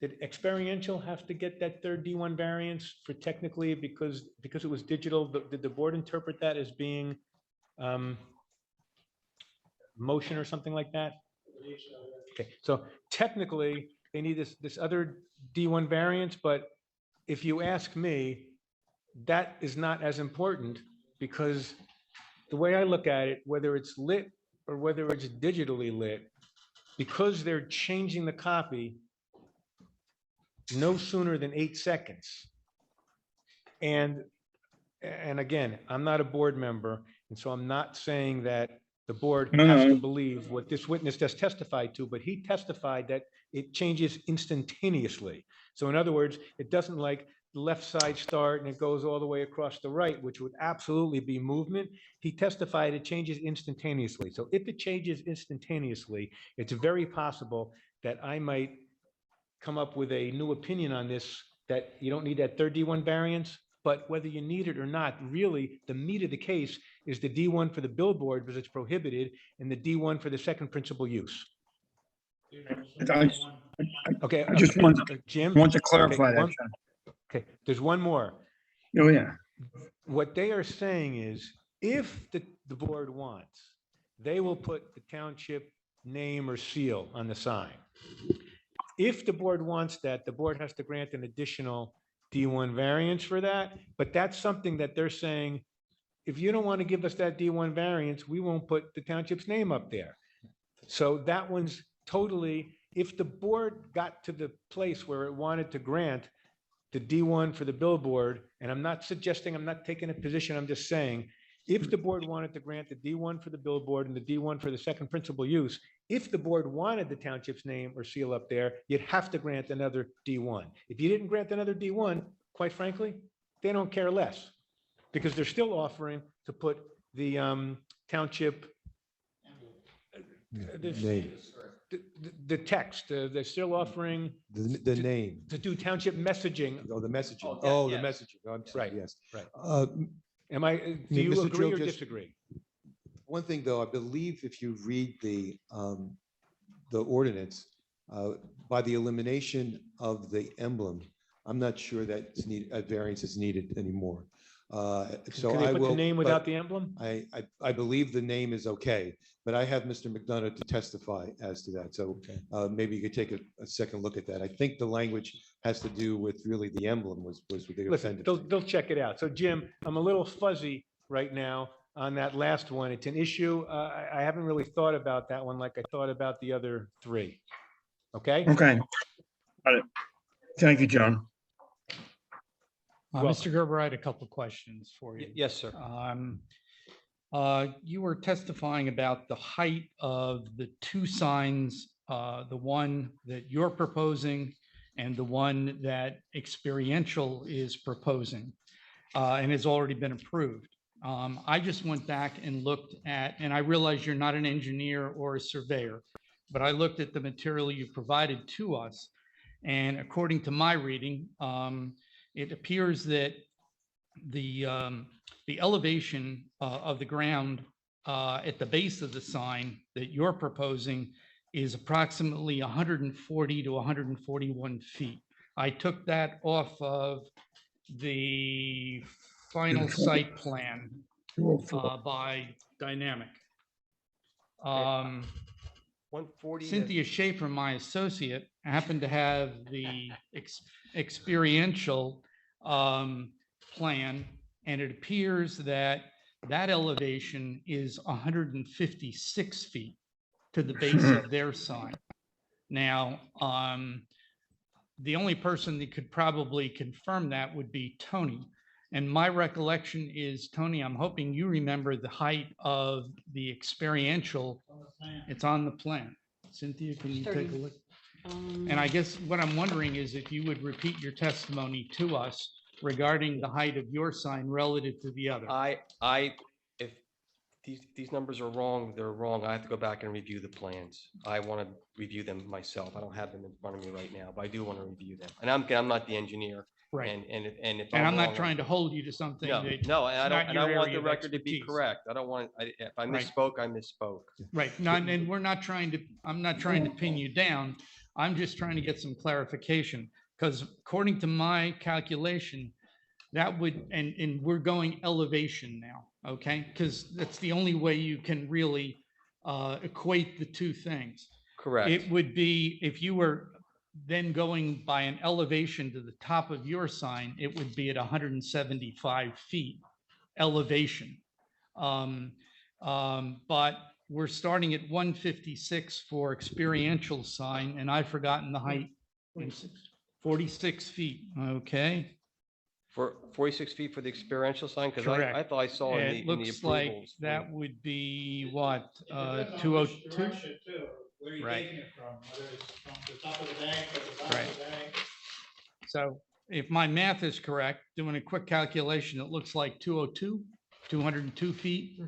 Did Experiential have to get that third D1 variance for technically because it was digital? Did the board interpret that as being motion or something like that? Okay, so technically, they need this other D1 variance, but if you ask me, that is not as important because the way I look at it, whether it's lit or whether it's digitally lit, because they're changing the copy no sooner than 8 seconds. And again, I'm not a board member, and so I'm not saying that the board has to believe what this witness just testified to, but he testified that it changes instantaneously. So in other words, it doesn't like the left side start and it goes all the way across the right, which would absolutely be movement. He testified it changes instantaneously. So if it changes instantaneously, it's very possible that I might come up with a new opinion on this, that you don't need that third D1 variance, but whether you need it or not, really, the meat of the case is the D1 for the billboard because it's prohibited and the D1 for the second principal use. Okay. I just want Jim? to clarify Okay, that, John. Okay, there's one more. Oh, yeah. What they are saying is, if the board wants, they will put the township name or seal on the sign. If the board wants that, the board has to grant an additional D1 variance for that, but that's something that they're saying, if you don't want to give us that D1 variance, we won't put the township's name up there. So that one's totally, if the board got to the place where it wanted to grant the D1 for the billboard, and I'm not suggesting, I'm not taking a position, I'm just saying, if the board wanted to grant the D1 for the billboard and the D1 for the second principal use, if the board wanted the township's name or seal up there, you'd have to grant another D1. If you didn't grant another D1, quite frankly, they don't care less because they're still offering to put the township, Name. the text, they're still offering The name. to do township messaging. Oh, the messaging. Oh, Oh, yeah, the yes. messaging. I'm sorry, Right, yes. right. Am Do you Mr. agree Drill or just- disagree? One thing, though, I believe if you read the ordinance, by the elimination of the emblem, I'm not sure that it's a variance is needed anymore. So Can they I put will. the name but without the emblem? I believe the name is okay, but I have Mr. McDonough to testify as to that. So maybe you could take a second look at that. I think the language has to do with really the emblem was what they Listen, offended. they'll check it out. So Jim, I'm a little fuzzy right now on that last one. It's an issue. I haven't really thought about that one like I thought about the other three. Okay? Okay. Got it. Thank you, John. Mr. Gerber, I had a couple of questions for you. Yes, sir. You were testifying about the height of the two signs, the one that you're proposing and the one that Experiential is proposing, and has already been approved. I just went back and looked at, and I realize you're not an engineer or a surveyor, but I looked at the material you provided to us. And according to my reading, it appears that the elevation of the ground at the base of the sign that you're proposing is approximately 140 to 141 feet. I took that off of the final site plan by Dynamic. 140. Cynthia Schaefer, my associate, happened to have the Experiential plan, and it appears that that elevation is 156 feet to the base of their sign. Now, the only person that could probably confirm that would be Tony. And my recollection is, Tony, I'm hoping you remember the height of the Experiential. It's on the plan. Cynthia, can you take a look? And I guess what I'm wondering is if you would repeat your testimony to us regarding the height of your sign relative to the other. If these numbers are wrong, they're wrong. I have to go back and review the plans. I want to review them myself. I don't have them in front of me right now, but I do want to review them. And I'm not the engineer. Right. And if And I'm not wrong, trying to hold you to something. No, that no, and I is don't, not and your I want area the of record to be expertise. correct. I don't want, if I Right. misspoke, I misspoke. Right. And we're not trying to, I'm not trying to pin you down. I'm just trying to get some clarification, because according to my calculation, that would, and we're going elevation now, okay? Because that's the only way you can really equate the two things. Correct. It would be, if you were then going by an elevation to the top of your sign, it would be at 175 feet elevation. But we're starting at 156 for Experiential sign, and I've forgotten the height. 46 feet, okay? For 46 feet for the Experiential sign? Because Correct. I thought I saw in It the looks like approvals. that would be what, 202? Where are you Right. taking it from? Whether it's from the top of the bank or the bottom of the bank? So if my math is correct, doing a quick calculation, it looks like 202, 202 feet.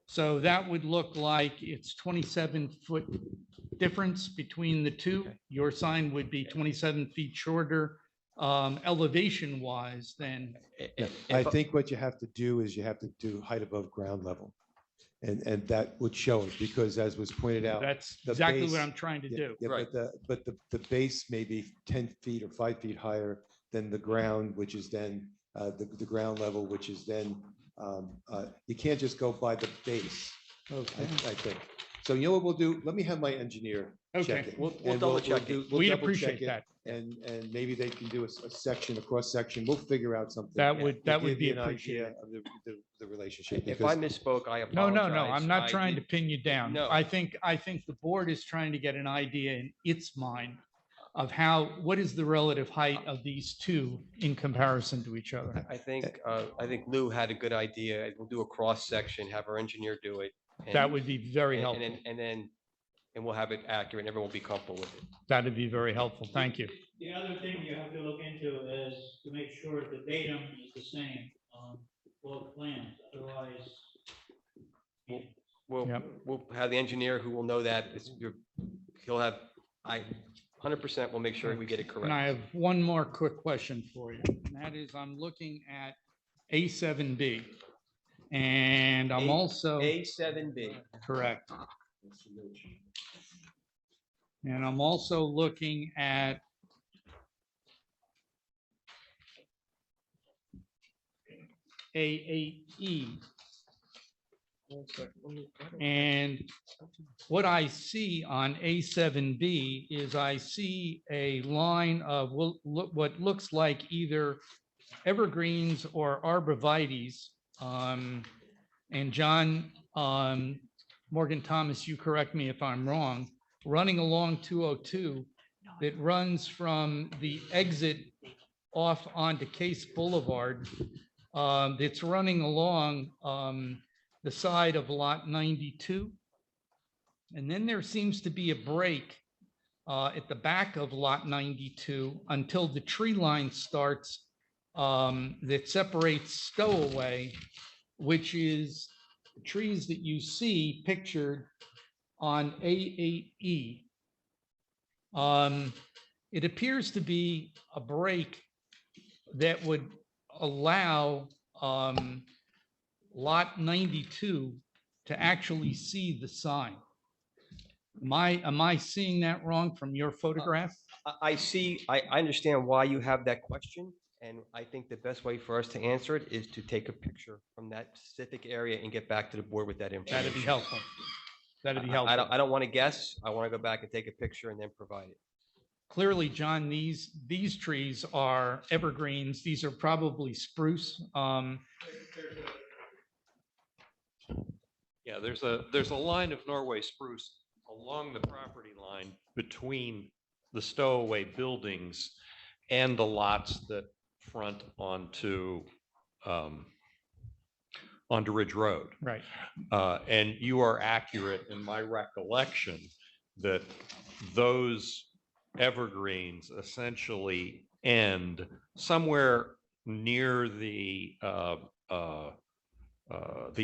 So that would look like it's 27-foot difference between the two. Your sign would be 27 feet shorter elevation wise than. I think what you have to do is you have to do height above ground level. And that would show it, because as was pointed out. That's the exactly base- what I'm trying to yeah, do. yeah, but the base may be 10 feet or 5 feet higher than the ground, which is then the ground level, which is then, you can't just go by the base. Okay. I think. So you know what we'll do? Let me have my engineer check Okay. it. We'll and double check do- it. we'll We'd double appreciate check it, that. And maybe they can do a section, a cross section. We'll figure out something. That would, We'll that would give be you an idea appreciated. of the relationship. If because- I misspoke, I No, apologize. no, I'm not trying to did- pin you down. No. I think the board is trying to get an idea in its mind of what is the relative height of these two in comparison to each other. I think Lou had a good idea. We'll do a cross section, have our engineer do it. and- That would be very and- helpful. And we'll have it accurate and everyone will be comfortable with it. That'd be very helpful. Thank you. The other thing you have to look into is to make sure the datum is the same on both plans, otherwise. We'll have the engineer who will know that. He'll have, 100% will make sure we get it And I correct. have one more quick question for you. And that is, I'm looking at A7B. And I'm also. A7B. Correct. And I'm also looking at A8E. And what I see on A7B is I see a line of what looks like either evergreens or arborvitaes. And John, Morgan Thomas, you correct me if I'm wrong, running along 202 that runs from the exit off onto Case Boulevard. That's running along the side of lot 92. And then there seems to be a break at the back of lot 92 until the tree line starts that separates Stowaway, which is the trees that you see pictured on A8E. It appears to be a break that would allow lot 92 to actually see the sign. Am I seeing that wrong from your photograph? I understand why you have that question. And I think the best way for us to answer it is to take a picture from that specific area and get back to the board with that information. That'd be helpful. That'd be I helpful. don't want to guess. I want to go back and take a picture and then provide it. Clearly, John, these trees are evergreens. These are probably spruce. Yeah, there's a line of Norway spruce along the property line between the Stowaway buildings and the lots that front onto Ridge Road. Right. And you are accurate in my recollection that those evergreens essentially end somewhere near the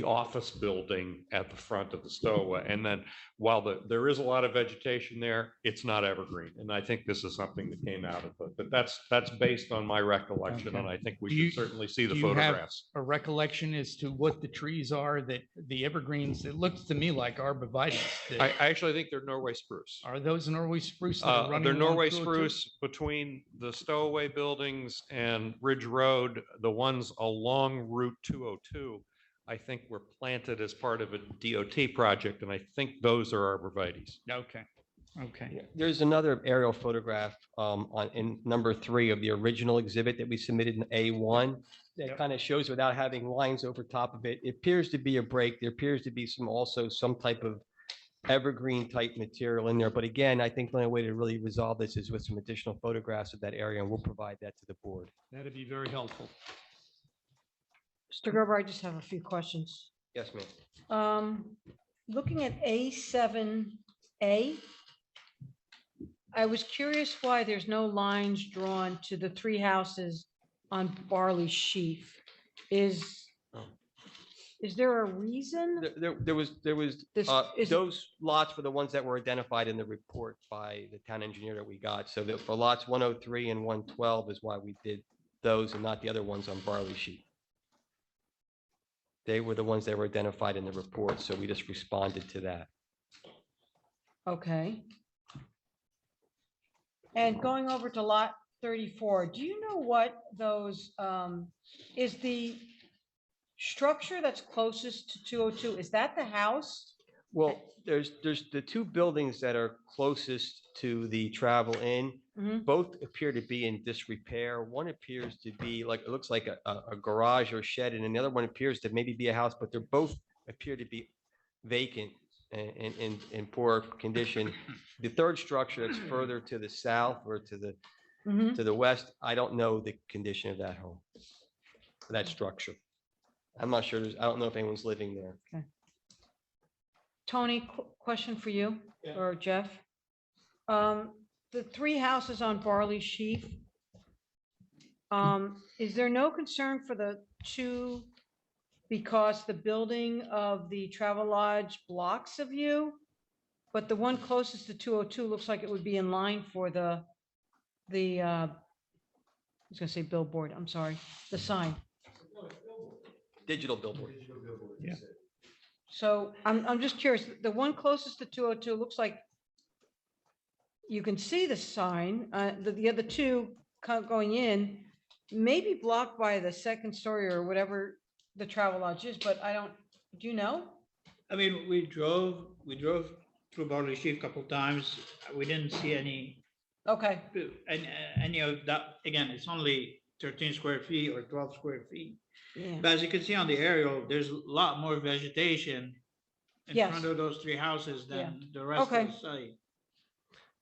office building at the front of the Stowaway. And then while there is a lot of vegetation there, it's not evergreen. And I think this is something that came out of it, but that's based on my recollection. Okay. And I think we Do you- should certainly see the Do you have photographs. a recollection as to what the trees are that the evergreens, it looks to me like arborvitae. I actually think they're Norway spruce. Are those Norway spruce? that are running They're along Norway 202? spruce between the Stowaway buildings and Ridge Road. The ones along Route 202, I think were planted as part of a DOT project, and I think those are arborvitaes. Okay, okay. There's another aerial photograph in number 3 of the original exhibit that we submitted in A1 that kind of shows without having lines over top of it. It appears to be a break. There appears to be some type of evergreen type material in there. But again, I think the only way to really resolve this is with some additional photographs of that area, and we'll provide that to the board. That'd be very helpful. Mr. Gerber, I just have a few questions. Yes, ma'am. Looking at A7A, I was curious why there's no lines drawn to the 3 houses on Barley Sheaf. Is there a reason? There was This is- those lots were the ones that were identified in the report by the town engineer that we got. So that for lots 103 and 112 is why we did those and not the other ones on Barley Sheaf. They were the ones that were identified in the report, so we just responded to that. Okay. And going over to lot 34, do you know what those, is the structure that's closest to 202, is that the house? Well, there's the 2 buildings that are closest to the travel in. Mhm. Both appear to be in disrepair. One appears to be like, it looks like a garage or shed, and the other one appears to maybe be a house, but they're both appear to be vacant and in poor condition. The third structure that's further to the south or to the west, I don't know the condition of that home, that structure. I'm not sure. I don't know if anyone's living there. Okay. Tony, question for you or Jeff. The 3 houses on Barley Sheaf, is there no concern for the 2 because the building of the Travel Lodge blocks a view? But the one closest to 202 looks like it would be in line for I was gonna say billboard, I'm sorry, the sign. Digital billboard. Yeah. So I'm just curious, the one closest to 202 looks like you can see the sign, the other 2 going in, maybe blocked by the 2nd story or whatever the Travel Lodge is, but do you know? I mean, we drove through Barley Sheaf a couple of times. We didn't see any Okay, of that. Again, it's only 13 square feet or 12 square feet. Yeah. But as you can see on the aerial, there's a lot more vegetation in Yes. front of those three houses Yeah. than the rest of Okay. the site.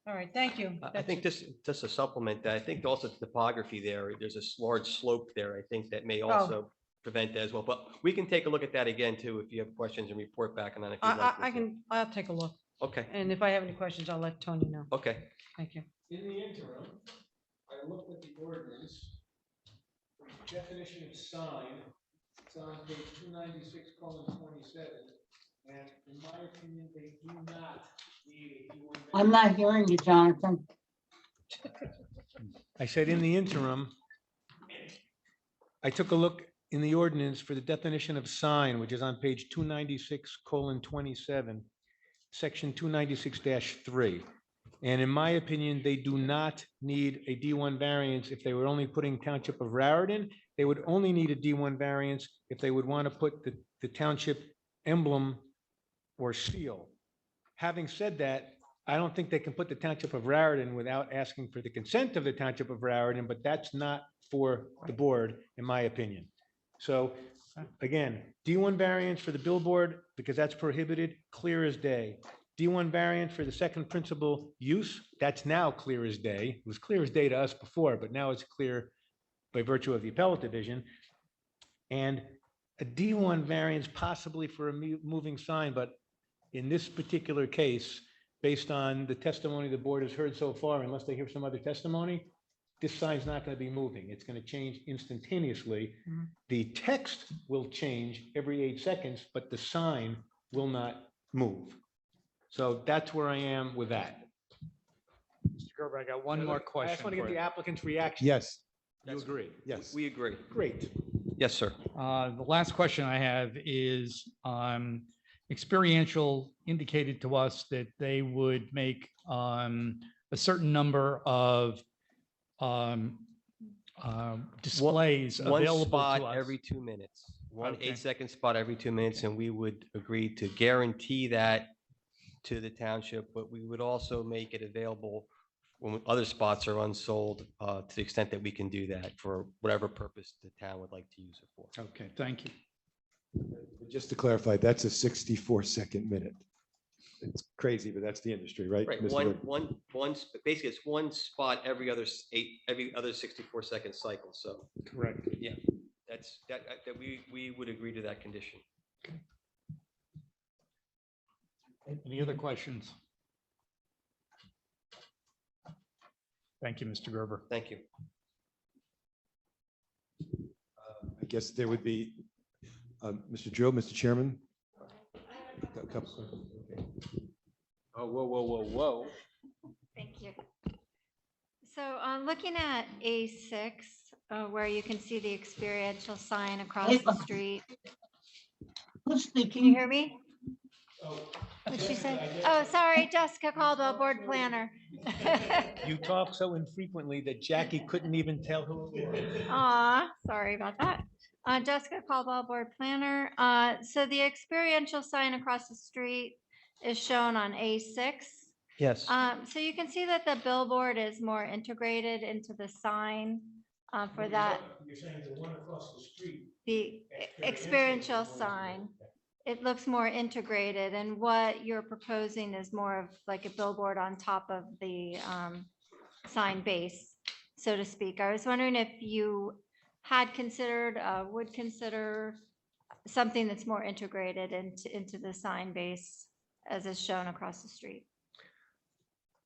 All right, thank you. I think just to supplement that, I think also the topography there, there's a large slope there, I think that may also prevent that as well. But we can take a look at that again too, if you have questions and report back on that. If you'd like me to. I'll take a look. Okay, And if I have any questions, I'll let Tony know. okay. Thank you. In the interim, I looked at the ordinance. Definition of sign, it's on page 296:27, and in my opinion, they do not need a D1 I'm not hearing you, Jonathan. I said in the interim, I took a look in the ordinance for the definition of sign, which is on page 296:27, section 296-3. And in my opinion, they do not need a D1 variance if they were only putting Township of Raritan. They would only need a D1 variance if they would want to put the township emblem or seal. Having said that, I don't think they can put the Township of Raritan without asking for the consent of the Township of Raritan, but that's not for the board, in my opinion. So again, D1 variance for the billboard, because that's prohibited, clear as day. D1 variance for the second principal use, that's now clear as day. It was clear as day to us before, but now it's clear by virtue of the appellate division. And a D1 variance possibly for a moving sign, but in this particular case, based on the testimony the board has heard so far, unless they hear some other testimony, this sign's not going to be moving. It's going to change instantaneously. Mhm. The text will change every 8 seconds, but the sign will not move. So that's where I am with that. Mr. Gerber, I got one more I question. just want to get for the you. applicant's reaction. Yes, You agree? yes. We agree. Great. Yes, sir. The last question I have is, Experiential indicated to us that they would make a certain number of displays One available spot to us. every 2 minutes, one Okay. 8-second spot every 2 minutes, and we would agree to guarantee that to the township, but we would also make it available when other spots are unsold, to the extent that we can do that for whatever purpose the town would like to use it for. Okay, thank you. Just to clarify, that's a 64-second minute. It's crazy, but that's the industry, right? Right, Mr. one, basically it's one spot every other 64-second cycle, so. Correct. Yeah, that we would agree to that condition. Any other questions? Thank you, Mr. Gerber. Thank you. I guess there would be, Mr. Drill, Mr. Chairman. A couple- okay. Oh, whoa. Thank you. So looking at A6, where you can see the experiential sign across the street. Who's Can you speaking? hear me? What'd she say? Oh, sorry, Jessica Caldwell, board planner. You talk so infrequently that Jackie couldn't even tell who it was. Aw, sorry about that. Jessica Caldwell, board planner. So the experiential sign across the street is shown on A6. Yes. So you can see that the billboard is more integrated into the sign for that. You're saying the one across the street. The experiential sign, it looks more integrated, and what you're proposing is more of like a billboard on top of the sign base, so to speak. I was wondering if you had considered, would consider something that's more integrated into the sign base as is shown across the street.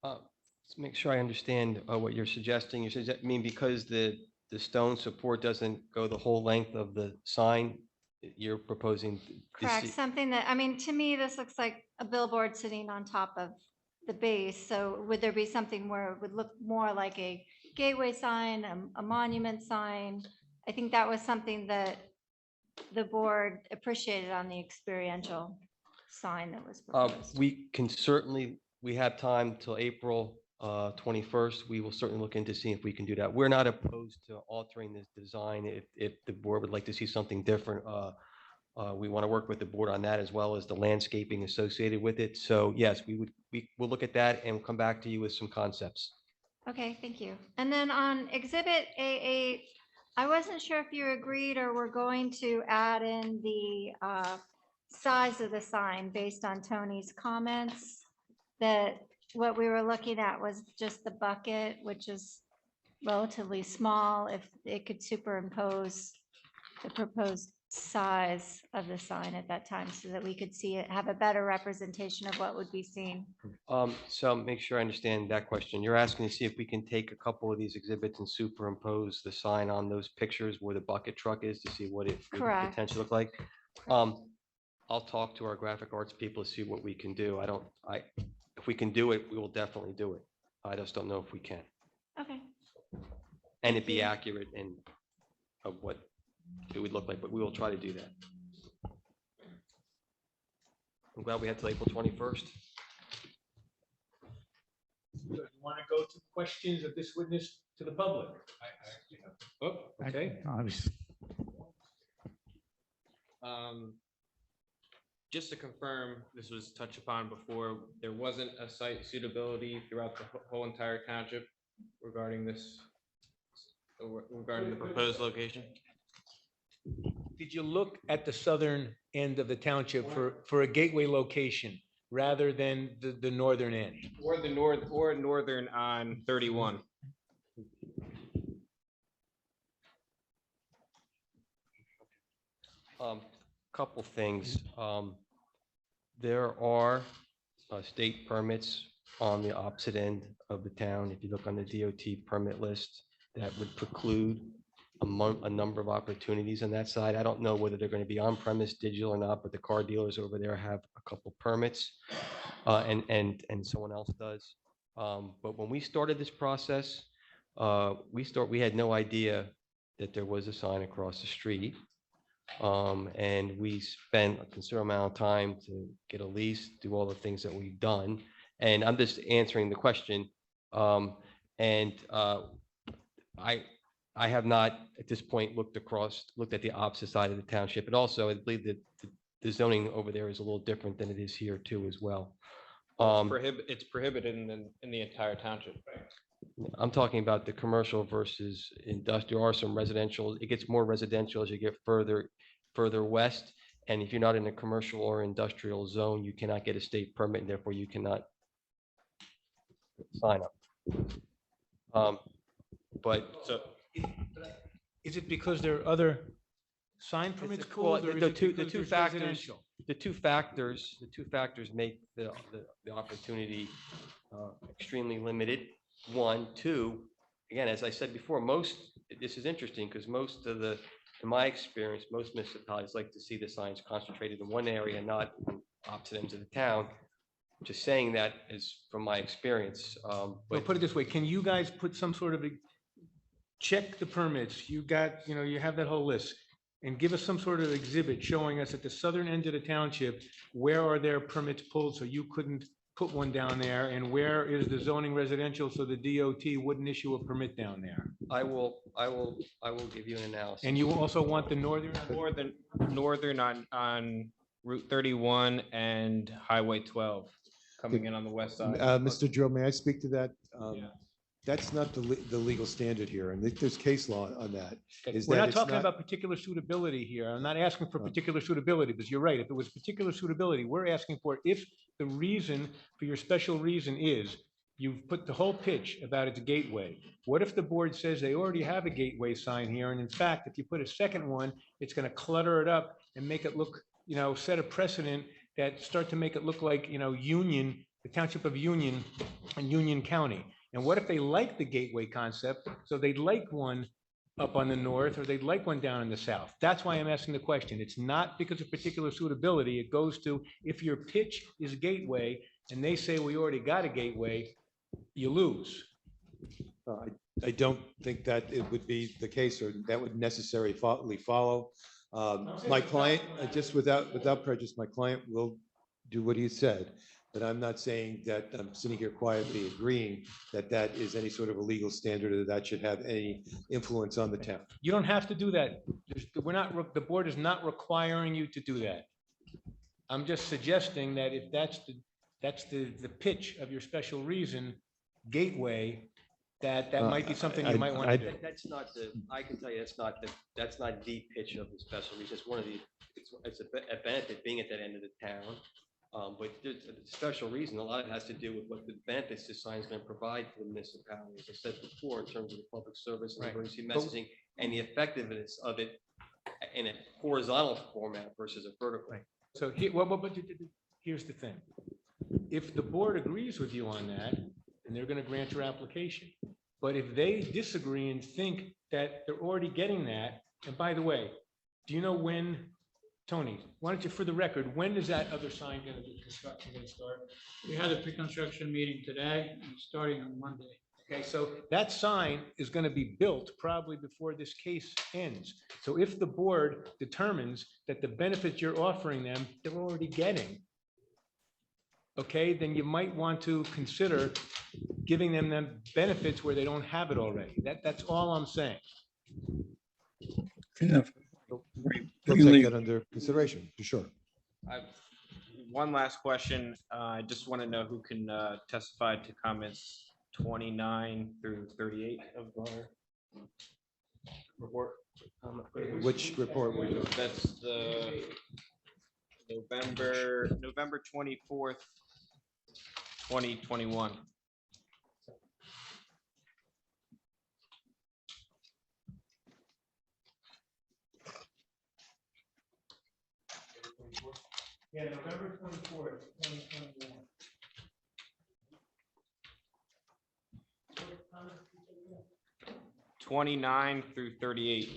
Let's make sure I understand what you're suggesting. You mean because the stone support doesn't go the whole length of the sign, you're proposing? Correct, something that, I mean, to me, this looks like a billboard sitting on top of the base. So would there be something where it would look more like a gateway sign, a monument sign? I think that was something that the board appreciated on the experiential sign that was proposed. We can certainly, we have time till April 21st. We will certainly look into seeing if we can do that. We're not opposed to altering this design. If the board would like to see something different, we want to work with the board on that, as well as the landscaping associated with it. So yes, we'll look at that and come back to you with some concepts. Okay, thank you. And then on exhibit A8, I wasn't sure if you agreed or were going to add in the size of the sign based on Tony's comments. That what we were looking at was just the bucket, which is relatively small, if it could superimpose the proposed size of the sign at that time so that we could see it, have a better representation of what would be seen. So make sure I understand that question. You're asking to see if we can take a couple of these exhibits and superimpose the sign on those pictures where the bucket truck is to see what it would Correct. potentially look like. I'll talk to our graphic arts people to see what we can do. If we can do it, we will definitely do it. I just don't know if we can. Okay. And it be accurate and of what it would look like, but we will try to do that. I'm glad we had till April 21st. You want to go to questions of this witness to the public? Oh, okay. Just to confirm, this was touched upon before, there wasn't a site suitability throughout the whole entire township regarding this, regarding the proposed location? Did you look at the southern end of the township for a gateway location rather than the northern end? Or the northern on 31. Couple things. There are state permits on the opposite end of the town. If you look on the DOT permit list, that would preclude a number of opportunities on that side. I don't know whether they're going to be on-premise digital or not, but the car dealers over there have a couple permits, and someone else does. But when we started this process, we had no idea that there was a sign across the street. And we spent a considerable amount of time to get a lease, do all the things that we've done. And I'm just answering the question. I have not at this point looked at the opposite side of the township. And also I believe that the zoning over there is a little different than it is here too as well. It's prohibited in the entire township. I'm talking about the commercial versus industrial. There are some residential. It gets more residential as you get further west. And if you're not in a commercial or industrial zone, you cannot get a state permit, and therefore you cannot sign up. Is it because there are other sign permits called, or is it because there's residential? The two factors make the opportunity extremely limited. One, two, again, as I said before, this is interesting because in my experience, most municipalities like to see the signs concentrated in one area, not on opposite ends of the town. Just saying that is from my experience. Well, put it this way, can you guys put some sort of check the permits? You have that whole list, and give us some sort of exhibit showing us at the southern end of the township, where are their permits pulled so you couldn't put one down there, and where is the zoning residential so the DOT wouldn't issue a permit down there? I will give you an analysis. And you also want the northern on Route 31 and Highway 12 coming in on the west side. Mr. Drill, may I speak to that? That's not the legal standard here, and there's case law on that. We're not talking about particular suitability here. I'm not asking for particular suitability, because you're right. If it was particular suitability, we're asking for if the reason for your special reason is you've put the whole pitch about its gateway. What if the board says they already have a gateway sign here, and in fact, if you put a second one, it's going to clutter it up and make it look, set a precedent that start to make it look like, Union, the township of Union and Union County. And what if they like the gateway concept, so they'd like one up on the north, or they'd like one down in the south? That's why I'm asking the question. It's not because of particular suitability. It goes to, if your pitch is gateway and they say we already got a gateway, you lose. I don't think that it would be the case, or that would necessarily follow. My client, just without prejudice, my client will do what he said. But I'm not saying that I'm sitting here quietly agreeing that that is any sort of a legal standard, or that should have any influence on the town. You don't have to do that. The board is not requiring you to do that. I'm just suggesting that if that's the pitch of your special reason, gateway, that might be something you might want to do. That's not the, I can tell you, that's not the pitch of the special reason. It's one of the, it's a benefit being at that end of the town. But there's a special reason. A lot of it has to do with what the benefits this sign is going to provide for the municipality. As I said before, in terms of the public service and Right. emergency messaging and the effectiveness of it in a horizontal format versus a vertical. Right. So here's the thing. If the board agrees with you on that, then they're going to grant your application. But if they disagree and think that they're already getting that, and by the way, do you know when, Tony, why don't you, for the record, when is that other sign going to be construction going to start? We had a pre-construction meeting today and starting on Monday. Okay, so that sign is going to be built probably before this case ends. So if the board determines that the benefits you're offering them, they're already getting, okay, then you might want to consider giving them benefits where they don't have it already. That's all I'm saying. Enough. We'll take that under consideration, for sure. One last question. I just want to know who can testify to comments 29 through 38 of our report. Which report were you? That's the November 24th, 2021. Yeah, November 24th, 2021. 29 through 38.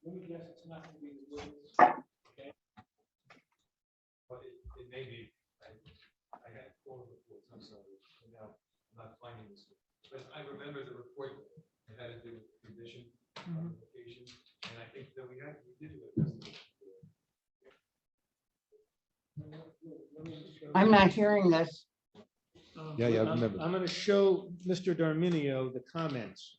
Let me guess, it's not going to be the woods. Okay. But it may be. I had 4 reports, I'm sorry. Now, I'm not finding this one. But I remember the report that had to do with condition, modification, and I think that we did it. I'm not hearing this. Yeah, I remember. I'm going to show Mr. Darminio the comments.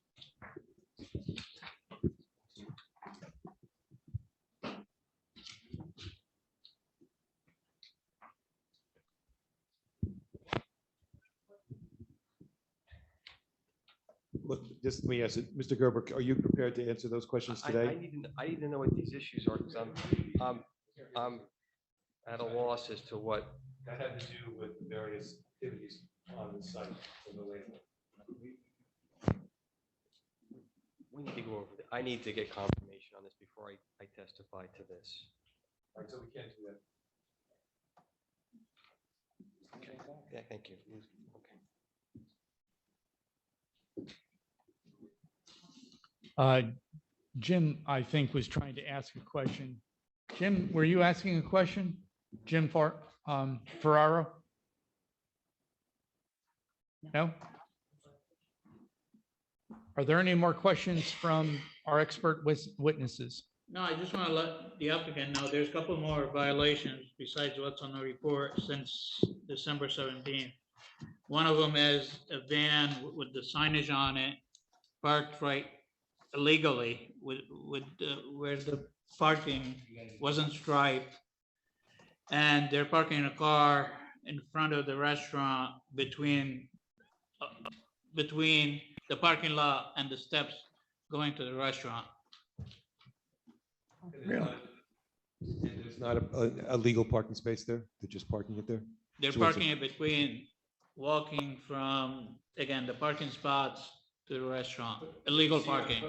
Look, just let me ask it, Mr. Gerber, are you prepared to answer those questions today? I need to know what these issues are, because I'm at a loss as to what. That had to do with various activities on the site of the land. We need to go over, I need to get confirmation on this before I testify to this. All right, so we can't do that. Okay, yeah, thank you. Okay. Jim, I think, was trying to ask a question. Jim, were you asking a question? Jim Ferraro? No? Are there any more questions from our expert witnesses? No, I just want to let the applicant know there's a couple more violations besides what's on the report since December 17th. One of them is a van with the signage on it parked right illegally with where the parking wasn't striped. And they're parking a car in front of the restaurant between the parking lot and the steps going to the restaurant. Really? There's not a legal parking space there? They're just parking it there? They're So what's parking it between walking from, again, the parking spots to the restaurant, illegal parking.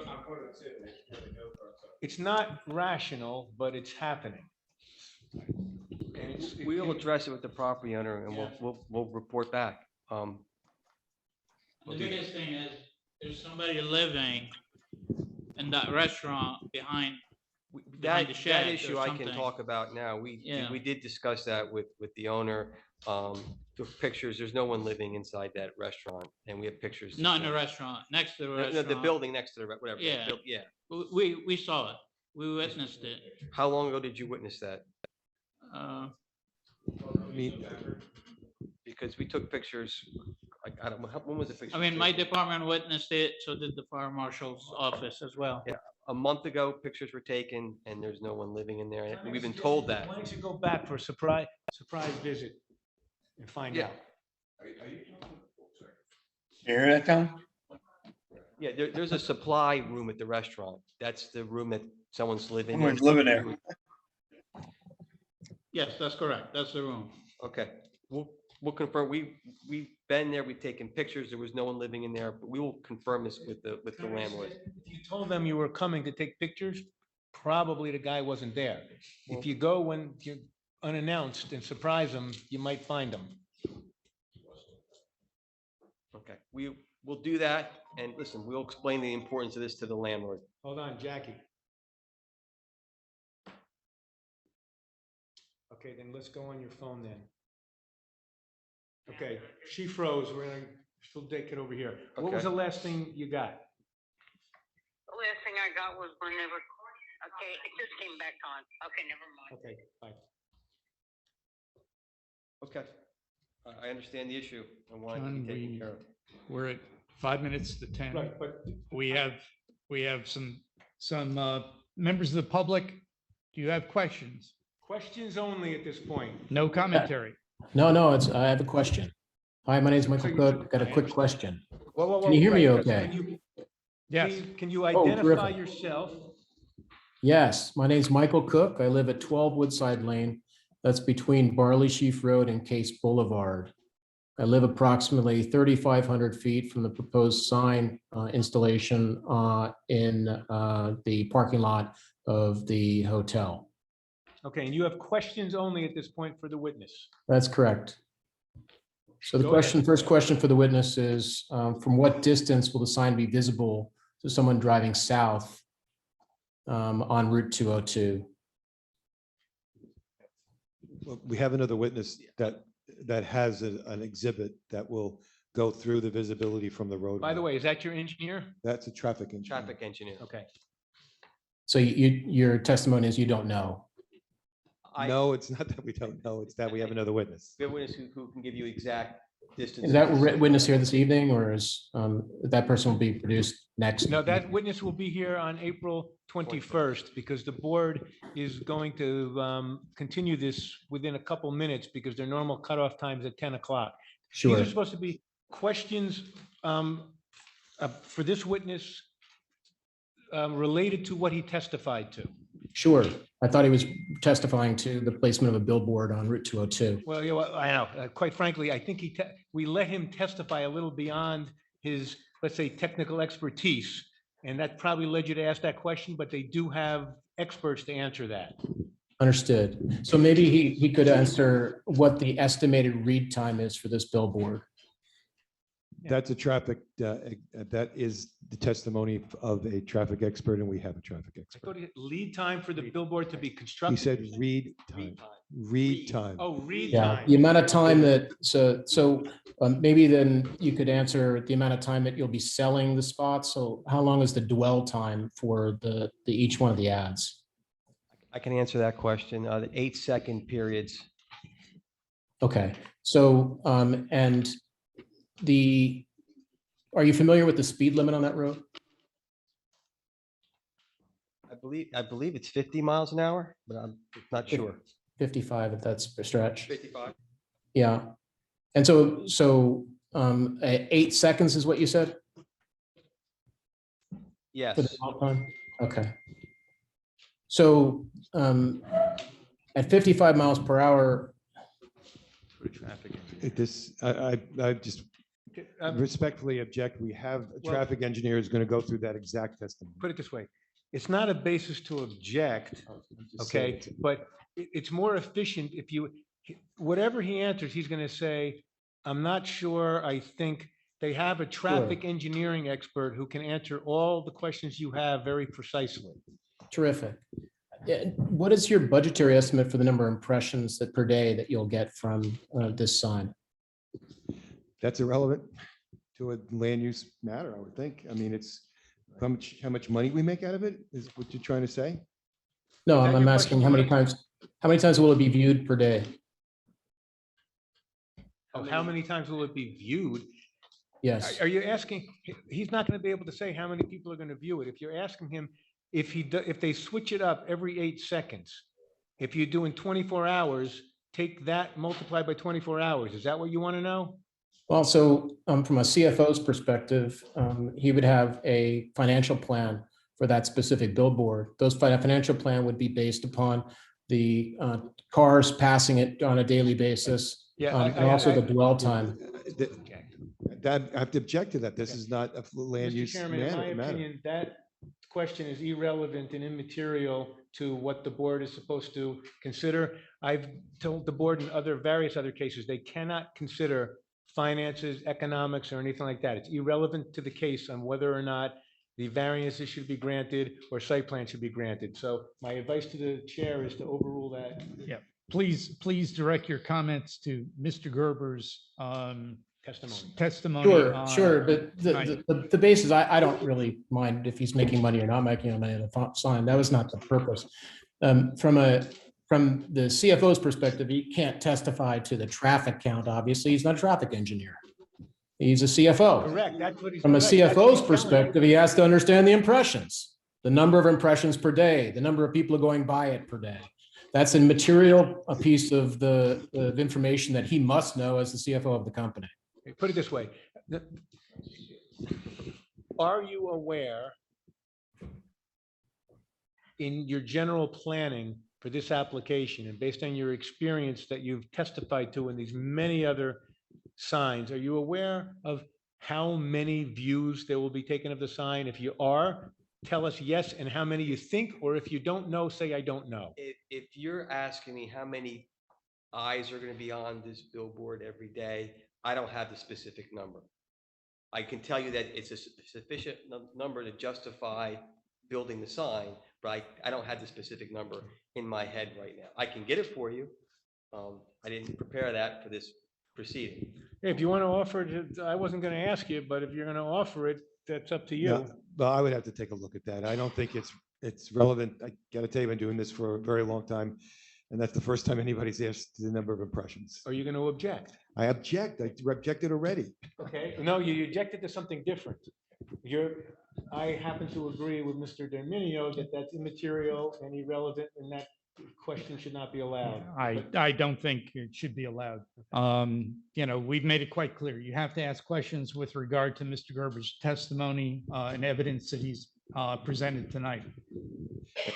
It's not rational, but it's happening. We'll address it with the property owner and we'll report back. The biggest thing is there's somebody living in that restaurant behind That the shed or issue I can something. talk about now. Yeah. We did discuss that with the owner. The pictures, there's no one living inside that restaurant and we have pictures. Not in the restaurant, next to the No, restaurant. the building next to the, whatever. Yeah. Yeah. We saw it. We witnessed it. How long ago did you witness that? Because we took pictures, like, I don't know, when was the picture? I mean, my department witnessed it, so did the fire marshal's office as well. Yeah, a month ago, pictures were taken and there's no one living in there. And we've been told that. Why don't you go back for a surprise visit and find Yeah. out? You hear that, Tom? Yeah, there's a supply room at the restaurant. That's the room that someone's living in. Someone's living there. Yes, that's correct. That's the room. Okay, we'll confirm. We've been there, we've taken pictures. There was no one living in there, but we will confirm this with the landlord. If you told them you were coming to take pictures, probably the guy wasn't there. If you go when you're unannounced and surprise them, you might find them. Okay, we'll do that. And listen, we'll explain the importance of this to the landlord. Hold on, Jackie. Okay, then let's go on your phone then. Okay, she froze. She'll take it over here. What was Okay. the last thing you got? The last thing I got was whenever, okay, it just came back on. Okay, never mind. Okay, bye. Okay, I understand the issue and want it to John, be taken care of. We're at 5 minutes to 10. Right, but We have some members of the public. Do you have questions? questions only at this point. No commentary. No, I have a question. Hi, my name is Michael Cook. Got a quick question. Whoa, whoa, whoa, Can you hear me right, okay? Yes. Can you Oh, identify terrific. yourself? Yes, my name is Michael Cook. I live at 12 Woodside Lane. That's between Barley Sheaf Road and Case Boulevard. I live approximately 3,500 feet from the proposed sign installation in the parking lot of the hotel. Okay, and you have questions only at this point for the witness. That's correct. So the Go ahead. first question for the witness is, from what distance will the sign be visible to someone driving south on Route 202? Well, we have another witness that has an exhibit that will go through the visibility from the road. By the way, is that your engineer? That's a traffic engineer. Traffic engineer. Okay. So your testimony is you don't know. No, it's not that we don't know. It's that we have another witness. We have a witness who can give you exact distance. Is that witness here this evening, or is that person will be produced next? No, that witness will be here on April 21st because the board is going to continue this within a couple minutes because their normal cutoff time is at 10 o'clock. Sure. These are supposed to be questions for this witness related to what he testified to. Sure. I thought he was testifying to the placement of a billboard on Route 202. Well, yeah, well, I know. Quite frankly, I think we let him testify a little beyond his, let's say, technical expertise. And that probably led you to ask that question, but they do have experts to answer that. Understood. So maybe he could answer what the estimated read time is for this billboard. That's a traffic, that is the testimony of a traffic expert, and we have a traffic I expert. thought Lead time for the billboard to be He constructed. said read time, read time. Oh, read Yeah, time. the amount of time that, maybe then you could answer the amount of time that you'll be selling the spots. So how long is the dwell time for the each one of the ads? I can answer that question. The 8-second periods. Okay, so, and are you familiar with the speed limit on that road? I believe it's 50 miles an hour, but I'm not sure. 55, if that's a stretch. 55. Yeah. And so 8 seconds is what you said? Yes. For the dwell time? Okay. So at 55 miles per hour, I just respectfully object. We have a Well- traffic engineer who's going to go through that exact testimony. Put it this way, it's not a basis to object, Just say okay? But it's more efficient if whatever he answers, he's going to say, I'm not sure, I think they have a traffic engineering expert who can answer all the questions you have very precisely. terrific. Yeah, what is your budgetary estimate for the number of impressions that per day that you'll get from this sign? That's irrelevant to a land use matter, I would think. I mean, it's how much money we make out of it is what you're trying to say? No, Is that I'm your asking question? how many times will it be viewed per day? Oh, how many times will it be viewed? Yes. Are you asking, he's not going to be able to say how many people are going to view it. If you're asking him, if they switch it up every 8 seconds, if you're doing 24 hours, take that multiplied by 24 hours. Is that what you want to know? Well, so from a CFO's perspective, he would have a financial plan for that specific billboard. Those financial plan would be based upon the cars passing it on a daily basis, Yeah, and also the dwell time. That, I have to object to that. This is not a land Mr. use Chairman, in my matter. opinion, that question is irrelevant and immaterial to what the board is supposed to consider. I've told the board in various other cases, they cannot consider finances, economics, or anything like that. It's irrelevant to the case on whether or not the variances should be granted or site plan should be granted. So my advice to the chair is to overrule that. Yeah, please direct your comments to Mr. Gerber's testimony. Sure, but tonight. the basis, I don't really mind if he's making money or not making money on the sign. That was not the purpose. From the CFO's perspective, he can't testify to the traffic count, obviously. He's not a traffic engineer. He's a CFO. Correct. That's what he's. From a correct. That's what CFO's he's telling you. perspective, he has to understand the impressions, the number of impressions per day, the number of people going by it per day. That's a piece of the information that he must know as the CFO of the company. Put it this way. Are you aware in your general planning for this application and based on your experience that you've testified to in these many other signs, are you aware of how many views there will be taken of the sign? If you are, tell us yes, and how many you think, or if you don't know, say, I don't know. If you're asking me how many eyes are going to be on this billboard every day, I don't have the specific number. I can tell you that it's a sufficient number to justify building the sign, but I don't have the specific number in my head right now. I can get it for you. I didn't prepare that for this proceeding. If you want to offer it, I wasn't going to ask you, but if you're going to offer it, that's up to you. No, but I would have to take a look at that. I don't think it's relevant. I gotta tell you, I've been doing this for a very long time, and that's the first time anybody's asked the number of impressions. Are you going to object? I object. I objected already. Okay, no, you objected to something different. I happen to agree with Mr. Dominio that that's immaterial and irrelevant, and that question should not be allowed. I don't think it should be allowed. We've made it quite clear. You have to ask questions with regard to Mr. Gerber's testimony and evidence that he's presented tonight.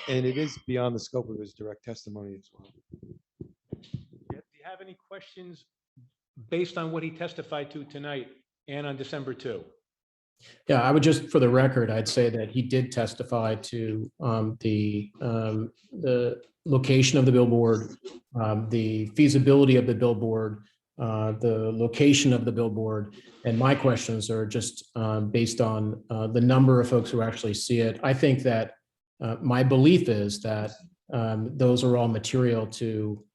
And it is beyond the scope of his direct testimony as well. Do you have any questions based on what he testified to tonight and on December 2? Yeah, I would just, for the record, I'd say that he did testify to the location of the billboard, the feasibility of the billboard, the location of the billboard. And my questions are just based on the number of folks who actually see it. I think that my belief is that those are all material to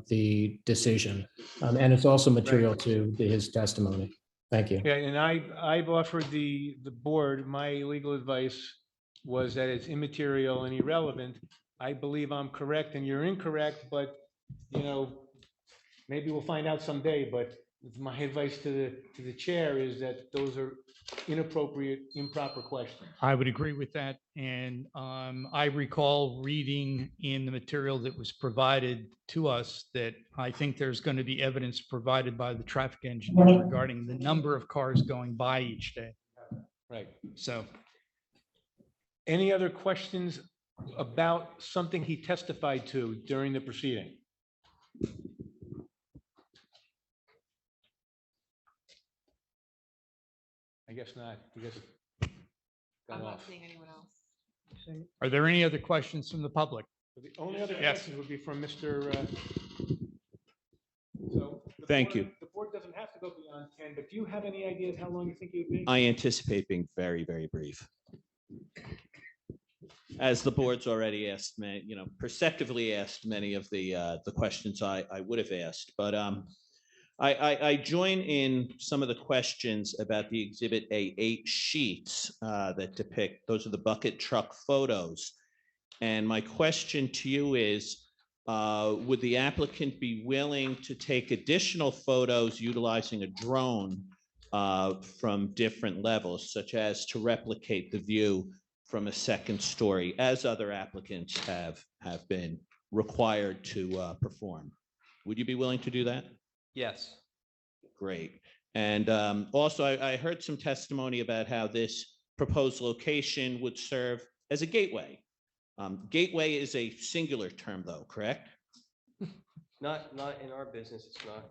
the decision. And it's also material to his testimony. Thank you. Yeah, and I've offered the board, my legal advice was that it's immaterial and irrelevant. I believe I'm correct and you're incorrect, but maybe we'll find out someday. But my advice to the chair is that those are inappropriate, improper questions. I would agree with that. And I recall reading in the material that was provided to us that I think there's going to be evidence provided by the traffic engineer regarding the number of cars going by each day. Right. So. Any other questions about something he testified to during the proceeding? I guess not. I guess I'm not seeing anyone else. Are there any other questions from the public? The only other Yes. question would be from Mr. So Thank you. The board doesn't have to go beyond 10, but do you have any ideas how long you think it would be? I anticipate being very, very brief. As the board's already asked me, perceptively asked many of the questions I would have asked, but I join in some of the questions about the Exhibit A8 sheets that depict, those are the bucket truck photos. And my question to you is, would the applicant be willing to take additional photos utilizing a drone from different levels, such as to replicate the view from a second story, as other applicants have been required to perform. Would you be willing to do that? Yes. Great. And also, I heard some testimony about how this proposed location would serve as a gateway. Gateway is a singular term, though, correct? Not in our business, it's not.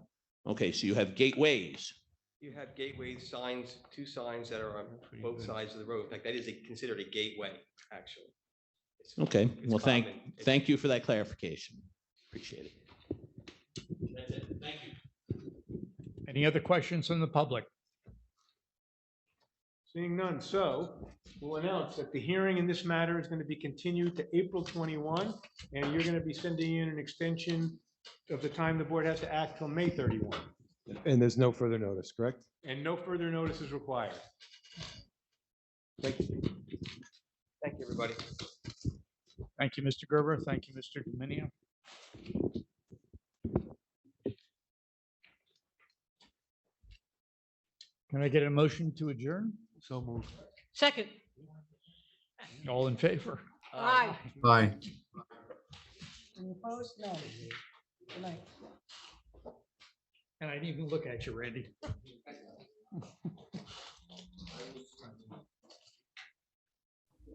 Okay, so you have gateways. You have gateway signs, two signs that are on both sides of the road. In fact, that is considered a gateway, actually. Okay, well, common. thank you for that clarification. Appreciate it. That's it. Thank you. Any other questions from the public? Seeing none, so we'll announce that the hearing in this matter is going to be continued to April 21, and you're going to be sending in an extension of the time the board has to act till May 31, And there's no further notice, correct? and no further notice is required. Thank you. Thank you, everybody. Thank you, Mr. Gerber. Thank you, Mr. Dominio. Can I get a motion to adjourn? So moved. Second. All in favor? Aye. Aye. Any opposed? No. Good night. And I didn't even look at you, Randy.